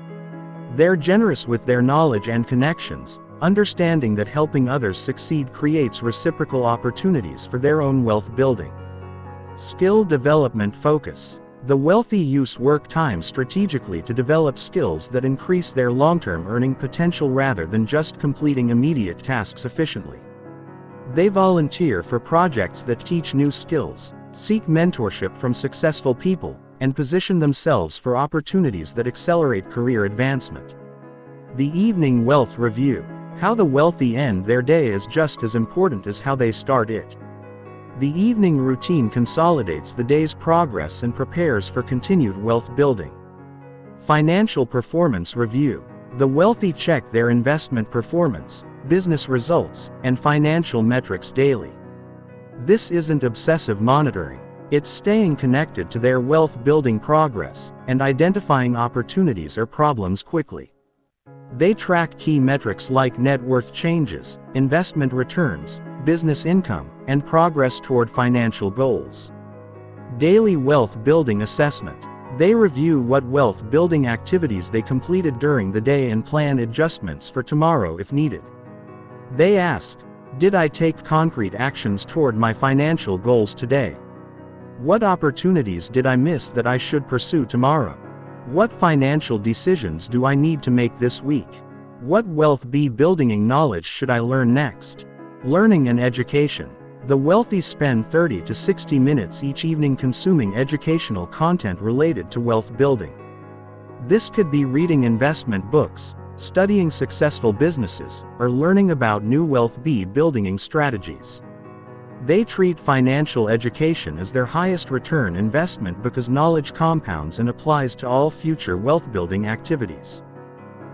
They're generous with their knowledge and connections, understanding that helping others succeed creates reciprocal opportunities for their own wealth building. Skill development focus. The wealthy use work time strategically to develop skills that increase their long-term earning potential rather than just completing immediate tasks efficiently. They volunteer for projects that teach new skills, seek mentorship from successful people, and position themselves for opportunities that accelerate career advancement. The evening wealth review. How the wealthy end their day is just as important as how they start it. The evening routine consolidates the day's progress and prepares for continued wealth building. Financial performance review. The wealthy check their investment performance, business results, and financial metrics daily. This isn't obsessive monitoring. It's staying connected to their wealth building progress and identifying opportunities or problems quickly. They track key metrics like net worth changes, investment returns, business income, and progress toward financial goals. Daily wealth building assessment. They review what wealth building activities they completed during the day and plan adjustments for tomorrow if needed. They ask, did I take concrete actions toward my financial goals today? What opportunities did I miss that I should pursue tomorrow? What financial decisions do I need to make this week? What wealth building knowledge should I learn next? Learning and education. The wealthy spend 30 to 60 minutes each evening consuming educational content related to wealth building. This could be reading investment books, studying successful businesses, or learning about new wealth building strategies. They treat financial education as their highest return investment because knowledge compounds and applies to all future wealth building activities.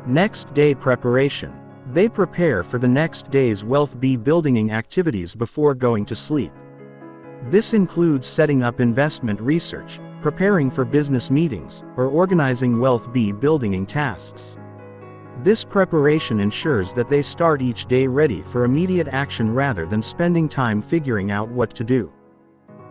Next day preparation. They prepare for the next day's wealth building activities before going to sleep. This includes setting up investment research, preparing for business meetings, or organizing wealth building tasks. This preparation ensures that they start each day ready for immediate action rather than spending time figuring out what to do.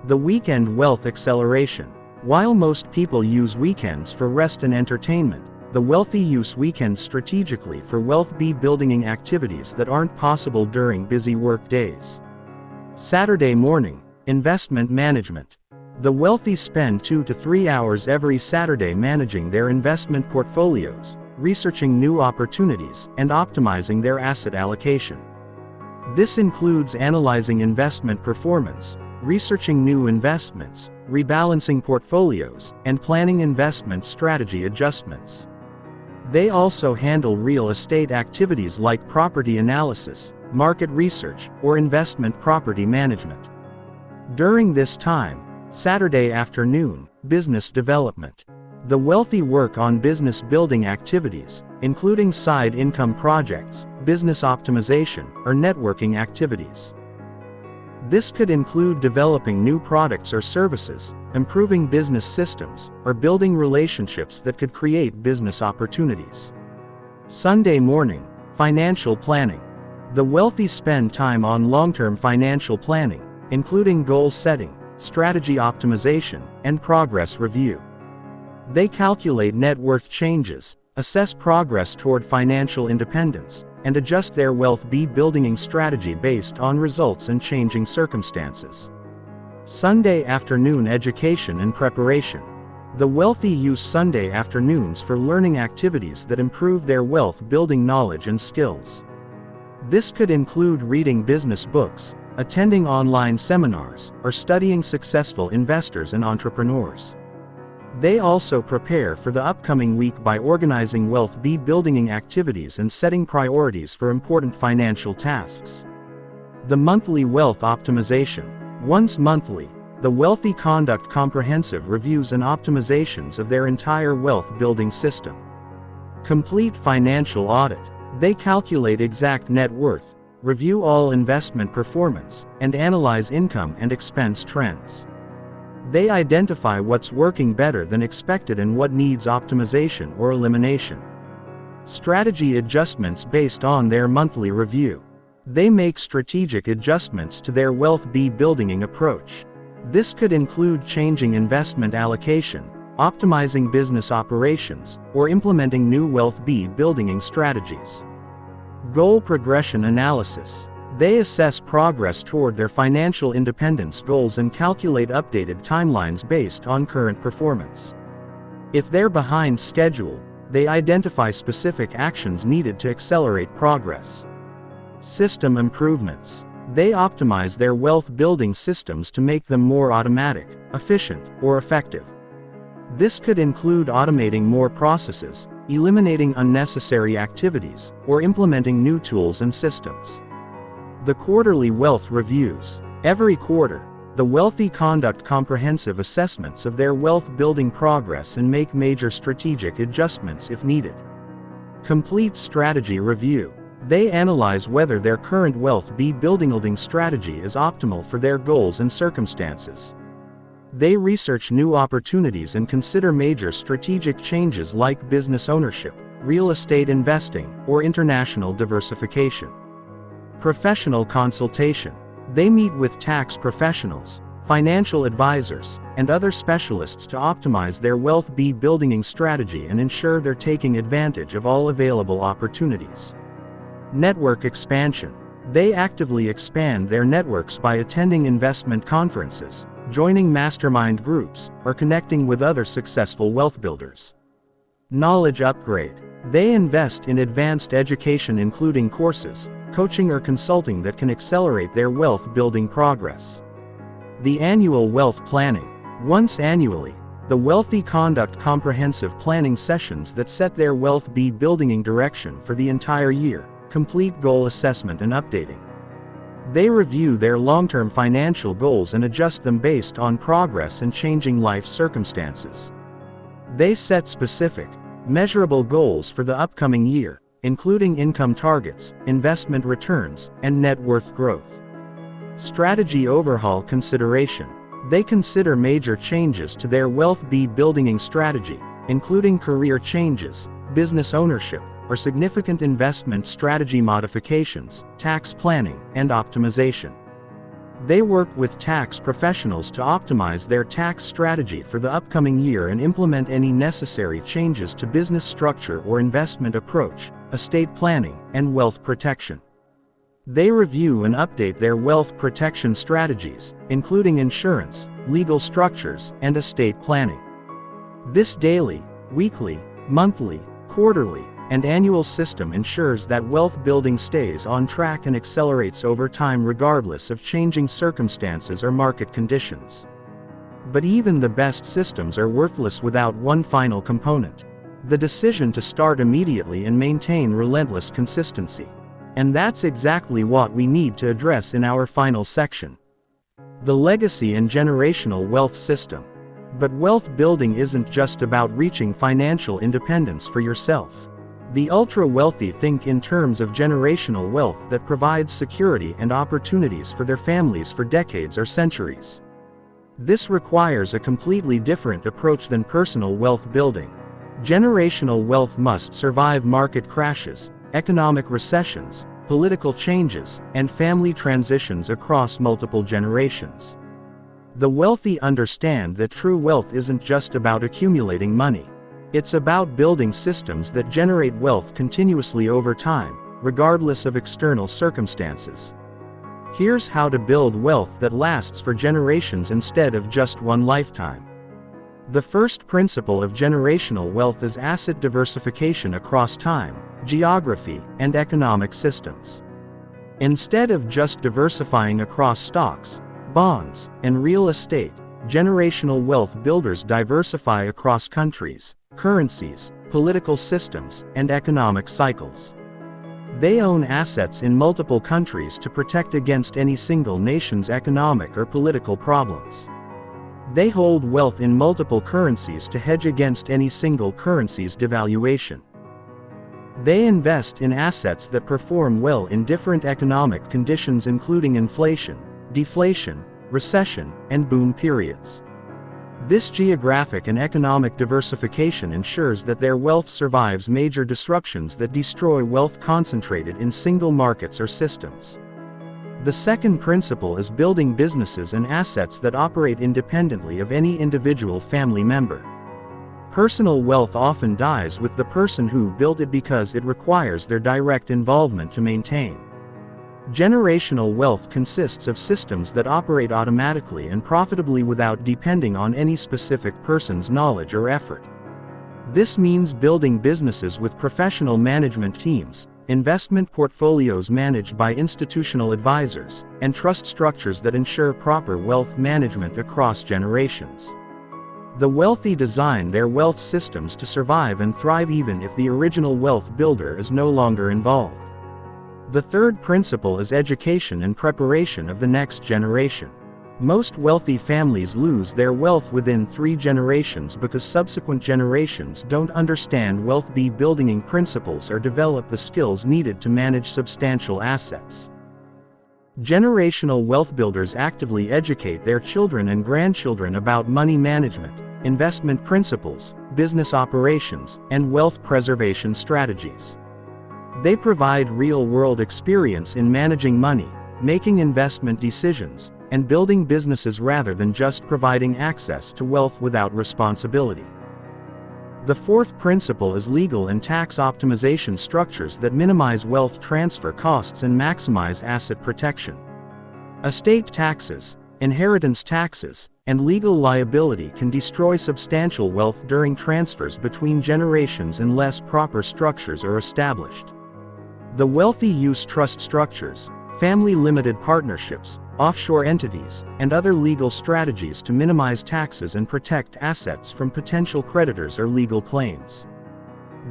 The weekend wealth acceleration. While most people use weekends for rest and entertainment, the wealthy use weekends strategically for wealth building activities that aren't possible during busy work days. Saturday morning, investment management. The wealthy spend 2 to 3 hours every Saturday managing their investment portfolios, researching new opportunities, and optimizing their asset allocation. This includes analyzing investment performance, researching new investments, rebalancing portfolios, and planning investment strategy adjustments. They also handle real estate activities like property analysis, market research, or investment property management. During this time, Saturday afternoon, business development. The wealthy work on business building activities, including side income projects, business optimization, or networking activities. This could include developing new products or services, improving business systems, or building relationships that could create business opportunities. Sunday morning, Financial planning. The wealthy spend time on long-term financial planning, including goal setting, strategy optimization, and progress review. They calculate net worth changes, assess progress toward financial independence, and adjust their wealth building strategy based on results and changing circumstances. Sunday afternoon education and preparation. The wealthy use Sunday afternoons for learning activities that improve their wealth building knowledge and skills. This could include reading business books, attending online seminars, or studying successful investors and entrepreneurs. They also prepare for the upcoming week by organizing wealth building activities and setting priorities for important financial tasks. The monthly wealth optimization. Once monthly, the wealthy conduct comprehensive reviews and optimizations of their entire wealth building system. Complete financial audit. They calculate exact net worth, review all investment performance, and analyze income and expense trends. They identify what's working better than expected and what needs optimization or elimination. Strategy adjustments based on their monthly review. They make strategic adjustments to their wealth building approach. This could include changing investment allocation, optimizing business operations, or implementing new wealth building strategies. Goal progression analysis. They assess progress toward their financial independence goals and calculate updated timelines based on current performance. If they're behind schedule, they identify specific actions needed to accelerate progress. System improvements. They optimize their wealth building systems to make them more automatic, efficient, or effective. This could include automating more processes, eliminating unnecessary activities, or implementing new tools and systems. The quarterly wealth reviews. Every quarter, the wealthy conduct comprehensive assessments of their wealth building progress and make major strategic adjustments if needed. Complete strategy review. They analyze whether their current wealth building strategy is optimal for their goals and circumstances. They research new opportunities and consider major strategic changes like business ownership, real estate investing, or international diversification. Professional consultation. They meet with tax professionals, financial advisors, and other specialists to optimize their wealth building strategy and ensure they're taking advantage of all available opportunities. Network expansion. They actively expand their networks by attending investment conferences, joining mastermind groups, or connecting with other successful wealth builders. Knowledge upgrade. They invest in advanced education including courses, coaching or consulting that can accelerate their wealth building progress. The annual wealth planning. Once annually, the wealthy conduct comprehensive planning sessions that set their wealth building direction for the entire year, complete goal assessment and updating. They review their long-term financial goals and adjust them based on progress and changing life circumstances. They set specific, measurable goals for the upcoming year, including income targets, investment returns, and net worth growth. Strategy overhaul consideration. They consider major changes to their wealth building strategy, including career changes, business ownership, or significant investment strategy modifications, tax planning, and optimization. They work with tax professionals to optimize their tax strategy for the upcoming year and implement any necessary changes to business structure or investment approach, estate planning, and wealth protection. They review and update their wealth protection strategies, including insurance, legal structures, and estate planning. This daily, weekly, monthly, quarterly, and annual system ensures that wealth building stays on track and accelerates over time regardless of changing circumstances or market conditions. But even the best systems are worthless without one final component: the decision to start immediately and maintain relentless consistency. And that's exactly what we need to address in our final section. The legacy and generational wealth system. But wealth building isn't just about reaching financial independence for yourself. The ultra-wealthy think in terms of generational wealth that provides security and opportunities for their families for decades or centuries. This requires a completely different approach than personal wealth building. Generational wealth must survive market crashes, economic recessions, political changes, and family transitions across multiple generations. The wealthy understand that true wealth isn't just about accumulating money. It's about building systems that generate wealth continuously over time, regardless of external circumstances. Here's how to build wealth that lasts for generations instead of just one lifetime. The first principle of generational wealth is asset diversification across time, geography, and economic systems. Instead of just diversifying across stocks, bonds, and real estate, generational wealth builders diversify across countries, currencies, political systems, and economic cycles. They own assets in multiple countries to protect against any single nation's economic or political problems. They hold wealth in multiple currencies to hedge against any single currency's devaluation. They invest in assets that perform well in different economic conditions including inflation, deflation, recession, and boom periods. This geographic and economic diversification ensures that their wealth survives major disruptions that destroy wealth concentrated in single markets or systems. The second principle is building businesses and assets that operate independently of any individual family member. Personal wealth often dies with the person who built it because it requires their direct involvement to maintain. Generational wealth consists of systems that operate automatically and profitably without depending on any specific person's knowledge or effort. This means building businesses with professional management teams, investment portfolios managed by institutional advisors, and trust structures that ensure proper wealth management across generations. The wealthy design their wealth systems to survive and thrive even if the original wealth builder is no longer involved. The third principle is education and preparation of the next generation. Most wealthy families lose their wealth within 3 generations because subsequent generations don't understand wealth building principles or develop the skills needed to manage substantial assets. Generational wealth builders actively educate their children and grandchildren about money management, investment principles, business operations, and wealth preservation strategies. They provide real-world experience in managing money, making investment decisions, and building businesses rather than just providing access to wealth without responsibility. The fourth principle is legal and tax optimization structures that minimize wealth transfer costs and maximize asset protection. Estate taxes, inheritance taxes, and legal liability can destroy substantial wealth during transfers between generations unless proper structures are established. The wealthy use trust structures, family-limited partnerships, offshore entities, and other legal strategies to minimize taxes and protect assets from potential creditors or legal claims.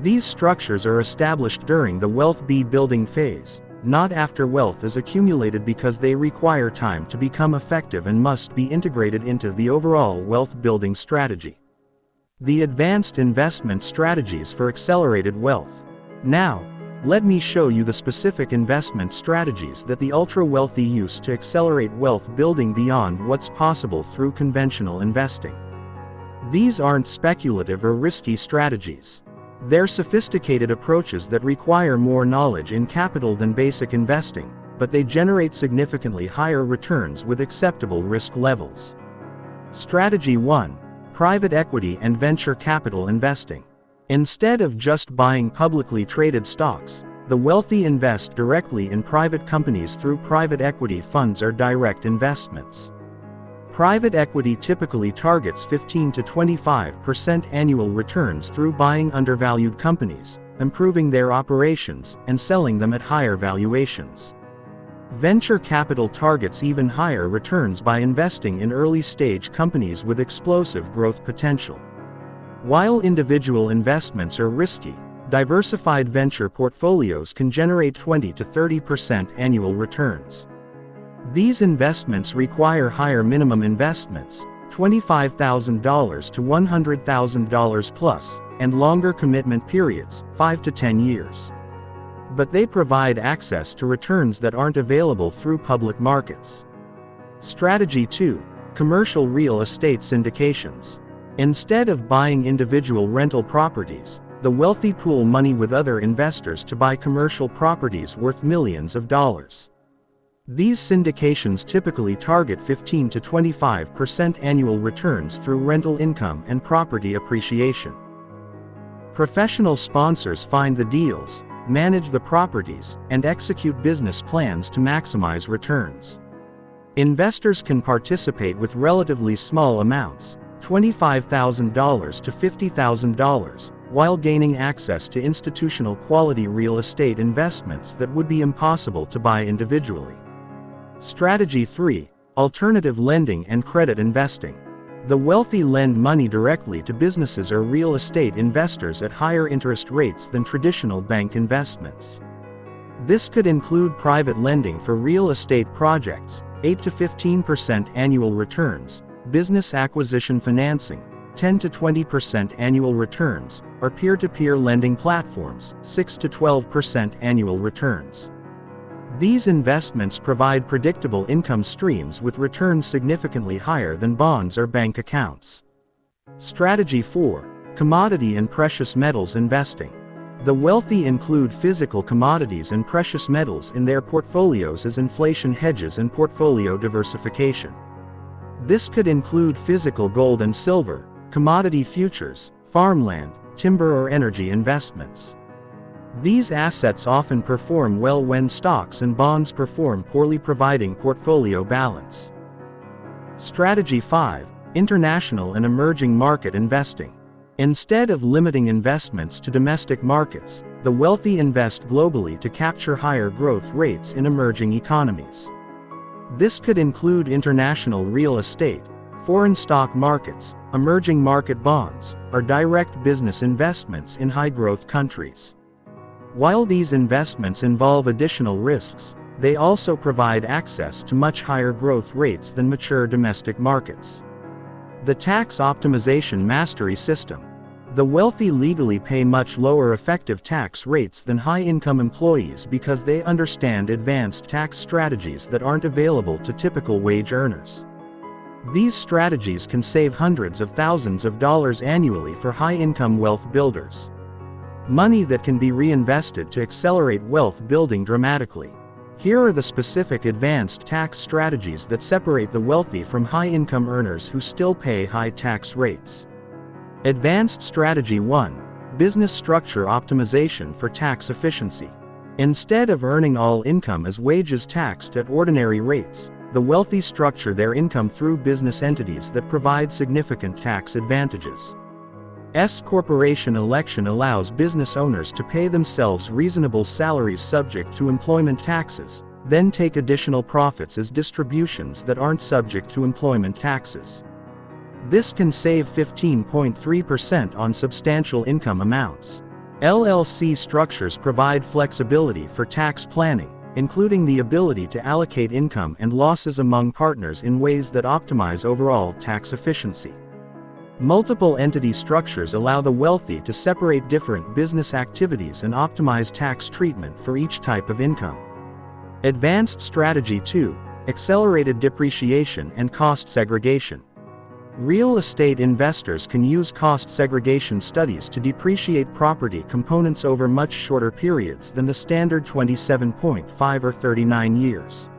These structures are established during the wealth building phase, not after wealth is accumulated because they require time to become effective and must be integrated into the overall wealth building strategy. The advanced investment strategies for accelerated wealth. Now, let me show you the specific investment strategies that the ultra-wealthy use to accelerate wealth building beyond what's possible through conventional investing. These aren't speculative or risky strategies. They're sophisticated approaches that require more knowledge in capital than basic investing, but they generate significantly higher returns with acceptable risk levels. Strategy 1. Private equity and venture capital investing. Instead of just buying publicly traded stocks, the wealthy invest directly in private companies through private equity funds or direct investments. Private equity typically targets 15 to 25% annual returns through buying undervalued companies, improving their operations, and selling them at higher valuations. Venture capital targets even higher returns by investing in early-stage companies with explosive growth potential. While individual investments are risky, diversified venture portfolios can generate 20 to 30% annual returns. These investments require higher minimum investments, $25,000 to $100,000 plus, and longer commitment periods, 5 to 10 years. But they provide access to returns that aren't available through public markets. Strategy 2. Commercial real estate syndications. Instead of buying individual rental properties, The wealthy pool money with other investors to buy commercial properties worth millions of dollars. These syndications typically target 15 to 25% annual returns through rental income and property appreciation. Professional sponsors find the deals, manage the properties, and execute business plans to maximize returns. Investors can participate with relatively small amounts, $25,000 to $50,000, while gaining access to institutional quality real estate investments that would be impossible to buy individually. Strategy 3. Alternative lending and credit investing. The wealthy lend money directly to businesses or real estate investors at higher interest rates than traditional bank investments. This could include private lending for real estate projects, 8 to 15% annual returns, business acquisition financing, 10 to 20% annual returns, or peer-to-peer lending platforms, 6 to 12% annual returns. These investments provide predictable income streams with returns significantly higher than bonds or bank accounts. Strategy 4. Commodity and precious metals investing. The wealthy include physical commodities and precious metals in their portfolios as inflation hedges and portfolio diversification. This could include physical gold and silver, commodity futures, farmland, timber or energy investments. These assets often perform well when stocks and bonds perform poorly, providing portfolio balance. Strategy 5. International and emerging market investing. Instead of limiting investments to domestic markets, the wealthy invest globally to capture higher growth rates in emerging economies. This could include international real estate, foreign stock markets, emerging market bonds, or direct business investments in high-growth countries. While these investments involve additional risks, they also provide access to much higher growth rates than mature domestic markets. The tax optimization mastery system. The wealthy legally pay much lower effective tax rates than high-income employees because they understand advanced tax strategies that aren't available to typical wage earners. These strategies can save hundreds of thousands of dollars annually for high-income wealth builders. Money that can be reinvested to accelerate wealth building dramatically. Here are the specific advanced tax strategies that separate the wealthy from high-income earners who still pay high tax rates. Advanced Strategy 1. Business Structure Optimization for Tax Efficiency. Instead of earning all income as wages taxed at ordinary rates, the wealthy structure their income through business entities that provide significant tax advantages. S-corporation election allows business owners to pay themselves reasonable salaries subject to employment taxes, then take additional profits as distributions that aren't subject to employment taxes. This can save 15.3% on substantial income amounts. LLC structures provide flexibility for tax planning, including the ability to allocate income and losses among partners in ways that optimize overall tax efficiency. Multiple entity structures allow the wealthy to separate different business activities and optimize tax treatment for each type of income. Advanced Strategy 2. Accelerated depreciation and cost segregation. Real estate investors can use cost segregation studies to depreciate property components over much shorter periods than the standard 27.5 or 39 years.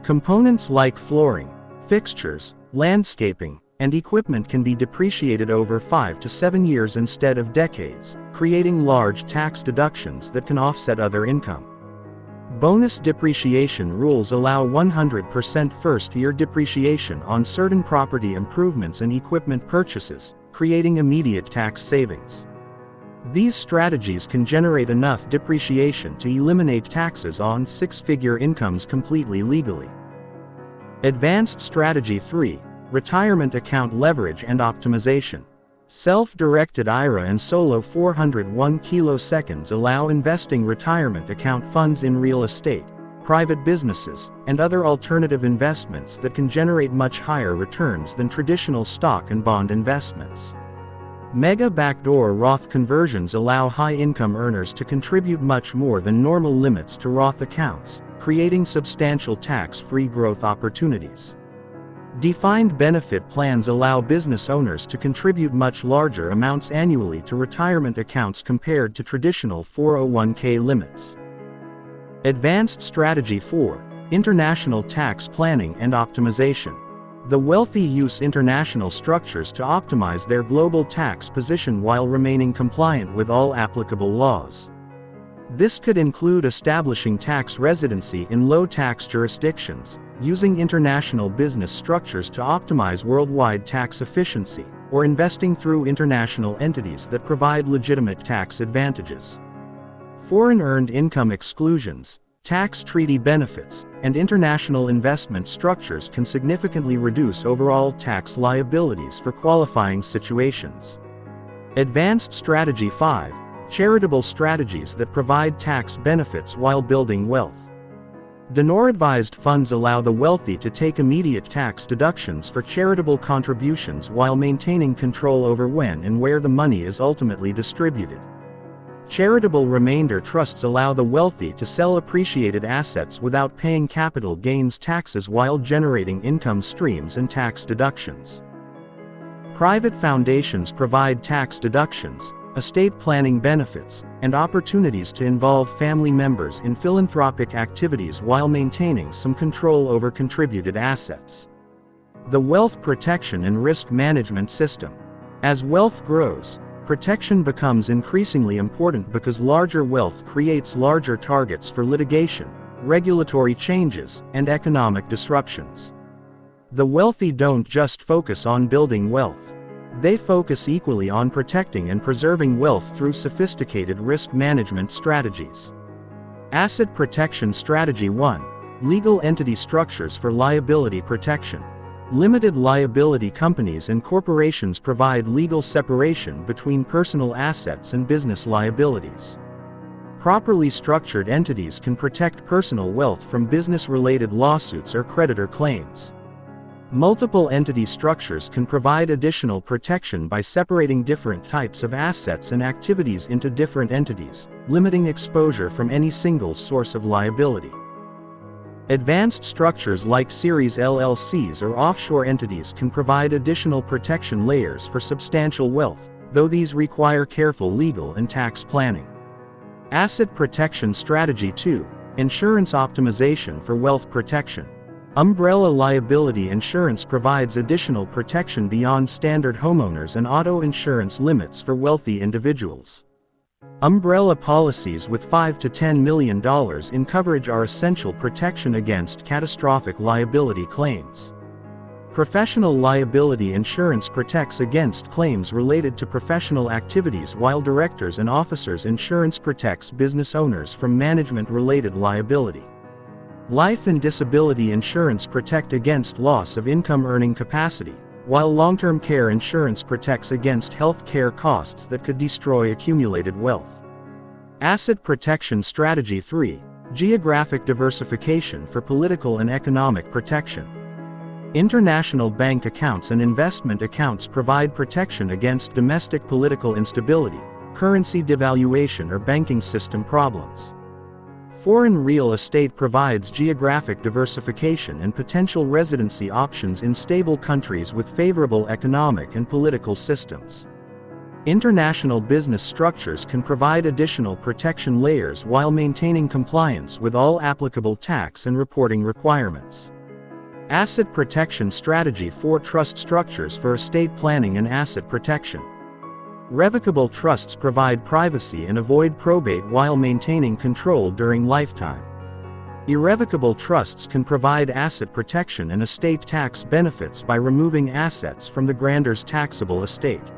Components like flooring, fixtures, landscaping, and equipment can be depreciated over 5 to 7 years instead of decades, creating large tax deductions that can offset other income. Bonus depreciation rules allow 100% first-year depreciation on certain property improvements and equipment purchases, creating immediate tax savings. These strategies can generate enough depreciation to eliminate taxes on six-figure incomes completely legally. Advanced Strategy 3. Retirement account leverage and optimization. Self-directed IRA and solo 401 kiloseconds allow investing retirement account funds in real estate, private businesses, and other alternative investments that can generate much higher returns than traditional stock and bond investments. Mega backdoor Roth conversions allow high-income earners to contribute much more than normal limits to Roth accounts, creating substantial tax-free growth opportunities. Defined benefit plans allow business owners to contribute much larger amounts annually to retirement accounts compared to traditional 401k limits. Advanced Strategy 4. International Tax Planning and Optimization. The wealthy use international structures to optimize their global tax position while remaining compliant with all applicable laws. This could include establishing tax residency in low-tax jurisdictions, using international business structures to optimize worldwide tax efficiency, or investing through international entities that provide legitimate tax advantages. Foreign earned income exclusions, tax treaty benefits, and international investment structures can significantly reduce overall tax liabilities for qualifying situations. Advanced Strategy 5. Charitable strategies that provide tax benefits while building wealth. Donor-advised funds allow the wealthy to take immediate tax deductions for charitable contributions while maintaining control over when and where the money is ultimately distributed. Charitable remainder trusts allow the wealthy to sell appreciated assets without paying capital gains taxes while generating income streams and tax deductions. Private foundations provide tax deductions, estate planning benefits, and opportunities to involve family members in philanthropic activities while maintaining some control over contributed assets. The Wealth Protection and Risk Management System. As wealth grows, protection becomes increasingly important because larger wealth creates larger targets for litigation, regulatory changes, and economic disruptions. The wealthy don't just focus on building wealth. They focus equally on protecting and preserving wealth through sophisticated risk management strategies. Asset Protection Strategy 1. Legal entity structures for liability protection. Limited liability companies and corporations provide legal separation between personal assets and business liabilities. Properly structured entities can protect personal wealth from business-related lawsuits or creditor claims. Multiple entity structures can provide additional protection by separating different types of assets and activities into different entities, limiting exposure from any single source of liability. Advanced structures like series LLCs or offshore entities can provide additional protection layers for substantial wealth, though these require careful legal and tax planning. Asset Protection Strategy 2. Insurance Optimization for Wealth Protection. Umbrella liability insurance provides additional protection beyond standard homeowners and auto insurance limits for wealthy individuals. Umbrella policies with $5 to $10 million in coverage are essential protection against catastrophic liability claims. Professional liability insurance protects against claims related to professional activities, while directors and officers insurance protects business owners from management-related liability. Life and disability insurance protect against loss of income earning capacity, while long-term care insurance protects against health care costs that could destroy accumulated wealth. Asset Protection Strategy 3. Geographic diversification for political and economic protection. International bank accounts and investment accounts provide protection against domestic political instability, currency devaluation, or banking system problems. Foreign real estate provides geographic diversification and potential residency options in stable countries with favorable economic and political systems. International business structures can provide additional protection layers while maintaining compliance with all applicable tax and reporting requirements. Asset Protection Strategy 4. Trust structures for estate planning and asset protection. Revocable trusts provide privacy and avoid probate while maintaining control during lifetime. Irrevocable trusts can provide asset protection and estate tax benefits by removing assets from the grantor's taxable estate.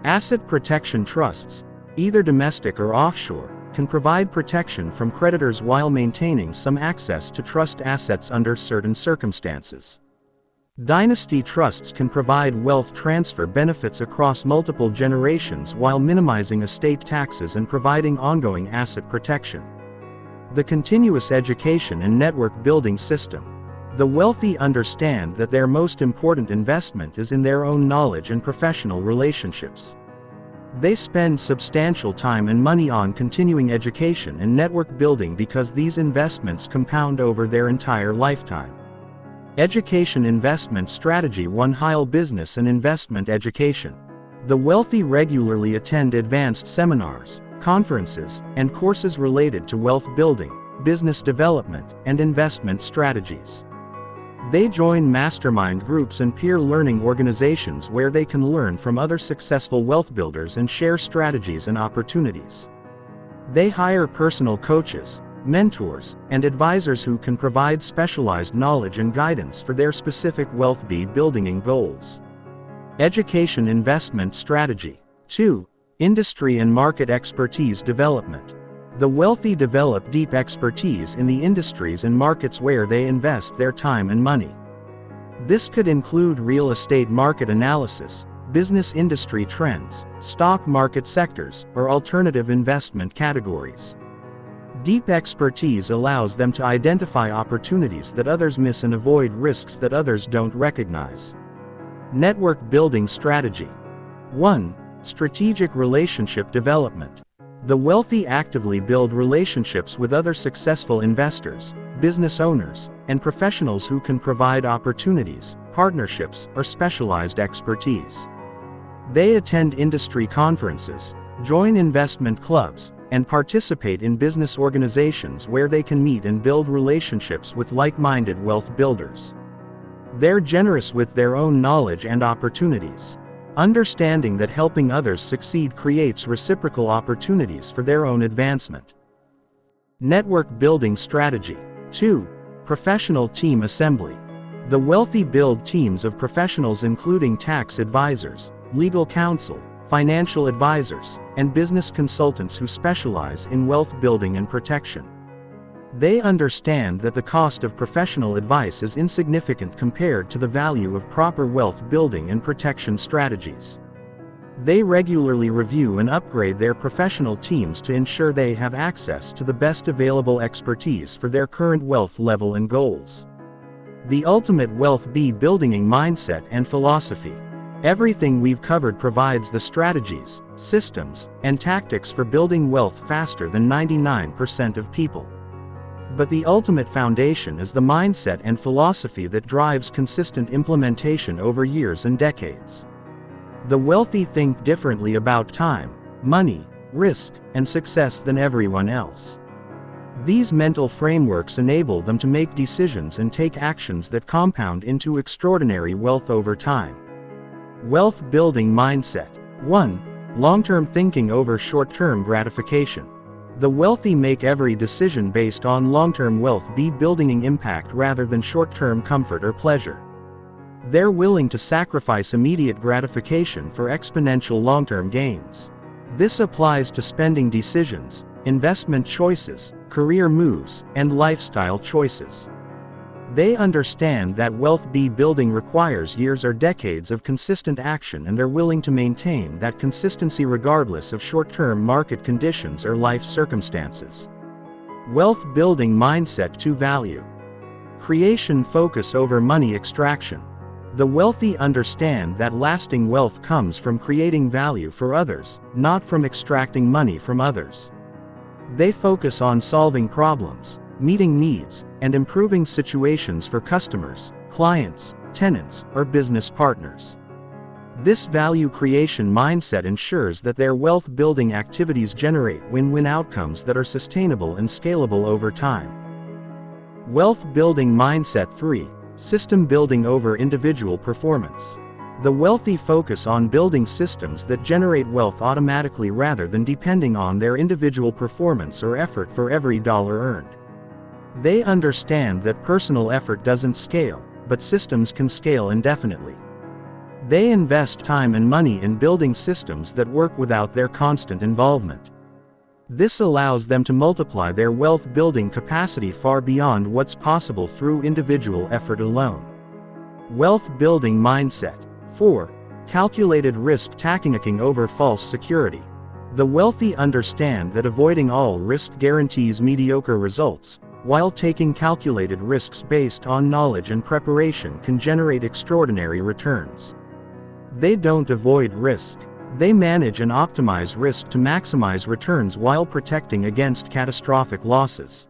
Asset protection trusts, either domestic or offshore, can provide protection from creditors while maintaining some access to trust assets under certain circumstances. Dynasty trusts can provide wealth transfer benefits across multiple generations while minimizing estate taxes and providing ongoing asset protection. The continuous education and network building system. The wealthy understand that their most important investment is in their own knowledge and professional relationships. They spend substantial time and money on continuing education and network building because these investments compound over their entire lifetime. Education investment strategy 1. High business and investment education. The wealthy regularly attend advanced seminars, conferences, and courses related to wealth building, business development, and investment strategies. They join mastermind groups and peer learning organizations where they can learn from other successful wealth builders and share strategies and opportunities. They hire personal coaches, mentors, and advisors who can provide specialized knowledge and guidance for their specific wealth building goals. Education investment strategy. 2. Industry and market expertise development. The wealthy develop deep expertise in the industries and markets where they invest their time and money. This could include real estate market analysis, business industry trends, stock market sectors, or alternative investment categories. Deep expertise allows them to identify opportunities that others miss and avoid risks that others don't recognize. Network building strategy. 1. Strategic relationship development. The wealthy actively build relationships with other successful investors, business owners, and professionals who can provide opportunities, partnerships, or specialized expertise. They attend industry conferences, join investment clubs, and participate in business organizations where they can meet and build relationships with like-minded wealth builders. They're generous with their own knowledge and opportunities, understanding that helping others succeed creates reciprocal opportunities for their own advancement. Network building strategy. 2. Professional team assembly. The wealthy build teams of professionals including tax advisors, legal counsel, financial advisors, and business consultants who specialize in wealth building and protection. They understand that the cost of professional advice is insignificant compared to the value of proper wealth building and protection strategies. They regularly review and upgrade their professional teams to ensure they have access to the best available expertise for their current wealth level and goals. The ultimate wealth building mindset and philosophy. Everything we've covered provides the strategies, systems, and tactics for building wealth faster than 99% of people. But the ultimate foundation is the mindset and philosophy that drives consistent implementation over years and decades. The wealthy think differently about time, money, risk, and success than everyone else. These mental frameworks enable them to make decisions and take actions that compound into extraordinary wealth over time. Wealth building mindset. 1. Long-term thinking over short-term gratification. The wealthy make every decision based on long-term wealth building impact rather than short-term comfort or pleasure. They're willing to sacrifice immediate gratification for exponential long-term gains. This applies to spending decisions, investment choices, career moves, and lifestyle choices. They understand that wealth building requires years or decades of consistent action, and they're willing to maintain that consistency regardless of short-term market conditions or life circumstances. Wealth building mindset. 2. Value creation focus over money extraction. The wealthy understand that lasting wealth comes from creating value for others, not from extracting money from others. They focus on solving problems, meeting needs, and improving situations for customers, clients, tenants, or business partners. This value creation mindset ensures that their wealth building activities generate win-win outcomes that are sustainable and scalable over time. Wealth building mindset. 3. System building over individual performance. The wealthy focus on building systems that generate wealth automatically rather than depending on their individual performance or effort for every dollar earned. They understand that personal effort doesn't scale, but systems can scale indefinitely. They invest time and money in building systems that work without their constant involvement. This allows them to multiply their wealth building capacity far beyond what's possible through individual effort alone. Wealth building mindset. 4. Calculated risk taking over false security. The wealthy understand that avoiding all risk guarantees mediocre results, while taking calculated risks based on knowledge and preparation can generate extraordinary returns. They don't avoid risk. They manage and optimize risk to maximize returns while protecting against catastrophic losses.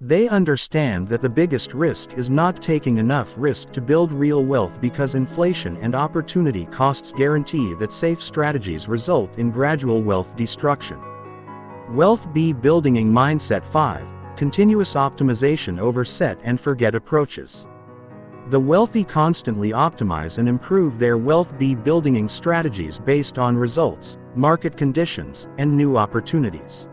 They understand that the biggest risk is not taking enough risk to build real wealth because inflation and opportunity costs guarantee that safe strategies result in gradual wealth destruction. Wealth building mindset 5. Continuous optimization over set and forget approaches. The wealthy constantly optimize and improve their wealth building strategies based on results, market conditions, and new opportunities.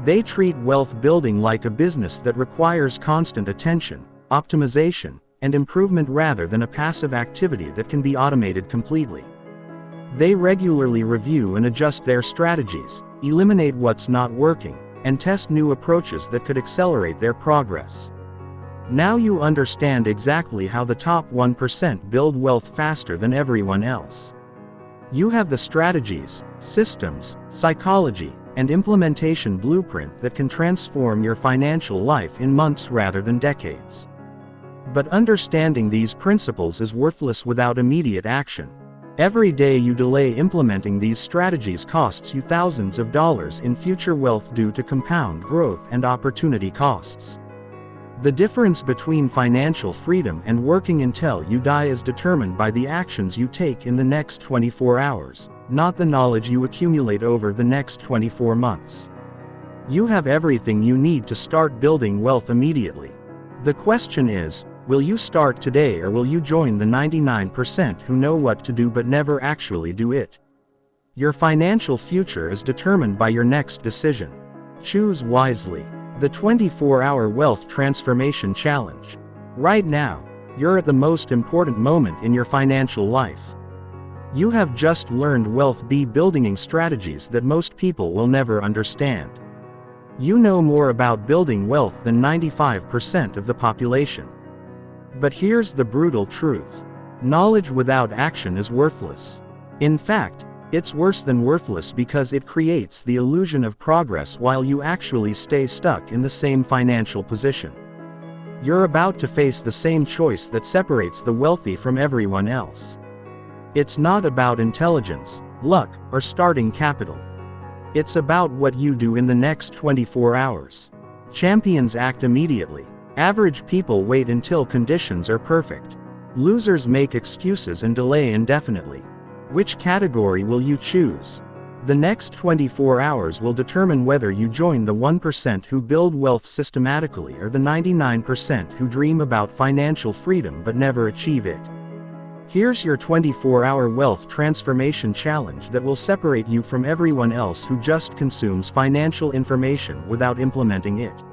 They treat wealth building like a business that requires constant attention, optimization, and improvement rather than a passive activity that can be automated completely. They regularly review and adjust their strategies, eliminate what's not working, and test new approaches that could accelerate their progress. Now you understand exactly how the top 1% build wealth faster than everyone else. You have the strategies, systems, psychology, and implementation blueprint that can transform your financial life in months rather than decades. But understanding these principles is worthless without immediate action. Every day you delay implementing these strategies costs you thousands of dollars in future wealth due to compound growth and opportunity costs. The difference between financial freedom and working until you die is determined by the actions you take in the next 24 hours, not the knowledge you accumulate over the next 24 months. You have everything you need to start building wealth immediately. The question is, will you start today or will you join the 99% who know what to do but never actually do it? Your financial future is determined by your next decision. Choose wisely. The 24-Hour Wealth Transformation Challenge. Right now, you're at the most important moment in your financial life. You have just learned wealth building strategies that most people will never understand. You know more about building wealth than 95% of the population. But here's the brutal truth. Knowledge without action is worthless. In fact, it's worse than worthless because it creates the illusion of progress while you actually stay stuck in the same financial position. You're about to face the same choice that separates the wealthy from everyone else. It's not about intelligence, luck, or starting capital. It's about what you do in the next 24 hours. Champions act immediately. Average people wait until conditions are perfect. Losers make excuses and delay indefinitely. Which category will you choose? The next 24 hours will determine whether you join the 1% who build wealth systematically or the 99% who dream about financial freedom but never achieve it. Here's your 24-hour wealth transformation challenge that will separate you from everyone else who just consumes financial information without implementing it.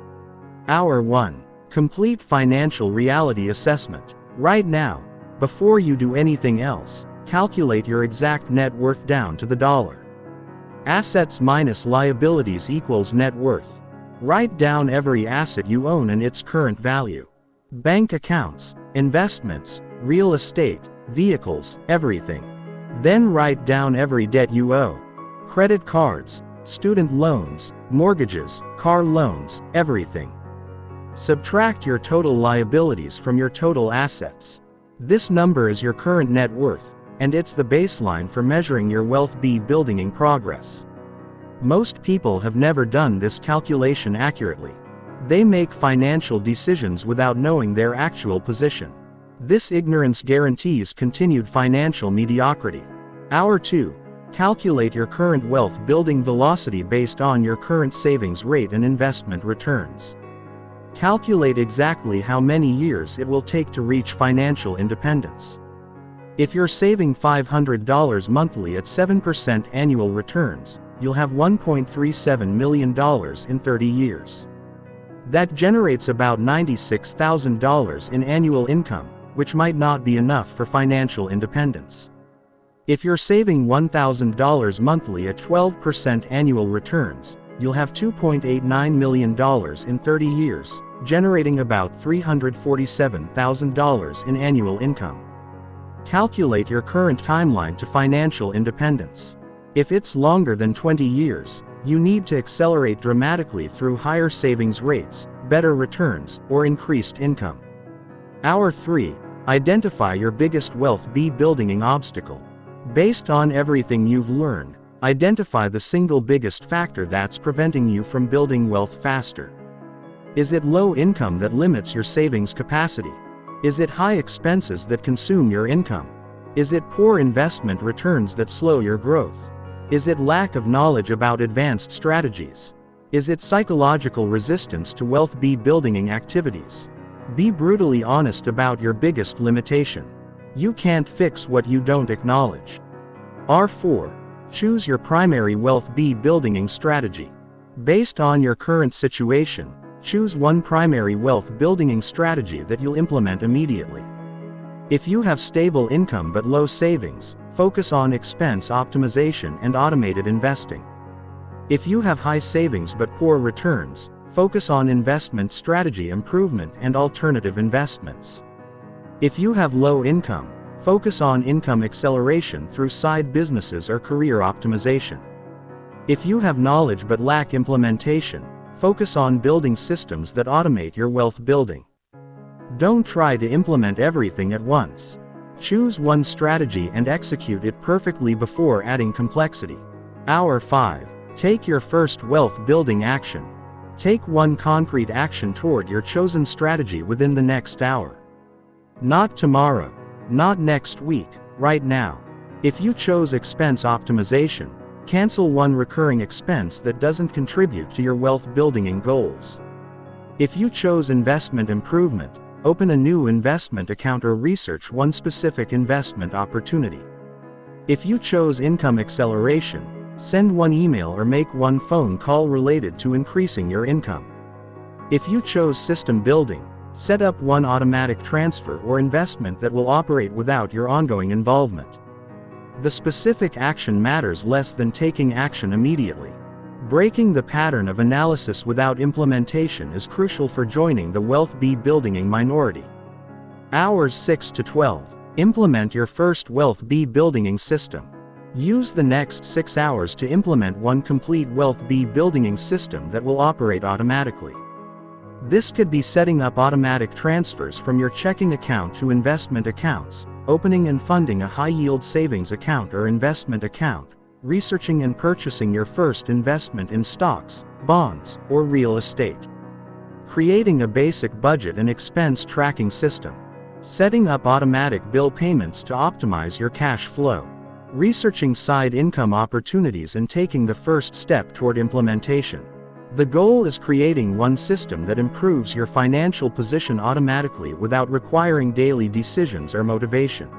Hour 1. Complete financial reality assessment. Right now, before you do anything else, calculate your exact net worth down to the dollar. Assets minus liabilities equals net worth. Write down every asset you own and its current value. Bank accounts, investments, real estate, vehicles, everything. Then write down every debt you owe. Credit cards, student loans, mortgages, car loans, everything. Subtract your total liabilities from your total assets. This number is your current net worth, and it's the baseline for measuring your wealth building progress. Most people have never done this calculation accurately. They make financial decisions without knowing their actual position. This ignorance guarantees continued financial mediocrity. Hour 2. Calculate your current wealth building velocity based on your current savings rate and investment returns. Calculate exactly how many years it will take to reach financial independence. If you're saving $500 monthly at 7% annual returns, you'll have $1.37 million in 30 years. That generates about $96,000 in annual income, which might not be enough for financial independence. If you're saving $1,000 monthly at 12% annual returns, you'll have $2.89 million in 30 years, generating about $347,000 in annual income. Calculate your current timeline to financial independence. If it's longer than 20 years, you need to accelerate dramatically through higher savings rates, better returns, or increased income. Hour 3. Identify your biggest wealth building obstacle. Based on everything you've learned, identify the single biggest factor that's preventing you from building wealth faster. Is it low income that limits your savings capacity? Is it high expenses that consume your income? Is it poor investment returns that slow your growth? Is it lack of knowledge about advanced strategies? Is it psychological resistance to wealth building activities? Be brutally honest about your biggest limitation. You can't fix what you don't acknowledge. R4. Choose your primary wealth building strategy. Based on your current situation, choose one primary wealth building strategy that you'll implement immediately. If you have stable income but low savings, focus on expense optimization and automated investing. If you have high savings but poor returns, focus on investment strategy improvement and alternative investments. If you have low income, focus on income acceleration through side businesses or career optimization. If you have knowledge but lack implementation, focus on building systems that automate your wealth building. Don't try to implement everything at once. Choose one strategy and execute it perfectly before adding complexity. Hour 5. Take your first wealth building action. Take one concrete action toward your chosen strategy within the next hour. Not tomorrow. Not next week, right now. If you chose expense optimization, cancel one recurring expense that doesn't contribute to your wealth building goals. If you chose investment improvement, open a new investment account or research one specific investment opportunity. If you chose income acceleration, send one email or make one phone call related to increasing your income. If you chose system building, set up one automatic transfer or investment that will operate without your ongoing involvement. The specific action matters less than taking action immediately. Breaking the pattern of analysis without implementation is crucial for joining the wealth building minority. Hours 6 to 12. Implement your first wealth building system. Use the next 6 hours to implement one complete wealth building system that will operate automatically. This could be setting up automatic transfers from your checking account to investment accounts, opening and funding a high-yield savings account or investment account, researching and purchasing your first investment in stocks, bonds, or real estate. Creating a basic budget and expense tracking system. Setting up automatic bill payments to optimize your cash flow. Researching side income opportunities and taking the first step toward implementation. The goal is creating one system that improves your financial position automatically without requiring daily decisions or motivation.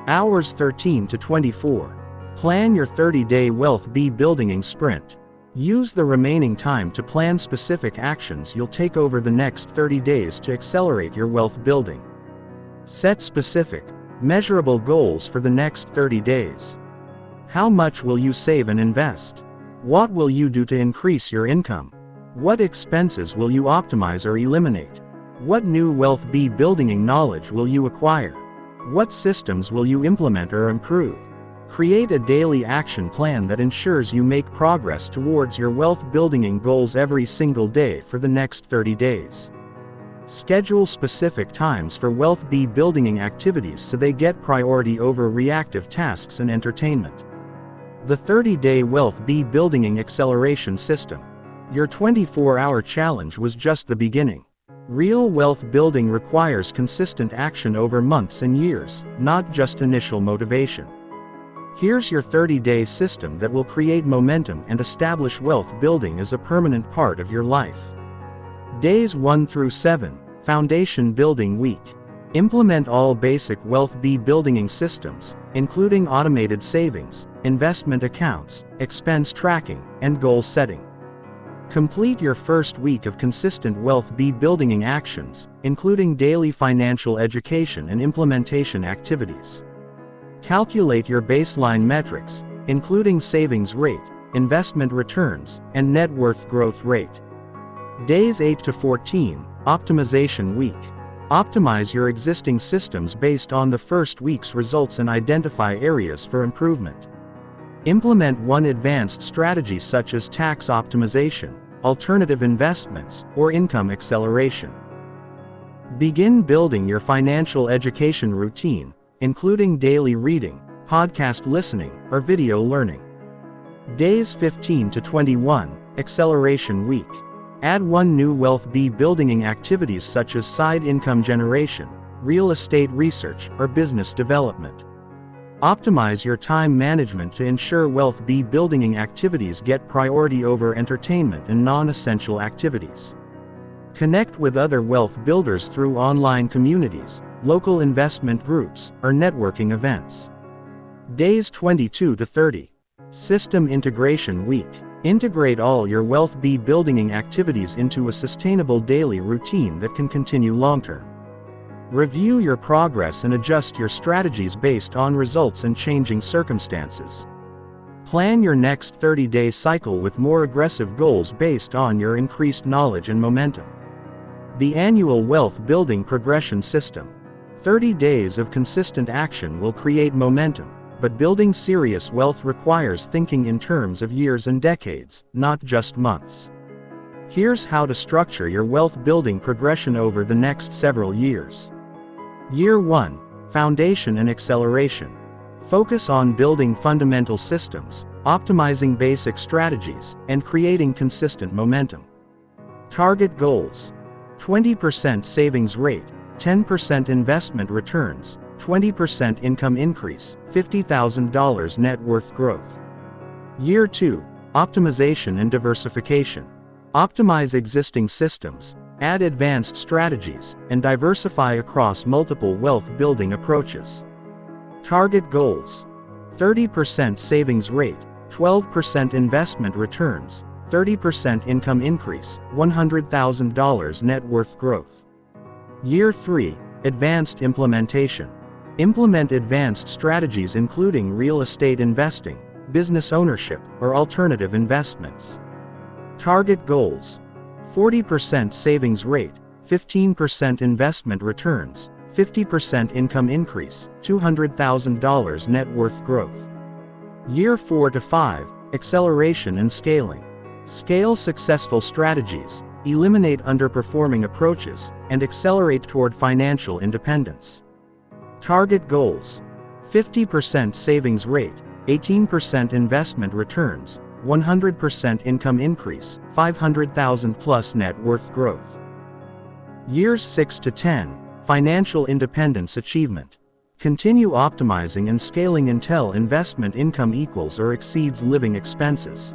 Hours 13 to 24. Plan your 30-day wealth building sprint. Use the remaining time to plan specific actions you'll take over the next 30 days to accelerate your wealth building. Set specific, measurable goals for the next 30 days. How much will you save and invest? What will you do to increase your income? What expenses will you optimize or eliminate? What new wealth building knowledge will you acquire? What systems will you implement or improve? Create a daily action plan that ensures you make progress towards your wealth building goals every single day for the next 30 days. Schedule specific times for wealth building activities so they get priority over reactive tasks and entertainment. The 30-day wealth building acceleration system. Your 24-hour challenge was just the beginning. Real wealth building requires consistent action over months and years, not just initial motivation. Here's your 30-day system that will create momentum and establish wealth building as a permanent part of your life. Days 1 through 7, Foundation Building Week. Implement all basic wealth building systems, including automated savings, investment accounts, expense tracking, and goal setting. Complete your first week of consistent wealth building actions, including daily financial education and implementation activities. Calculate your baseline metrics, including savings rate, investment returns, and net worth growth rate. Days 8 to 14, Optimization Week. Optimize your existing systems based on the first week's results and identify areas for improvement. Implement one advanced strategy such as tax optimization, alternative investments, or income acceleration. Begin building your financial education routine, including daily reading, podcast listening, or video learning. Days 15 to 21, Acceleration Week. Add one new wealth building activities such as side income generation, real estate research, or business development. Optimize your time management to ensure wealth building activities get priority over entertainment and non-essential activities. Connect with other wealth builders through online communities, local investment groups, or networking events. Days 22 to 30. System Integration Week. Integrate all your wealth building activities into a sustainable daily routine that can continue long-term. Review your progress and adjust your strategies based on results and changing circumstances. Plan your next 30-day cycle with more aggressive goals based on your increased knowledge and momentum. The Annual Wealth Building Progression System. 30 days of consistent action will create momentum, but building serious wealth requires thinking in terms of years and decades, not just months. Here's how to structure your wealth building progression over the next several years. Year 1. Foundation and acceleration. Focus on building fundamental systems, optimizing basic strategies, and creating consistent momentum. Target goals: 20% savings rate, 10% investment returns, 20% income increase, $50,000 net worth growth. Year 2. Optimization and diversification. Optimize existing systems, add advanced strategies, and diversify across multiple wealth-building approaches. Target goals: 30% savings rate, 12% investment returns, 30% income increase, $100,000 net worth growth. Year 3. Advanced implementation. Implement advanced strategies including real estate investing, business ownership, or alternative investments. Target goals: 40% savings rate, 15% investment returns, 50% income increase, $200,000 net worth growth. Year 4 to 5. Acceleration and scaling. Scale successful strategies, eliminate underperforming approaches, and accelerate toward financial independence. Target goals: 50% savings rate, 18% investment returns, 100% income increase, $500,000 plus net worth growth. Years 6 to 10. Financial independence achievement. Continue optimizing and scaling until investment income equals or exceeds living expenses.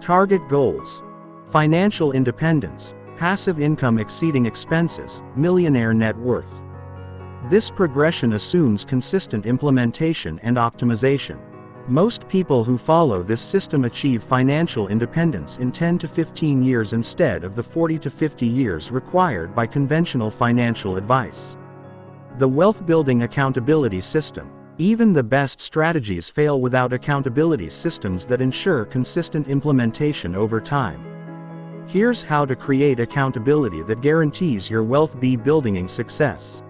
Target goals: financial independence, passive income exceeding expenses, millionaire net worth. This progression assumes consistent implementation and optimization. Most people who follow this system achieve financial independence in 10 to 15 years instead of the 40 to 50 years required by conventional financial advice. The Wealth Building Accountability System. Even the best strategies fail without accountability systems that ensure consistent implementation over time. Here's how to create accountability that guarantees your wealth building success.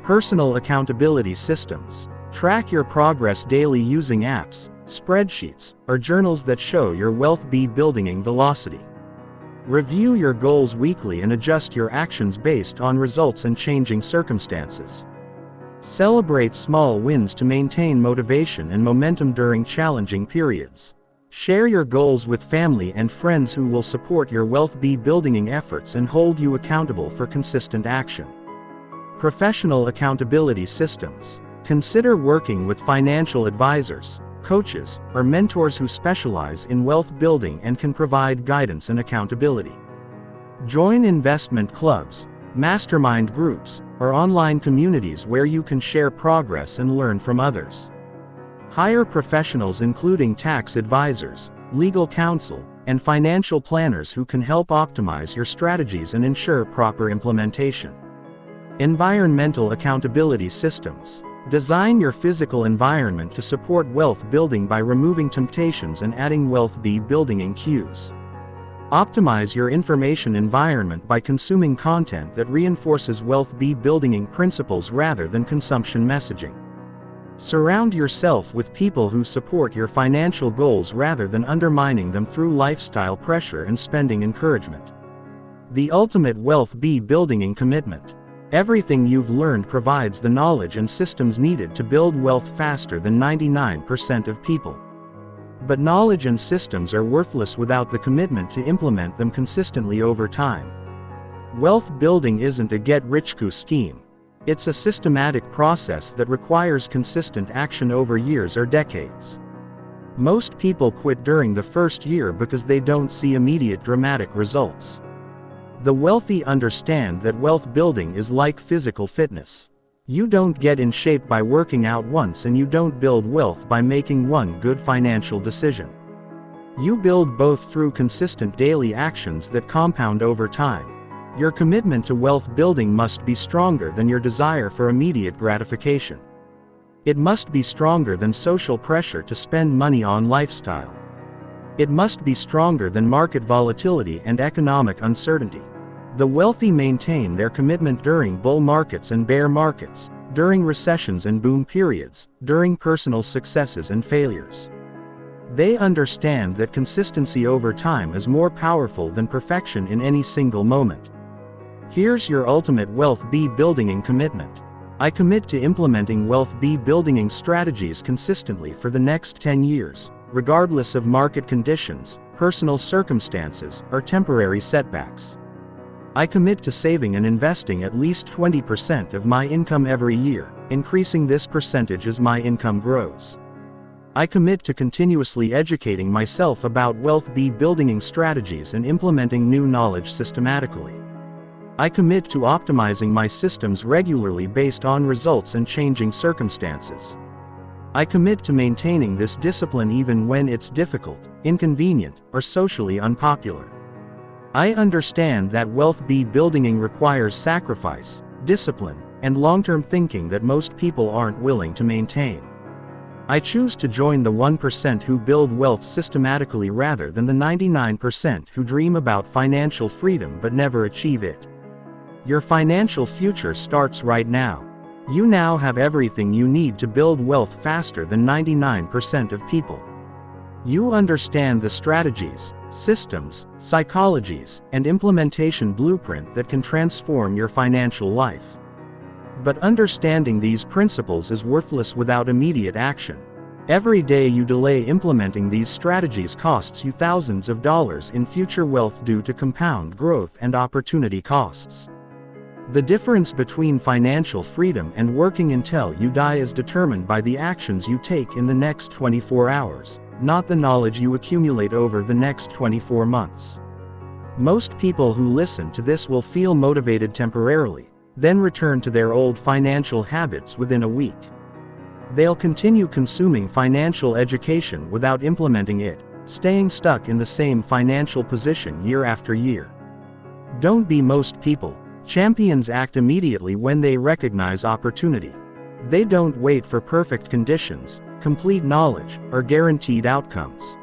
Personal accountability systems. Track your progress daily using apps, spreadsheets, or journals that show your wealth building velocity. Review your goals weekly and adjust your actions based on results and changing circumstances. Celebrate small wins to maintain motivation and momentum during challenging periods. Share your goals with family and friends who will support your wealth building efforts and hold you accountable for consistent action. Professional accountability systems. Consider working with financial advisors, coaches, or mentors who specialize in wealth building and can provide guidance and accountability. Join investment clubs, mastermind groups, or online communities where you can share progress and learn from others. Hire professionals including tax advisors, legal counsel, and financial planners who can help optimize your strategies and ensure proper implementation. Environmental accountability systems. Design your physical environment to support wealth building by removing temptations and adding wealth building cues. Optimize your information environment by consuming content that reinforces wealth building principles rather than consumption messaging. Surround yourself with people who support your financial goals rather than undermining them through lifestyle pressure and spending encouragement. The ultimate wealth building commitment. Everything you've learned provides the knowledge and systems needed to build wealth faster than 99% of people. But knowledge and systems are worthless without the commitment to implement them consistently over time. Wealth building isn't a get-rich-quick scheme. It's a systematic process that requires consistent action over years or decades. Most people quit during the first year because they don't see immediate dramatic results. The wealthy understand that wealth building is like physical fitness. You don't get in shape by working out once, and you don't build wealth by making one good financial decision. You build both through consistent daily actions that compound over time. Your commitment to wealth building must be stronger than your desire for immediate gratification. It must be stronger than social pressure to spend money on lifestyle. It must be stronger than market volatility and economic uncertainty. The wealthy maintain their commitment during bull markets and bear markets, during recessions and boom periods, during personal successes and failures. They understand that consistency over time is more powerful than perfection in any single moment. Here's your ultimate wealth building commitment. I commit to implementing wealth building strategies consistently for the next 10 years, regardless of market conditions, personal circumstances, or temporary setbacks. I commit to saving and investing at least 20% of my income every year, increasing this percentage as my income grows. I commit to continuously educating myself about wealth building strategies and implementing new knowledge systematically. I commit to optimizing my systems regularly based on results and changing circumstances. I commit to maintaining this discipline even when it's difficult, inconvenient, or socially unpopular. I understand that wealth building requires sacrifice, discipline, and long-term thinking that most people aren't willing to maintain. I choose to join the 1% who build wealth systematically rather than the 99% who dream about financial freedom but never achieve it. Your financial future starts right now. You now have everything you need to build wealth faster than 99% of people. You understand the strategies, systems, psychologies, and implementation blueprint that can transform your financial life. But understanding these principles is worthless without immediate action. Every day you delay implementing these strategies costs you thousands of dollars in future wealth due to compound growth and opportunity costs. The difference between financial freedom and working until you die is determined by the actions you take in the next 24 hours, not the knowledge you accumulate over the next 24 months. Most people who listen to this will feel motivated temporarily, then return to their old financial habits within a week. They'll continue consuming financial education without implementing it, staying stuck in the same financial position year after year. Don't be most people. Champions act immediately when they recognize opportunity. They don't wait for perfect conditions, complete knowledge, or guaranteed outcomes.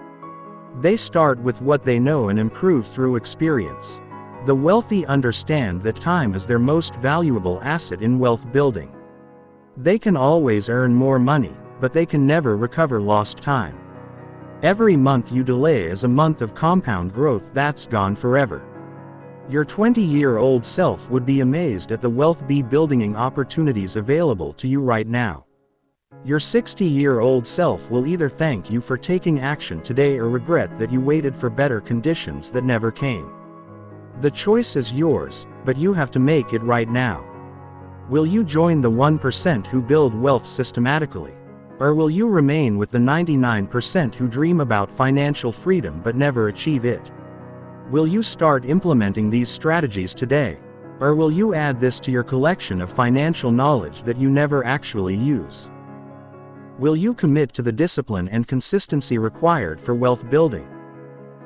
They start with what they know and improve through experience. The wealthy understand that time is their most valuable asset in wealth building. They can always earn more money, but they can never recover lost time. Every month you delay is a month of compound growth that's gone forever. Your 20-year-old self would be amazed at the wealth building opportunities available to you right now. Your 60-year-old self will either thank you for taking action today or regret that you waited for better conditions that never came. The choice is yours, but you have to make it right now. Will you join the 1% who build wealth systematically? Or will you remain with the 99% who dream about financial freedom but never achieve it? Will you start implementing these strategies today? Or will you add this to your collection of financial knowledge that you never actually use? Will you commit to the discipline and consistency required for wealth building?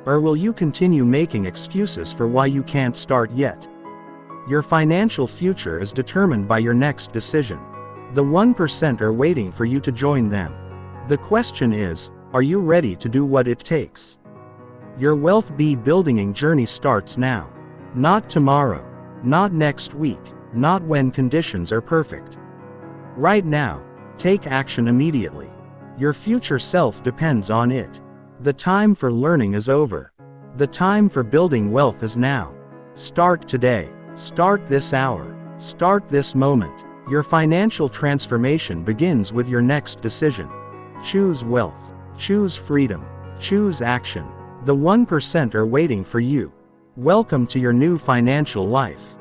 Or will you continue making excuses for why you can't start yet? Your financial future is determined by your next decision. The 1% are waiting for you to join them. The question is, are you ready to do what it takes? Your wealth building journey starts now. Not tomorrow. Not next week. Not when conditions are perfect. Right now. Take action immediately. Your future self depends on it. The time for learning is over. The time for building wealth is now. Start today. Start this hour. Start this moment. Your financial transformation begins with your next decision. Choose wealth. Choose freedom. Choose action. The 1% are waiting for you. Welcome to your new financial life.